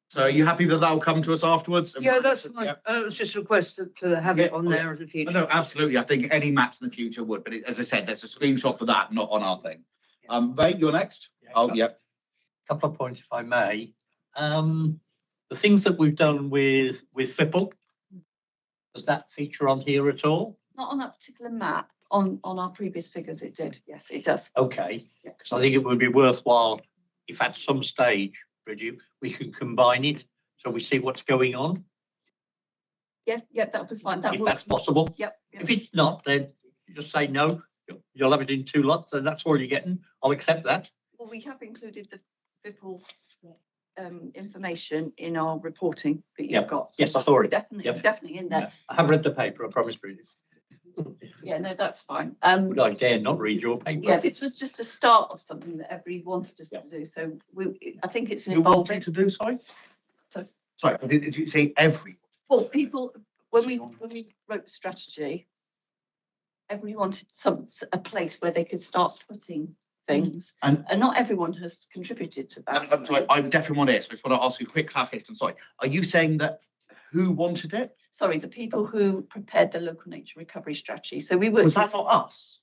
So are you happy that will come to us afterwards? Yeah, that's fine. Yeah. It was just a request to have it on there as a future. No, absolutely. I think any maps in the future would, but as I said, there's a screenshot for that, not on our thing. Ray, you're next. Oh, yeah. Couple of points, if I may. The things that we've done with FIPL, does that feature on here at all? Not on that particular map, on our previous figures it did, yes, it does. Okay, because I think it would be worthwhile if at some stage, Bridget, we could combine it so we see what's going on. Yes, yeah, that was fine. If that's possible. Yep. If it's not, then you just say no. You'll have it in 2 lots, and that's all you're getting. I'll accept that. Well, we have included the FIPL information in our reporting that you've Yep. got. Yes, I saw it. Definitely, Yep. definitely in there. I have read the paper, I promise, Bridget. Yeah, no, that's fine. Would I dare not read your paper? Yeah, this was just a start of something that everybody wanted us to do. So I think it's an You want evolving. to do, sorry? So, Sorry, did you say every? well, people, when we wrote the strategy, everybody wanted a place where they could start putting things, And not everyone has contributed to that. I'm sorry, I definitely want it. So I just want to ask you a quick clarification. Sorry, are you saying that who wanted it? Sorry, the people who prepared the local nature recovery strategy. So we were. Was that not us?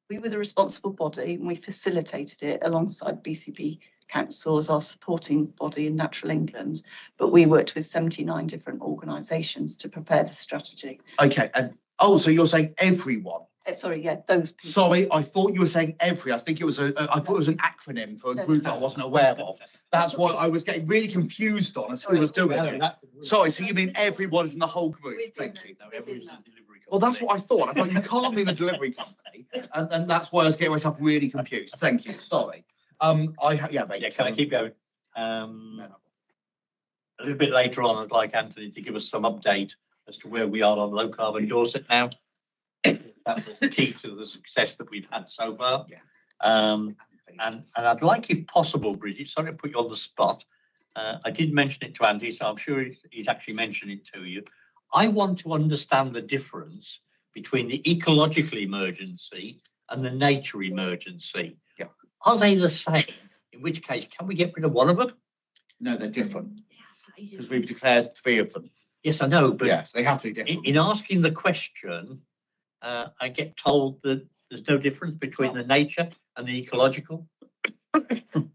We were the responsible body and we facilitated it alongside BCP Council as our supporting body in Natural England. But we worked with 79 different organisations to prepare the strategy. Okay, and so you're saying everyone? Sorry, yeah, those people. Sorry, I thought you were saying every. I think it was I thought it was an acronym for a group that I wasn't aware of. That's what I was getting really confused on as who was doing it. Sorry, so you mean everyone is in the whole group? Thank you. Well, that's what I thought. I thought you can't mean the delivery company, and that's why I was getting myself really confused. Thank you. Sorry. Can I keep going? A little bit later on, I'd like Anthony to give us some update as to where we are on low carbon Dorset now. That was the key to the success that we've had so far. And I'd like, if possible, Bridget, sorry to put you on the spot, I did mention it to Andy, so I'm sure he's actually mentioned it to you. I want to understand the difference between the ecological emergency and the nature emergency. Yeah. Are they the same? In which case, can we get rid of one of them? No, they're different. Because we've declared 3 of them. Yes, I know, but Yes, they have to be different. in asking the question, I get told that there's no difference between the nature and the ecological.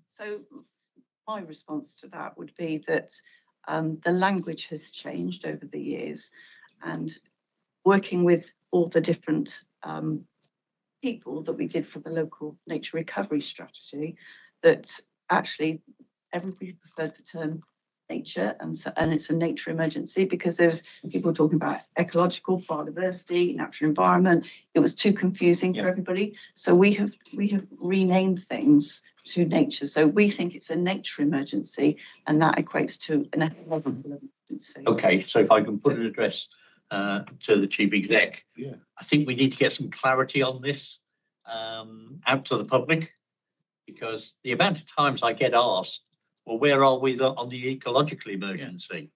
So my response to that would be that the language has changed over the years, and working with all the different people that we did for the local nature recovery strategy, that actually everybody preferred the term nature, and it's a nature emergency because there's people talking about ecological, biodiversity, natural environment. It was too confusing for everybody, so we have renamed things to nature. So we think it's a nature emergency, and that equates to an ecological emergency. Okay, so if I can put an address to the chief exec, I think we need to get some clarity on this out to the public, because the amount of times I get asked, well, where are we on the ecological emergency?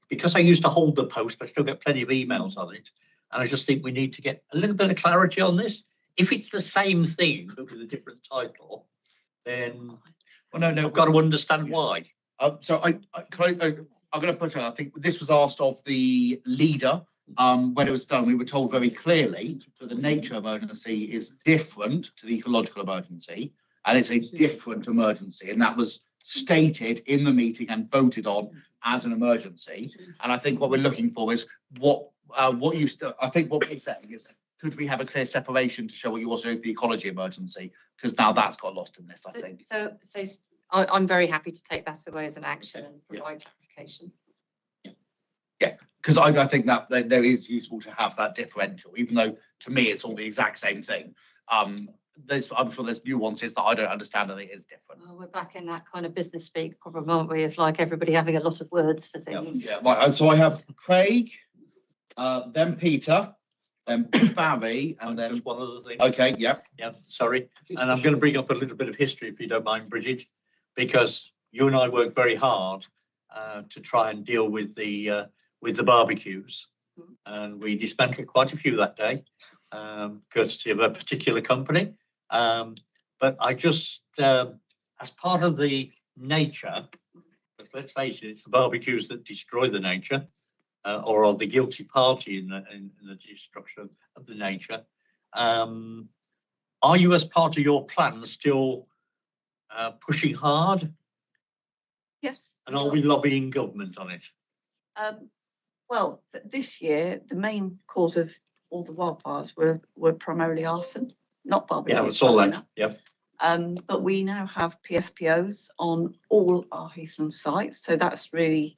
Because I used to hold the post, I still get plenty of emails on it. And I just think we need to get a little bit of clarity on this. If it's the same thing, but with a different title, then Well, no, I've got to understand why. So I'm going to put it, I think this was asked of the leader when it was done. We were told very clearly that the nature emergency is different to the ecological emergency, and it's a different emergency, and that was stated in the meeting and voted on as an emergency. And I think what we're looking for is I think what we're saying is, could we have a clear separation to show what you also do for the ecology emergency? Because now that's got lost in this, I think. So I'm very happy to take that away as an action and provide clarification. Yeah, because I think that there is useful to have that differential, even though to me it's all the exact same thing. I'm sure there's nuances that I don't understand, and it is different. Well, we're back in that kind of business speak problem, aren't we? Of like everybody having a lot of words for things. Yeah, right. So I have Craig, then Peter, then Barry, and then just one other thing. Okay, yeah. Yeah, sorry. And I'm going to bring up a little bit of history, if you don't mind, Bridget, because you and I worked very hard to try and deal with the barbecues, and we dismantled quite a few that day, courtesy of a particular company. But I just, as part of the nature, let's face it, it's the barbecues that destroy the nature, or are the guilty party in the destruction of the nature. Are you, as part of your plan, still pushing hard? Yes. And are we lobbying government on it? Well, this year, the main cause of all the wildfires were primarily arson, not barbecue. Yeah, I saw that. Yeah. But we now have PSPOs on all our Heathland sites, so that's really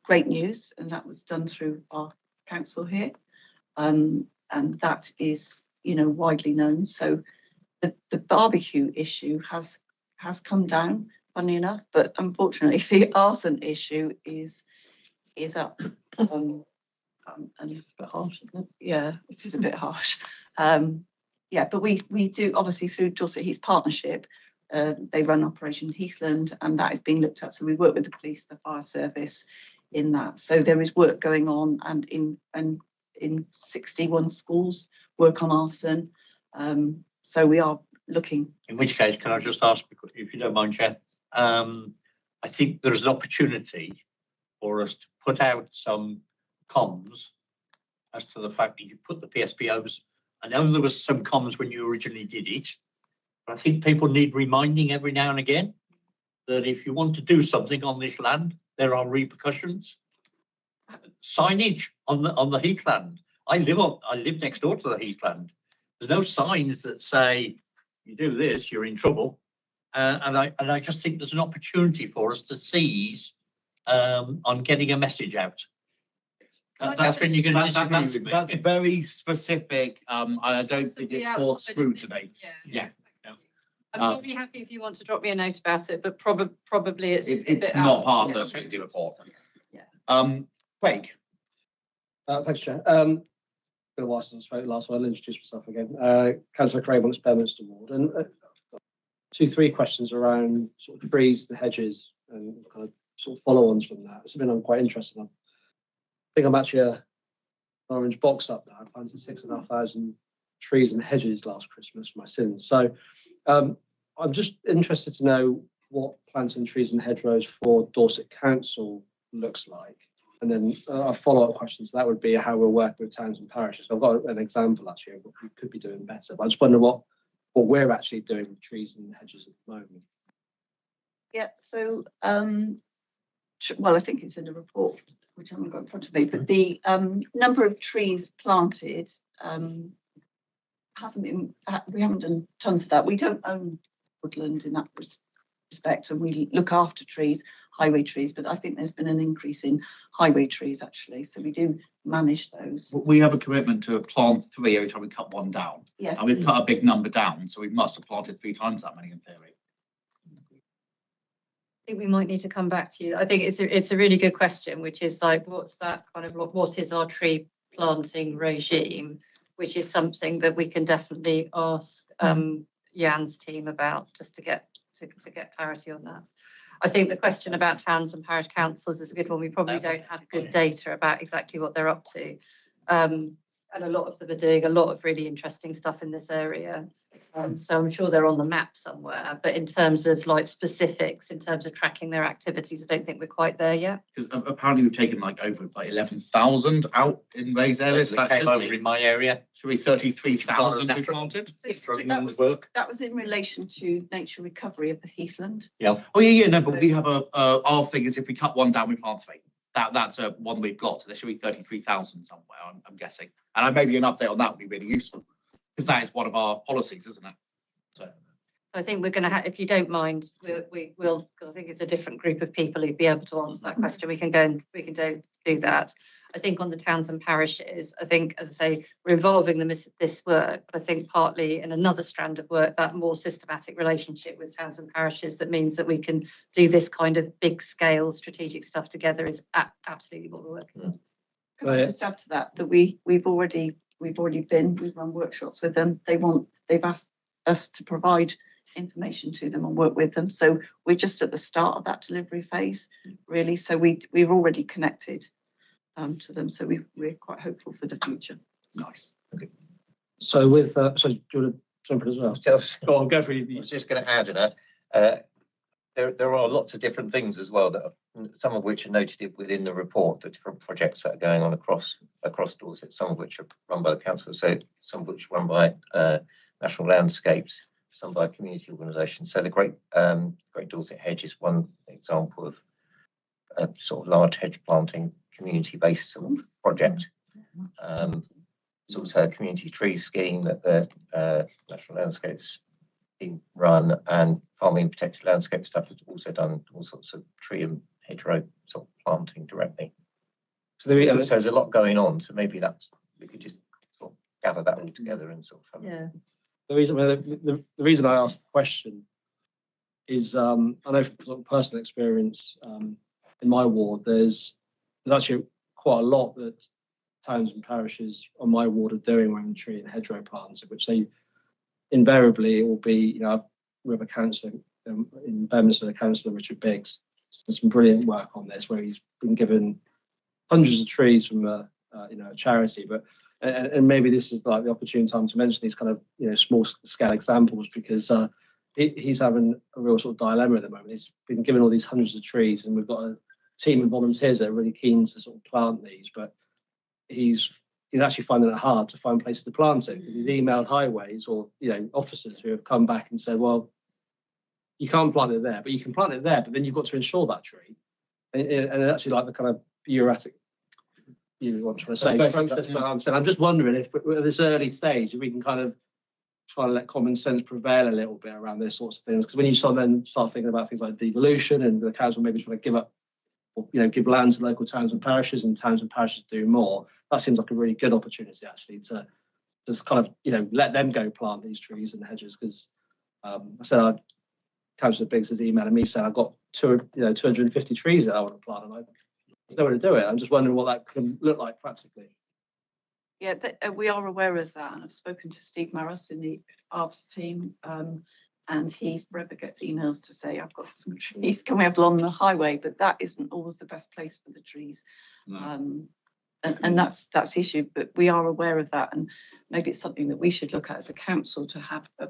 great news, and that was done through our council here, and that is, widely known. So the barbecue issue has come down, funny enough, but unfortunately the arson issue is up. And it's a bit harsh, isn't it? Yeah, it is a bit harsh. Yeah, but we do, obviously, through Dorset Heath Partnership, they run Operation Heathland, and that is being looked at. So we work with the police, the fire service in that. So there is work going on, and in 61 schools work on arson. So we are looking. In which case, can I just ask, if you don't mind, Chair? I think there's an opportunity for us to put out some comms as to the fact that you put the PSPOs. I know there was some comms when you originally did it, but I think people need reminding every now and again that if you want to do something on this land, there are repercussions. Signage on the heathland. I live next door to the heathland. There's no signs that say you do this, you're in trouble. And I just think there's an opportunity for us to seize on getting a message out. That's when you're going to disagree with me. That's very specific, and I don't think it's for scrutiny. Yeah. I'm really happy if you want to drop me a note about it, but probably it's not part of the effective report. Yeah. Craig. Thanks, Chair. Been a while since I spoke last, so I'll introduce myself again. Councillor Craig on Bedminster Ward, and three questions around sort of trees and hedges and kind of sort of follow-ons from that. It's something I'm quite interested in. I think I'm actually an orange box up there. I planted 6,500 trees and hedges last Christmas for my sins. So I'm just interested to know what planting trees and hedgerows for Dorset Council looks like. And then a follow-up question to that would be how we'll work with towns and parishes. I've got an example actually of what we could be doing better, but I just wonder what we're actually doing with trees and hedges at the moment. Yeah, so well, I think it's in the report, which I haven't got in front of me, but the number of trees planted hasn't been, we haven't done tons of that. We don't own woodland in that respect, and we look after trees, highway trees, but I think there's been an increase in highway trees actually, so we do manage those. We have a commitment to plant 3 every time we cut one down. Yes. And we put a big number down, so we must have planted 3 times that many in theory. I think we might need to come back to you. I think it's a really good question, which is like, what's that kind of, what is our tree planting regime, which is something that we can definitely ask Jan's team about, just to get clarity on that. I think the question about towns and parish councils is a good one. We probably don't have good data about exactly what they're up to. And a lot of them are doing a lot of really interesting stuff in this area. So I'm sure they're on the map somewhere, but in terms of like specifics, in terms of tracking their activities, I don't think we're quite there yet. Because apparently we've taken like over like 11,000 out in raised areas. That came over in my area. Should we 33,000 we planted? That was in relation to nature recovery of the heathland. Yeah. Oh yeah, no, but we have our thing is if we cut one down, we plant 3. That's a one we've got. So there should be 33,000 somewhere, I'm guessing. And maybe an update on that would be really useful, because that is one of our policies, isn't it? So I think we're going to have, if you don't mind, we will, because I think it's a different group of people who'd be able to answer that question. We can go and we can do that. I think on the towns and parishes, I think, as I say, we're involving them in this work, but I think partly in another strand of work, that more systematic relationship with towns and parishes that means that we can do this kind of big scale strategic stuff together is absolutely what we're working on. Can I just add to that, that we've already run workshops with them. They've asked us to provide information to them and work with them. So we're just at the start of that delivery phase, really. So we've already connected to them. So we're quite hopeful for the future. Nice. Okay. So with so do you want to jump in as well? Go on, go for it. I was just going to add to that. There are lots of different things as well, that some of which are noted within the report, the different projects that are going on across Dorset, some of which are run by the council, so some of which are run by National Landscapes, some by community organisations. So the Great Dorset Hedge is one example of a sort of large hedge planting community-based sort of project. There's also a community tree scheme that the National Landscapes team run, and farming protected landscape stuff has also done all sorts of tree and hedgerow sort of planting directly. So there's a lot going on. So maybe we could just sort of gather that all together and sort of. Yeah. The reason I asked the question is I know from sort of personal experience in my ward, there's actually quite a lot that towns and parishes on my ward are doing around tree and hedgerow plants, which they invariably will be, we have a councillor in Bedminster, the councillor Richard Biggs, done some brilliant work on this, where he's been given hundreds of trees from a charity, but and maybe this is like the opportune time to mention these kind of small scale examples, because he's having a real sort of dilemma at the moment. He's been given all these hundreds of trees, and we've got a team of volunteers that are really keen to sort of plant these, but he's actually finding it hard to find places to plant it, because he's emailed highways or officers who have come back and said, well, you can't plant it there, but you can plant it there, but then you've got to insure that tree, and actually like the kind of bureaucratic, what I'm trying to say, process. But I'm just wondering if at this early stage we can kind of try to let common sense prevail a little bit around these sorts of things, because when you start thinking about things like devolution and the council maybe trying to give up, or give land to local towns and parishes do more, that seems like a really good opportunity actually to just kind of let them go plant these trees and hedges, because I said Councillor Biggs has emailed me saying I've got 250 trees that I want to plant, and there's nowhere to do it. I'm just wondering what that can look like practically. Yeah, we are aware of that, and I've spoken to Steve Maris in the ARBS team, and he forever gets emails to say, I've got some trees coming up along the highway, but that isn't always the best place for the trees. And that's the issue, but we are aware of that, and maybe it's something that we should look at as a council to have a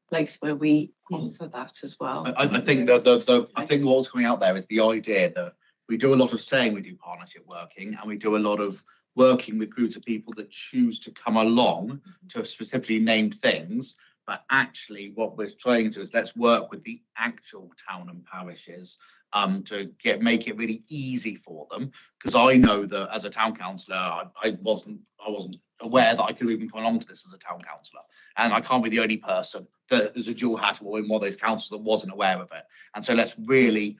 place where we offer that as well. I think I think what's coming out there is the idea that we do a lot of saying we do partnership working, and we do a lot of working with groups of people that choose to come along to specifically named things. But actually what we're trying to do is let's work with the actual town and parishes to make it really easy for them. Because I know that as a town councillor, I wasn't aware that I could even come along to this as a town councillor. And I can't be the only person that there's a dual hat or in one of those councils that wasn't aware of it. And so let's really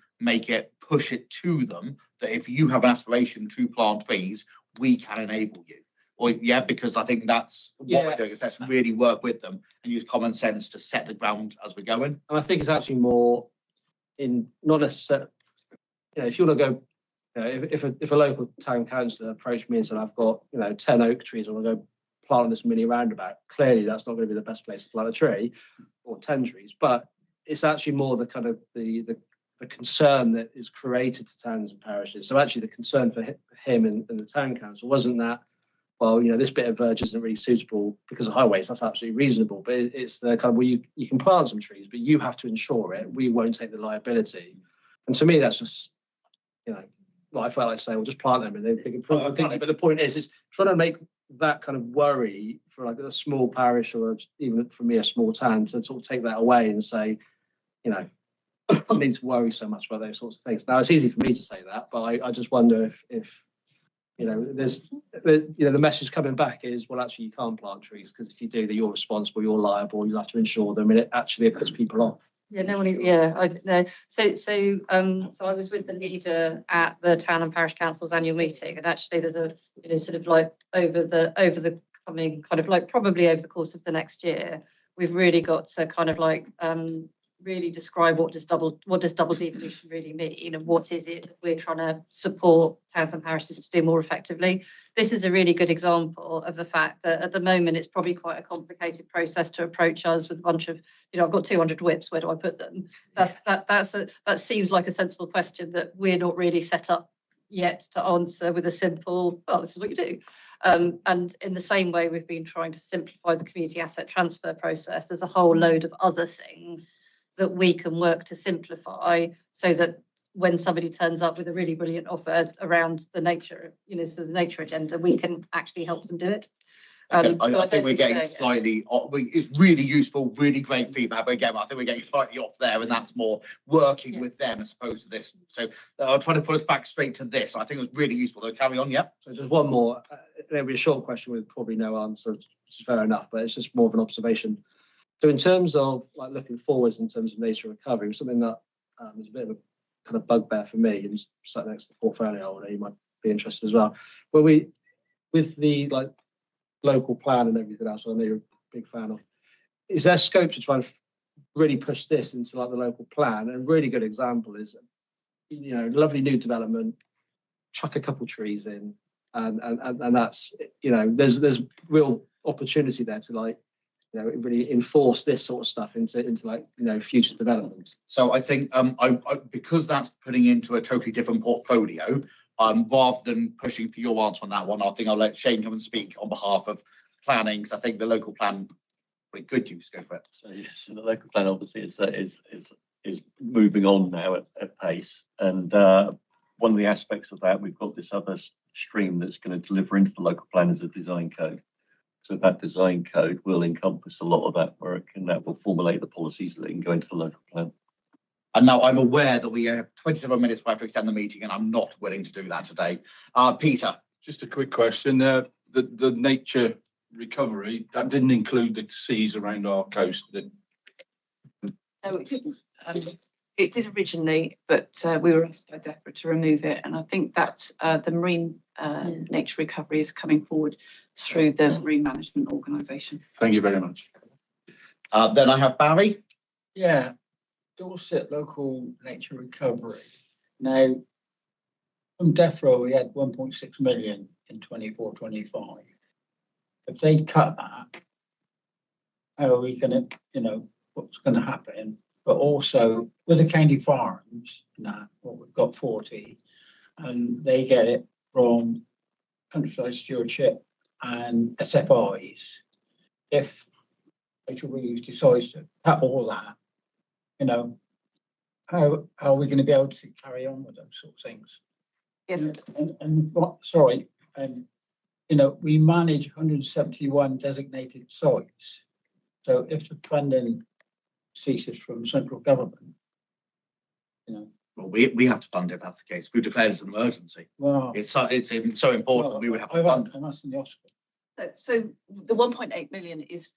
push it to them that if you have an aspiration to plant trees, we can enable you. Or because I think that's what we're doing, is let's really work with them and use common sense to set the ground as we're going. And I think it's actually more in not necessarily, if you want to go, if a local town councillor approached me and said, I've got 10 oak trees, I want to go plant on this mini roundabout, clearly that's not going to be the best place to plant a tree or 10 trees. But it's actually more the kind of the concern that is created to towns and parishes. So actually the concern for him and the town council wasn't that, well, this bit of verge isn't really suitable because of highways, that's absolutely reasonable. But it's the kind of, well, you can plant some trees, but you have to insure it. We won't take the liability. And to me, that's just, I felt like saying, well, just plant them and they can plant it. But the point is trying to make that kind of worry for like a small parish or even for me, a small town, to sort of take that away and say, I don't need to worry so much about those sorts of things. Now, it's easy for me to say that, but I just wonder if the message coming back is, well, actually you can't plant trees because if you do, then you're responsible, you're liable, you'll have to insure them, and it puts people off. Yeah, no one. Yeah, I know. So I was with the leader at the town and parish council's annual meeting, and actually there's a sort of like over the coming kind of like probably over the course of the next year, we've really got to kind of like really describe what does double devolution really mean, and what is it that we're trying to support towns and parishes to do more effectively. This is a really good example of the fact that at the moment it's probably quite a complicated process to approach us with a bunch of, I've got 200 whips, where do I put them? That seems like a sensible question that we're not really set up yet to answer with a simple, well, this is what you do. And in the same way we've been trying to simplify the community asset transfer process, there's a whole load of other things that we can work to simplify so that when somebody turns up with a really brilliant offer around the nature, so the nature agenda, we can actually help them do it. I think we're getting slightly, it's really useful, really great feedback, but again, I think we're getting slightly off there, and that's more working with them as opposed to this. So I'll try to put us back straight to this. I think it was really useful, though. Carry on, yeah. So just one more, it'll be a short question with probably no answer, which is fair enough, but it's just more of an observation. So in terms of like looking forwards in terms of nature recovery, something that is a bit of a kind of bugbear for me, and sat next to the portfolio, you might be interested as well. Where we, with the like local plan and everything else, I know you're a big fan of, is there scope to try and really push this into like the local plan? And a really good example is, lovely new development, chuck a couple trees in, and that's, there's real opportunity there to like, really enforce this sort of stuff into like, future development. So I think because that's putting into a totally different portfolio, rather than pushing for your answer on that one, I think I'll let Shane come and speak on behalf of planning, because I think the local plan, pretty good use, go for it. So yes, the local plan obviously is moving on now at pace, and one of the aspects of that, we've got this other stream that's going to deliver into the local plan as a design code. So that design code will encompass a lot of that work, and that will formulate the policies that can go into the local plan. And now I'm aware that we have 27 minutes to extend the meeting, and I'm not willing to do that today. Peter. Just a quick question. The nature recovery, that didn't include the seas around our coast. No, it didn't. It did originally, but we were asked by DEFRA to remove it. And I think that the marine nature recovery is coming forward through the Marine Management Organisation. Thank you very much. Then I have Barry. Yeah, Dorset Local Nature Recovery. Now, from DEFRA, we had 1.6 million in 24-25. If they cut that, how are we going to, what's going to happen, but also with the county farms now, well, we've got 40, and they get it from countryside stewardship and SFIs. If HWs decides to tap all that, you know, how are we going to be able to carry on with those sort of things? Yes. And what, sorry, you know, we manage 171 designated sites. So if the funding ceases from central government, you know. Well, we have to fund it, if that's the case. We've declared it an emergency. Wow. It's so important, we would have to fund it. I'm asking the Oscar. So the 1.8 million is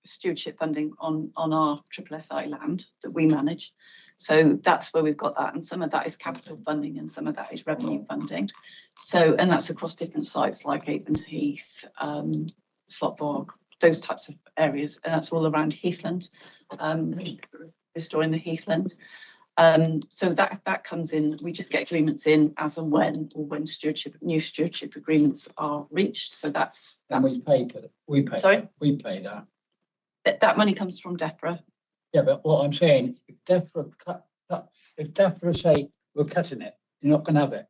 stewardship funding on our SSSI land that we manage. So that's where we've got that, and some of that is capital funding and some of that is revenue funding. So, and that's across different sites like Avon Heath, Slotbog, those types of areas, and that's all around Heathland, restoring the Heathland. So that comes in, we just get agreements in as and when, or when new stewardship agreements are reached. So that's. We pay for it. We pay. Sorry? We pay that. That money comes from DEFRA. Yeah, but what I'm saying, if DEFRA say we're cutting it, you're not going to have it.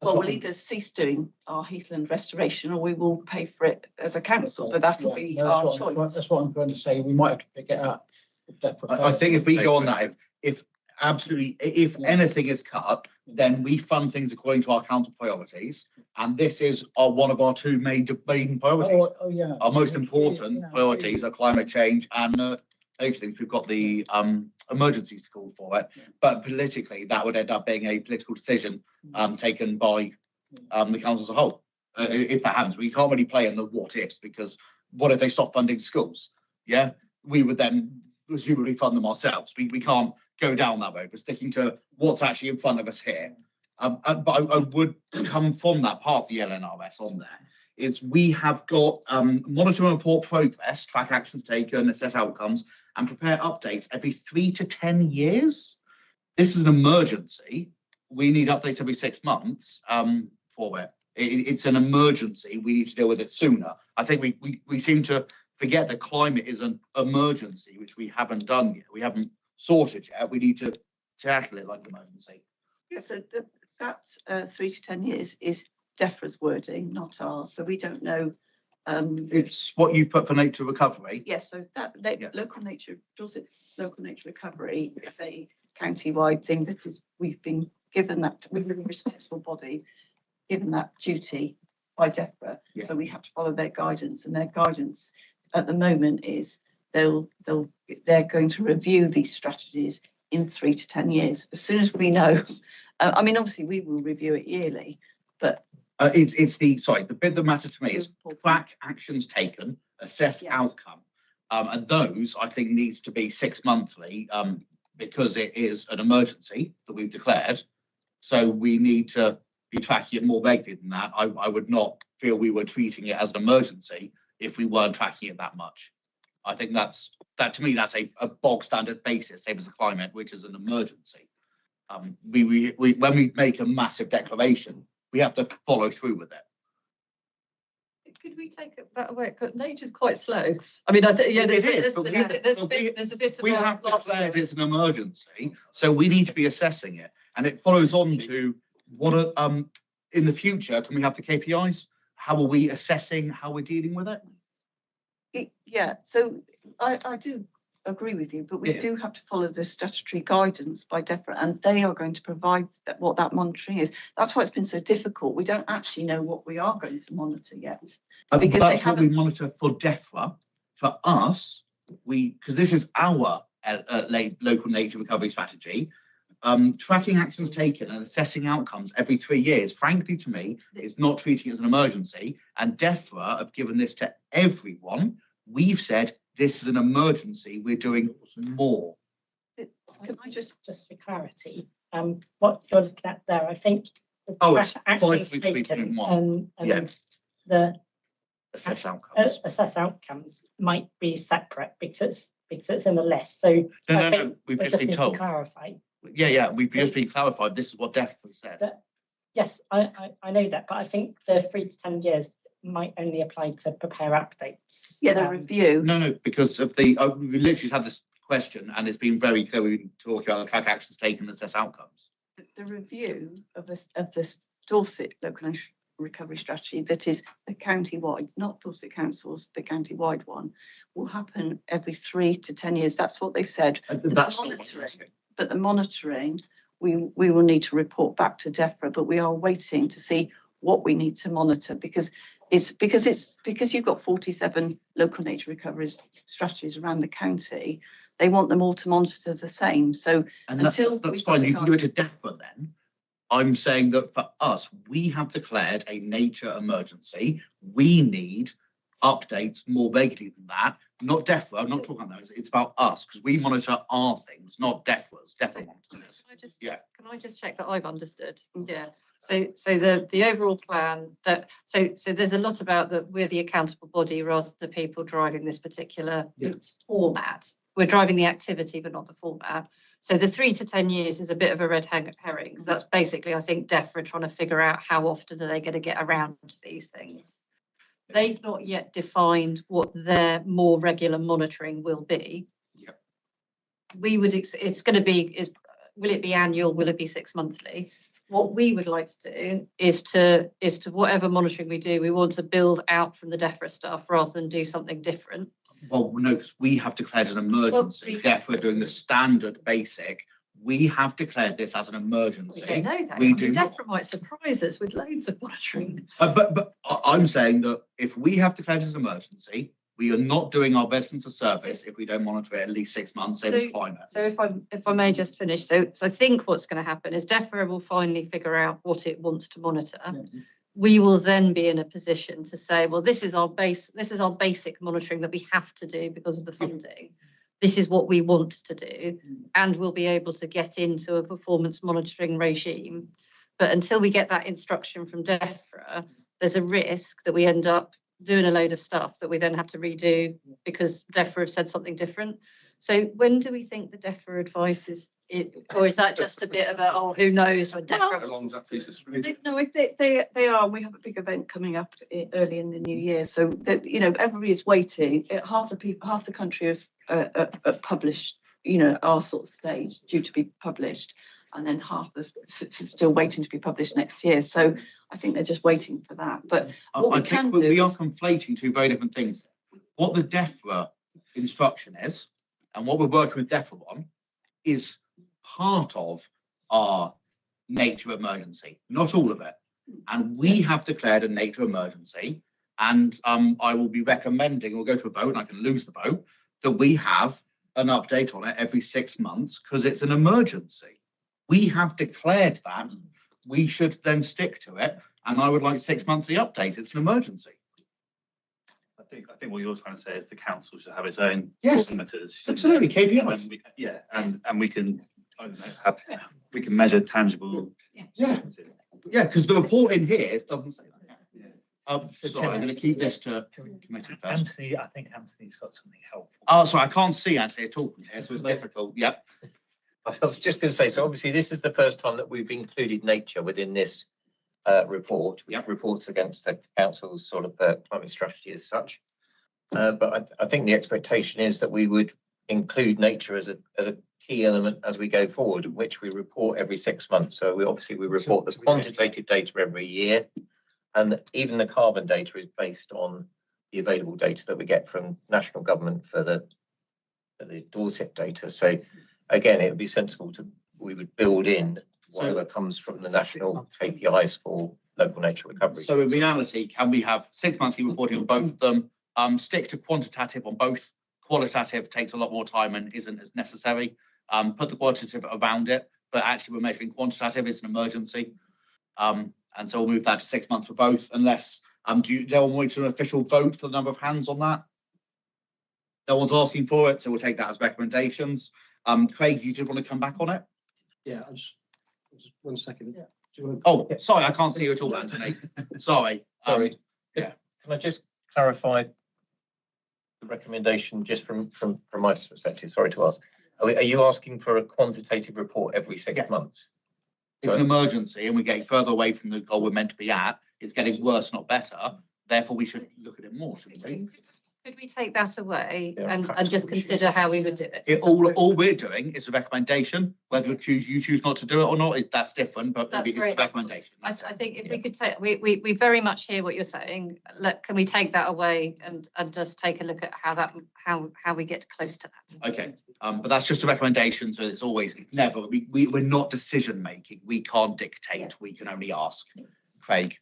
Well, we'll either cease doing our Heathland restoration or we will pay for it as a council, but that'll be our choice. That's what I'm trying to say. We might have to pick it up. I think if we go on that, if anything is cut, then we fund things according to our council priorities. And this is one of our two main priorities. Oh, yeah. Our most important priorities are climate change and those things. We've got the emergencies to call for it. But politically, that would end up being a political decision taken by the council as a whole. If that happens, we can't really play in the what ifs, because what if they stop funding schools? Yeah, we would then presumably fund them ourselves. We can't go down that road. We're sticking to what's actually in front of us here. But I would come from that part of the LNRS on there. Is we have got monitor and report progress, track actions taken, assess outcomes, and prepare updates every 3 to 10 years. This is an emergency. We need updates every 6 months for it. It's an emergency. We need to deal with it sooner. I think we seem to forget that climate is an emergency, which we haven't done yet. We haven't sorted yet. We need to tackle it like an emergency. Yeah, so that 3 to 10 years is DEFRA's wording, not ours. So we don't know. It's what you've put for nature recovery. Yes, so that local nature recovery is a county-wide thing that is, we've been given that, we're a responsible body, given that duty by DEFRA. Yeah. So we have to follow their guidance, and their guidance at the moment is they're going to review these strategies in 3 to 10 years. As soon as we know, I mean, obviously we will review it yearly, but it's the bit that matters to me is track actions taken, assess outcome, and those I think needs to be 6 monthly because it is an emergency that we've declared. So we need to be tracking it more regularly than that. I would not feel we were treating it as an emergency if we weren't tracking it that much. I think that to me that's a bog standard basis, same as the climate, which is an emergency. We when we make a massive declaration, we have to follow through with it. Could we take that away? Because nature's quite slow. I mean, I think there's a bit of we have declared it's an emergency, so we need to be assessing it, and it follows on to what in the future can we have the KPIs? How are we assessing how we're dealing with it? Yeah, so I do agree with you, but we do have to follow the statutory guidance by DEFRA, and they are going to provide what that monitoring is. That's why it's been so difficult. We don't actually know what we are going to monitor yet. Because that's what we monitor for DEFRA. For us, because this is our local nature recovery strategy, tracking actions taken and assessing outcomes every 3 years, frankly, to me, is not treating it as an emergency. And DEFRA have given this to everyone. We've said this is an emergency. We're doing more. Can I just for clarity, what you're looking at there, I think. It's actions taken, the assess outcomes might be separate because it's in the list. So no, we've just been told. Clarify. Yeah, we've just been clarified. This is what DEFRA said. Yes, I know that, but I think the 3 to 10 years might only apply to prepare updates. Yeah, the review. No, because of the we literally had this question, and it's been very clear. We've been talking about the track actions taken and assess outcomes. The review of this Dorset local recovery strategy that is the county-wide, not Dorset Council's, the county-wide one, will happen every 3 to 10 years. That's what they've said. That's not what I'm asking. But the monitoring, we will need to report back to DEFRA, but we are waiting to see what we need to monitor because you've got 47 local nature recovery strategies around the county. They want them all to monitor the same. So until that's fine, you can do it to DEFRA then. I'm saying that for us, we have declared a nature emergency. We need updates more regularly than that. Not DEFRA, I'm not talking about those. It's about us because we monitor our things, not DEFRA's. DEFRA monitors. Can I just check that I've understood? Yeah. So the overall plan that so there's a lot about that we're the accountable body rather than the people driving this particular format. We're driving the activity, but not the format. So the 3 to 10 years is a bit of a red herring because that's basically, I think, DEFRA trying to figure out how often are they going to get around to these things. They've not yet defined what their more regular monitoring will be. Yep. We would, it's going to be, will it be annual? Will it be 6 monthly? What we would like to do is to whatever monitoring we do, we want to build out from the DEFRA stuff rather than do something different. Well, no, because we have declared an emergency. DEFRA doing the standard basic. We have declared this as an emergency. We don't know that. We do not. DEFRA might surprise us with loads of monitoring. But I'm saying that if we have declared it as an emergency, we are not doing our business a service if we don't monitor it at least 6 months. Same as climate. So if I may just finish, so I think what's going to happen is DEFRA will finally figure out what it wants to monitor. We will then be in a position to say, well, this is our basic monitoring that we have to do because of the funding. This is what we want to do, and we'll be able to get into a performance monitoring regime. But until we get that instruction from DEFRA, there's a risk that we end up doing a load of stuff that we then have to redo because DEFRA have said something different. So when do we think the DEFRA advice is, or is that just a bit of a, oh, who knows when DEFRA? How long's that piece of string? No, if they are, we have a big event coming up early in the new year. So that, everybody is waiting. Half the country have published, our sort of stage due to be published, and then half is still waiting to be published next year. So I think they're just waiting for that. But what we can do we are conflating two very different things. What the DEFRA instruction is, and what we're working with DEFRA on, is part of our nature emergency, not all of it. And we have declared a nature emergency. And I will be recommending, we'll go to a vote and I can lose the vote, that we have an update on it every 6 months because it's an emergency. We have declared that. We should then stick to it. And I would like 6 monthly updates. It's an emergency. I think what you're trying to say is the council should have its own Yes, parameters. absolutely, KPIs. And we can, I don't know, we can measure tangible. Yeah, because the report in here doesn't say that. Sorry, I'm going to keep this to committee first. Anthony, I think Anthony's got something helpful. Oh, sorry, I can't see Anthony at all from here, so it's difficult. Yep. I was just going to say, so obviously this is the first time that we've included nature within this report, which reports against the council's sort of climate strategy as such. But I think the expectation is that we would include nature as a key element as we go forward, which we report every 6 months. So we report the quantitative data every year, and even the carbon data is based on the available data that we get from national government for the Dorset data. So again, it would be sensible we would build in whatever comes from the national KPIs for local nature recovery. So in reality, can we have 6 monthly reporting on both of them? Stick to quantitative on both. Qualitative takes a lot more time and isn't as necessary. Put the qualitative around it, but actually we're measuring quantitative. It's an emergency. And so we'll move that to 6 months for both, unless, do you want an official vote for the number of hands on that? No one's asking for it, so we'll take that as recommendations. Craig, you did want to come back on it? Yeah, just 1 second. Yeah. Oh, sorry, I can't see you at all, Anthony. Sorry. Sorry. Yeah. Can I just clarify the recommendation just from my perspective? Sorry to ask. Are you asking for a quantitative report every 6 months? It's an emergency and we're getting further away from the goal we're meant to be at. It's getting worse, not better. Therefore, we should look at it more, shouldn't we? Could we take that away Yeah, and practical just consider how we would do it? All we're doing is a recommendation, whether you choose not to do it or not, that's different, but That's it's a great. recommendation. I think if we could take, we very much hear what you're saying. Can we take that away and just take a look at how we get close to that? Okay, but that's just a recommendation, so it's never, we're not decision making. We can't dictate, we can only ask. Craig?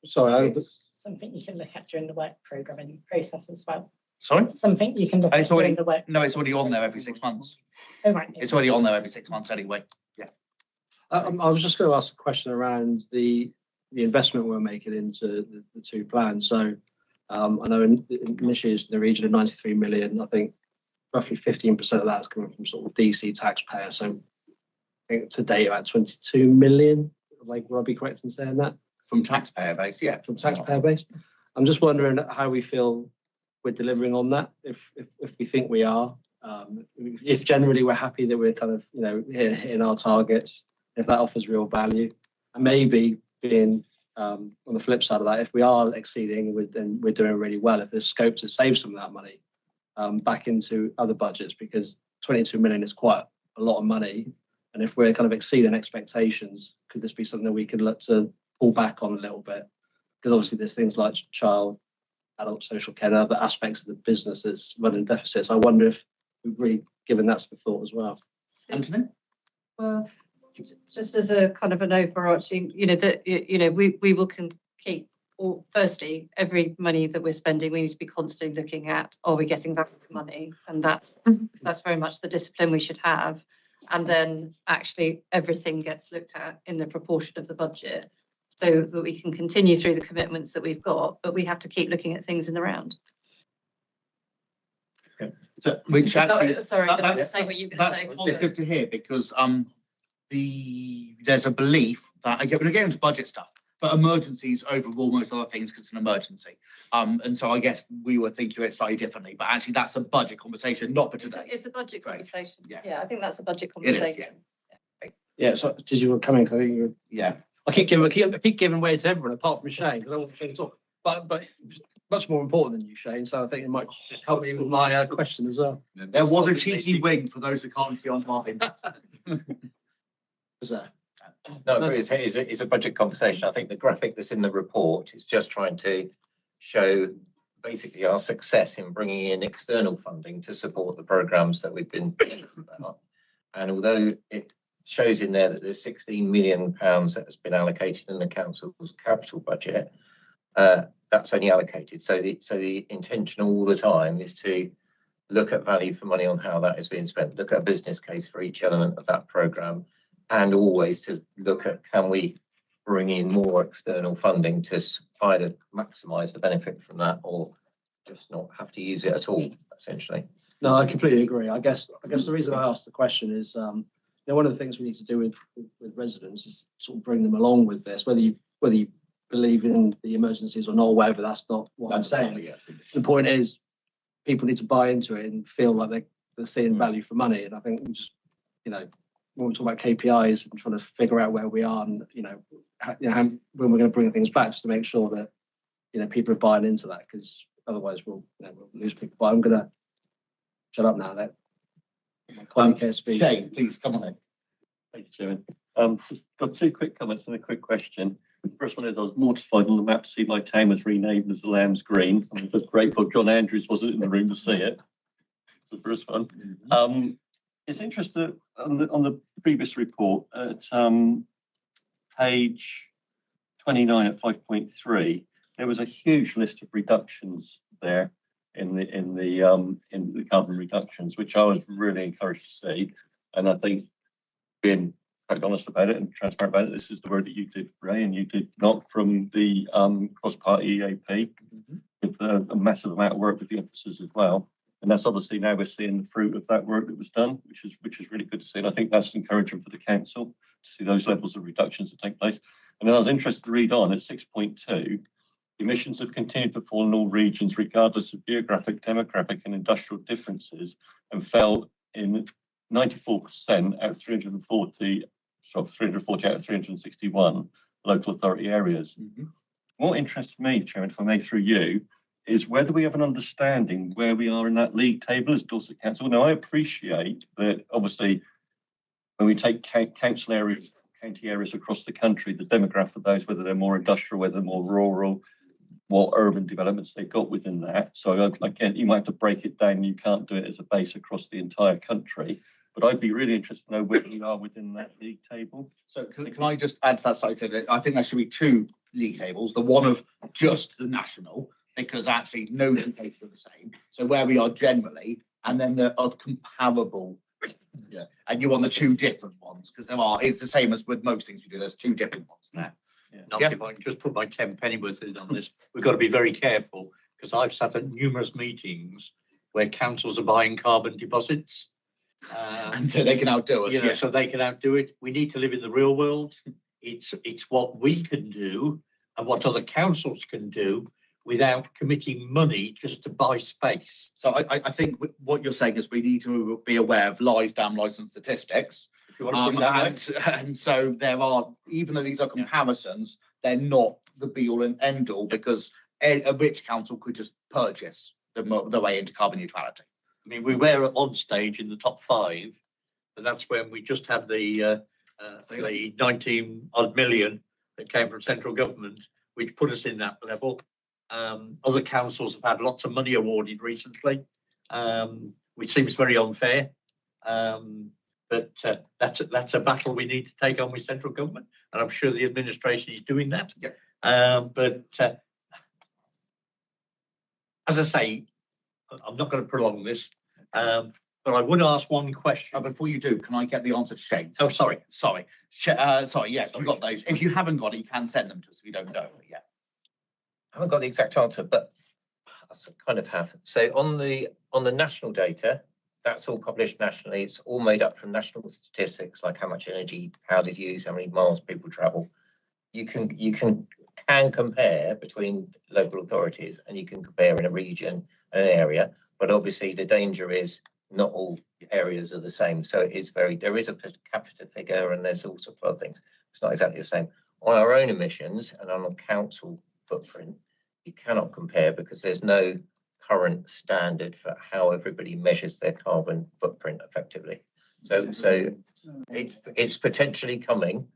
Sorry, Something you can look at during the work programming process as well. Sorry? Something you can look at It's already, during the work. no, it's already on there every 6 months. Oh, right. It's already on there every 6 months anyway. Yeah. I was just going to ask a question around the investment we're making into the two plans. So I know initially it's in the region of 93 million. I think roughly 15% of that is coming from sort of DC taxpayer. So I think to date about 22 million. Like, would I be correct in saying that? From taxpayer base, yeah. From taxpayer base. I'm just wondering how we feel we're delivering on that. If we think we are, if generally we're happy that we're kind of hitting our targets, if that offers real value, and maybe being on the flip side of that, if we are exceeding, then we're doing really well. If there's scope to save some of that money back into other budgets, because 22 million is quite a lot of money, and if we're kind of exceeding expectations, could this be something that we could look to pull back on a little bit? Because obviously there's things like child, adult social care, and other aspects of the business that's running deficits. I wonder if we've really given that some thought as well. Anthony? Well, just as a kind of an overarching, we will keep, or firstly, every money that we're spending, we need to be constantly looking at, are we getting value for money? And that's very much the discipline we should have. And then actually everything gets looked at in the proportion of the budget, so that we can continue through the commitments that we've got, but we have to keep looking at things in the round. Okay. So, which actually, sorry, did I say what you were going to say? That's positive to hear, because there's a belief that we're getting into budget stuff, but emergencies overrule most other things because it's an emergency. And so I guess we were thinking it slightly differently, but actually that's a budget conversation, not for today. It's a budget conversation. Yeah. Yeah, I think that's a budget It is, conversation. Yeah. So did you come in? 'Cause I think you. Yeah. I keep giving way to everyone apart from Shane. I don't want Shane to talk, but much more important than you, Shane. So I think it might help me with my question as well. There was a cheeky wing for those that can't see online. Was there? No, but it's a budget conversation. I think the graphic that's in the report is just trying to show basically our success in bringing in external funding to support the programmes that we've been talking about. And although it shows in there that there's 16 million pounds that has been allocated in the council's capital budget, that's only allocated. So the intention all the time is to look at value for money on how that is being spent, look at a business case for each element of that programme, and always to look at, can we bring in more external funding to either maximise the benefit from that or just not have to use it at all, essentially. No, I completely agree. I guess the reason I asked the question is, one of the things we need to do with residents is sort of bring them along with this, whether you believe in the emergencies or not, or whatever. That's not what I'm saying. The point is, people need to buy into it and feel like they're seeing value for money. And I think we just, when we talk about KPIs and trying to figure out where we are, and when we're going to bring things back, just to make sure that people are buying into that, because otherwise we'll lose people. But I'm going to shut up now. Shane, please come on in. Thank you, Chairman. Got two quick comments and a quick question. The first one is, I was mortified on the map to see my town was renamed as the Lambs Green. I'm just grateful John Andrews wasn't in the room to see it. It's the first one. It's interesting on the previous report at page 29 at 5.3, there was a huge list of reductions there in the carbon reductions, which I was really encouraged to see. And I think, being quite honest about it and transparent about it, this is the word that you did, Ray, and you did not from the cross-party EAP, with a massive amount of work with the officers as well. And that's obviously now we're seeing the fruit of that work that was done, which is really good to see. And I think that's encouraging for the council to see those levels of reductions that take place. And then I was interested to read on at 6.2. Emissions have continued to fall in all regions, regardless of geographic, demographic, and industrial differences, and fell in 94% out of 340 out of 361 local authority areas. What interests me, Chairman, if I may, through you, is whether we have an understanding where we are in that league table as Dorset Council. Now, I appreciate that obviously when we take council areas, county areas across the country, the demographic of those, whether they're more industrial, whether they're more rural, what urban developments they've got within that. So again, you might have to break it down. You can't do it as a base across the entire country. But I'd be really interested to know where we are within that league table. So can I just add to that slightly? I think there should be two league tables, the one of just the national, because actually no two places are the same. So where we are generally, and then the of comparable. Yeah. And you want the two different ones, because it's the same as with most things we do, there's two different ones there. Now, if I can just put my 10 pennyworth in on this, we've got to be very careful, because I've sat at numerous meetings where councils are buying carbon deposits. And so they can outdo us. You know, so they can outdo it. We need to live in the real world. It's what we can do and what other councils can do without committing money just to buy space. So I think what you're saying is we need to be aware of lies, damn lies and statistics. And so there are, even though these are comparisons, they're not the be all and end all, because a rich council could just purchase the way into carbon neutrality. I mean, we were on stage in the top 5, and that's when we just had the 19 odd million that came from central government, which put us in that level. Other councils have had lots of money awarded recently, which seems very unfair. But that's a battle we need to take on with central government, and I'm sure the administration is doing that. But as I say, I'm not going to prolong this, but I would ask one question. Before you do, can I get the answer to Shane's? Oh, sorry. Sorry, yes, we've got those. If you haven't got it, you can send them to us if you don't know. Yeah. I haven't got the exact answer, but I kind of have. So on the national data, that's all published nationally. It's all made up from national statistics, like how much energy houses use, how many miles people travel. You can compare between local authorities, and you can compare in a region and an area. But obviously, the danger is not all areas are the same. So there is a per capita figure, and there's all sorts of other things. It's not exactly the same. On our own emissions and on a council footprint, you cannot compare, because there's no current standard for how everybody measures their carbon footprint effectively. So it's potentially coming,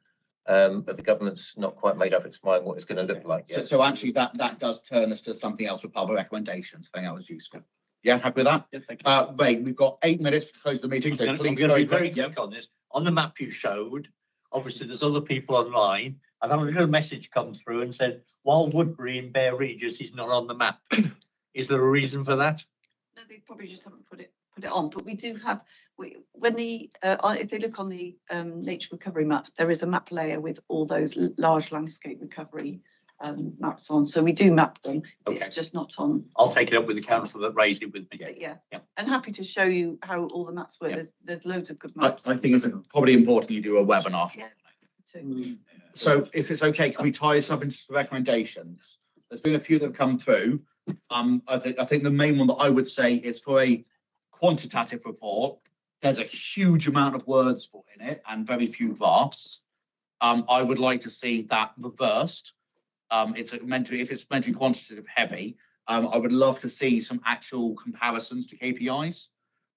but the government's not quite made up its mind what it's going to look like yet. So actually that does turn us to something else with public recommendations. I think that was useful. Yeah, happy with that? Yeah, thank you. Ray, we've got 8 minutes to close the meeting, so please be very quick on this. On the map you showed, obviously there's other people online. I've had a little message come through and said, while Woodbury in Bear Regis is not on the map, is there a reason for that? No, they probably just haven't put it on, but we do have, if they look on the nature recovery maps, there is a map layer with all those large landscape recovery maps on. So we do map them. Okay. It's just not on. I'll take it up with the council that raised it with me. Yeah. And happy to show you how all the maps work. There's loads of good maps. I think it's probably important you do a webinar. Yeah. So if it's okay, can we tie this up into the recommendations? There's been a few that have come through. I think the main one that I would say is for a quantitative report. There's a huge amount of words in it and very few graphs. I would like to see that reversed. If it's meant to be quantitative heavy, I would love to see some actual comparisons to KPIs.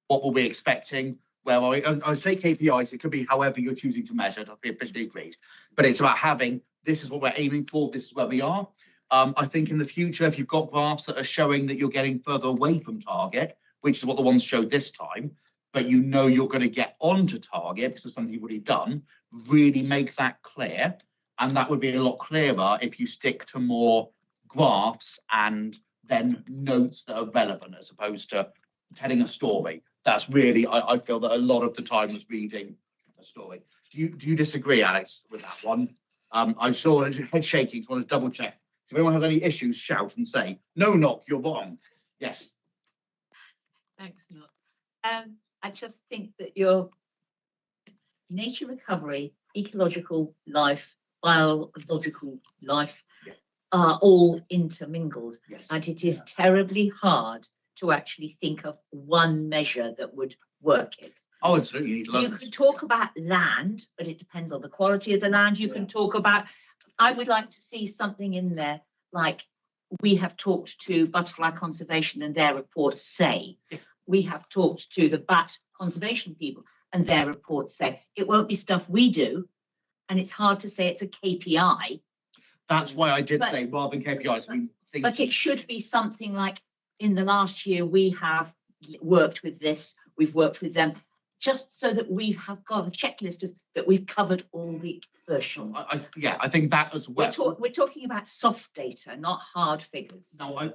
What were we expecting? Where are we? I say KPIs, it could be however you're choosing to measure, to be officially agreed. But it's about having, this is what we're aiming for, this is where we are. I think in the future, if you've got graphs that are showing that you're getting further away from target, which is what the ones showed this time, but you know you're going to get onto target because of something you've already done, really make that clear. And that would be a lot clearer if you stick to more graphs and then notes that are relevant as opposed to telling a story. That's really, I feel that a lot of the time was reading a story. Do you disagree, Alex, with that one? I saw head shaking, so I want to double check. If anyone has any issues, shout and say, no, Knock, you're wrong. Yes. Thanks, Knock. I just think that your nature recovery, ecological life, biological life are all intermingled. And it is terribly hard to actually think of one measure that would work it. Oh, absolutely. You could talk about land, but it depends on the quality of the land. You can talk about, I would like to see something in there like we have talked to Butterfly Conservation and their reports say. We have talked to the bat conservation people and their reports say. It won't be stuff we do, and it's hard to say it's a KPI. That's why I did say rather than KPIs. I mean, But it should be something like, in the last year, we have worked with this, we've worked with them, just so that we have got a checklist of that we've covered all the versions. Yeah, I think that as well. We're talking about soft data, not hard figures. No,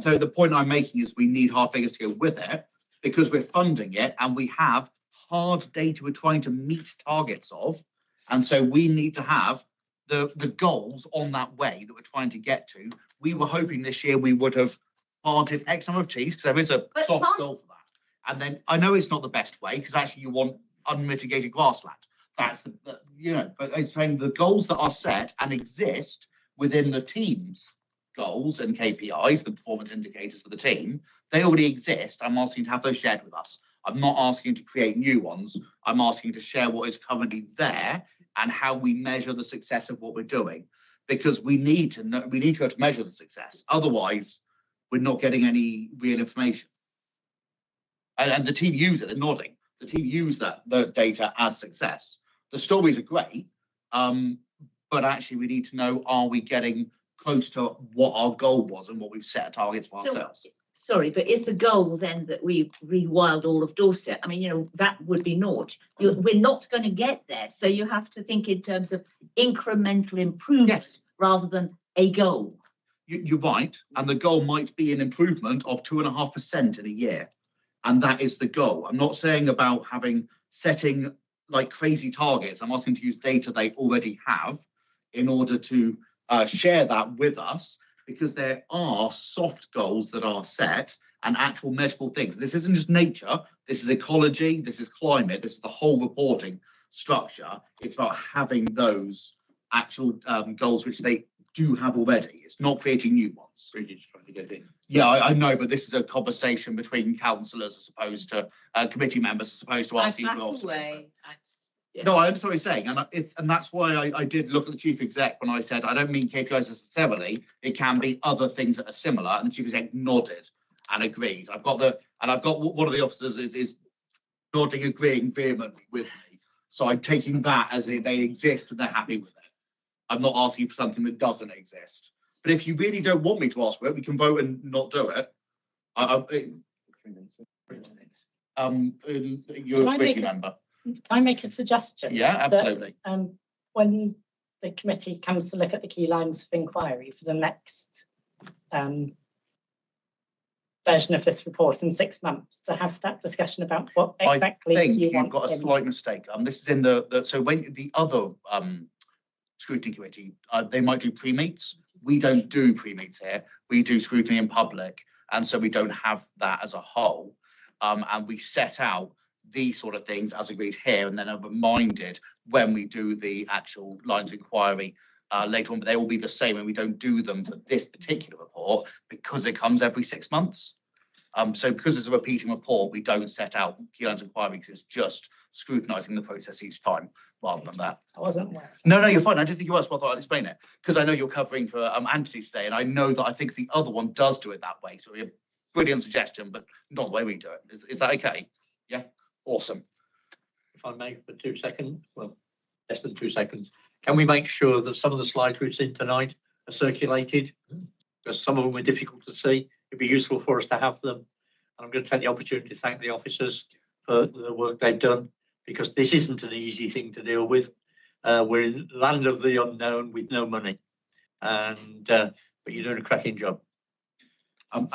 so the point I'm making is we need hard figures to go with it because we're funding it and we have hard data we're trying to meet targets of. And so we need to have the goals on that way that we're trying to get to. We were hoping this year we would have planted X number of trees because there is a soft goal for that. And then I know it's not the best way because actually you want unmitigated grassland. That's but I'm saying the goals that are set and exist within the team's goals and KPIs, the performance indicators for the team, they already exist. I'm asking to have those shared with us. I'm not asking to create new ones. I'm asking to share what is currently there and how we measure the success of what we're doing, because we need to know, we need to be able to measure the success. Otherwise, we're not getting any real information. And the team use it, they're nodding. The team use the data as success. The stories are great, but actually we need to know, are we getting close to what our goal was and what we've set targets for ourselves? Sorry, but is the goal then that we rewild all of Dorset? I mean, that would be naught. We're not going to get there. So you have to think in terms of incremental improvement rather than a goal. You're right. And the goal might be an improvement of 2.5% in a year. And that is the goal. I'm not saying about setting like crazy targets. I'm asking to use data they already have in order to share that with us, because there are soft goals that are set and actual measurable things. This isn't just nature. This is ecology. This is climate. This is the whole reporting structure. It's about having those actual goals, which they do have already. It's not creating new ones. Really just trying to get in. Yeah, I know, but this is a conversation between councillors as opposed to committee members, as opposed to asking for. No, I understand what you're saying, and that's why I did look at the chief exec when I said I don't mean KPIs necessarily. It can be other things that are similar, and the chief exec nodded and agreed. I've got one of the officers is nodding, agreeing vehemently with me. So I'm taking that as they exist and they're happy with it. I'm not asking for something that doesn't exist. But if you really don't want me to ask for it, we can vote and not do it. You're a committee member. Can I make a suggestion? Yeah, absolutely. That, when the committee comes to look at the key lines of inquiry for the next version of this report in 6 months, to have that discussion about what exactly you want. You've got a slight mistake. This is in so when the other scrutiny committee, they might do pre-meets. We don't do pre-meets here. We do scrutiny in public, and so we don't have that as a whole. And we set out these sort of things as agreed here, and then are reminded when we do the actual lines of inquiry later on. But they will be the same, and we don't do them for this particular report because it comes every 6 months. So because it's a repeating report, we don't set out key lines of inquiry because it's just scrutinising the process each time rather than that. I wasn't aware. No, you're fine. I didn't think you were, so I thought I'd explain it because I know you're covering for Anthony today, and I know that I think the other one does do it that way. So a brilliant suggestion, but not the way we do it. Is that okay? Yeah, awesome. If I may, for 2 seconds, well, less than 2 seconds, can we make sure that some of the slides we've seen tonight are circulated? Because some of them are difficult to see. It'd be useful for us to have them. And I'm going to take the opportunity to thank the officers for the work they've done, because this isn't an easy thing to deal with. We're in land of the unknown with no money, and but you're doing a cracking job.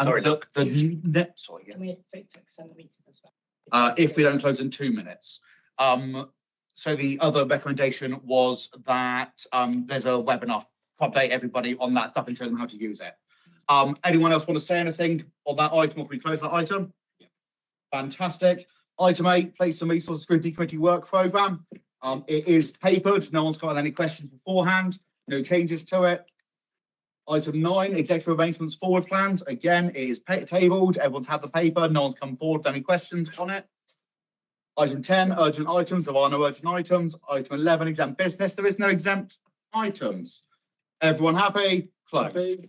Sorry, look, Can we vote to extend the meeting as well? If we don't close in 2 minutes. So the other recommendation was that there's a webinar to update everybody on that stuff and show them how to use it. Anyone else want to say anything on that item, or can we close that item? Yeah. Fantastic. Item 8, place and resource scrutiny committee work programme. It is papered. No one's got any questions beforehand. No changes to it. Item 9, executive arrangements forward plans. Again, it is tabled. Everyone's had the paper. No one's come forward with any questions on it. Item 10, urgent items. There are no urgent items. Item 11, exempt business. There is no exempt items. Everyone happy? Closed.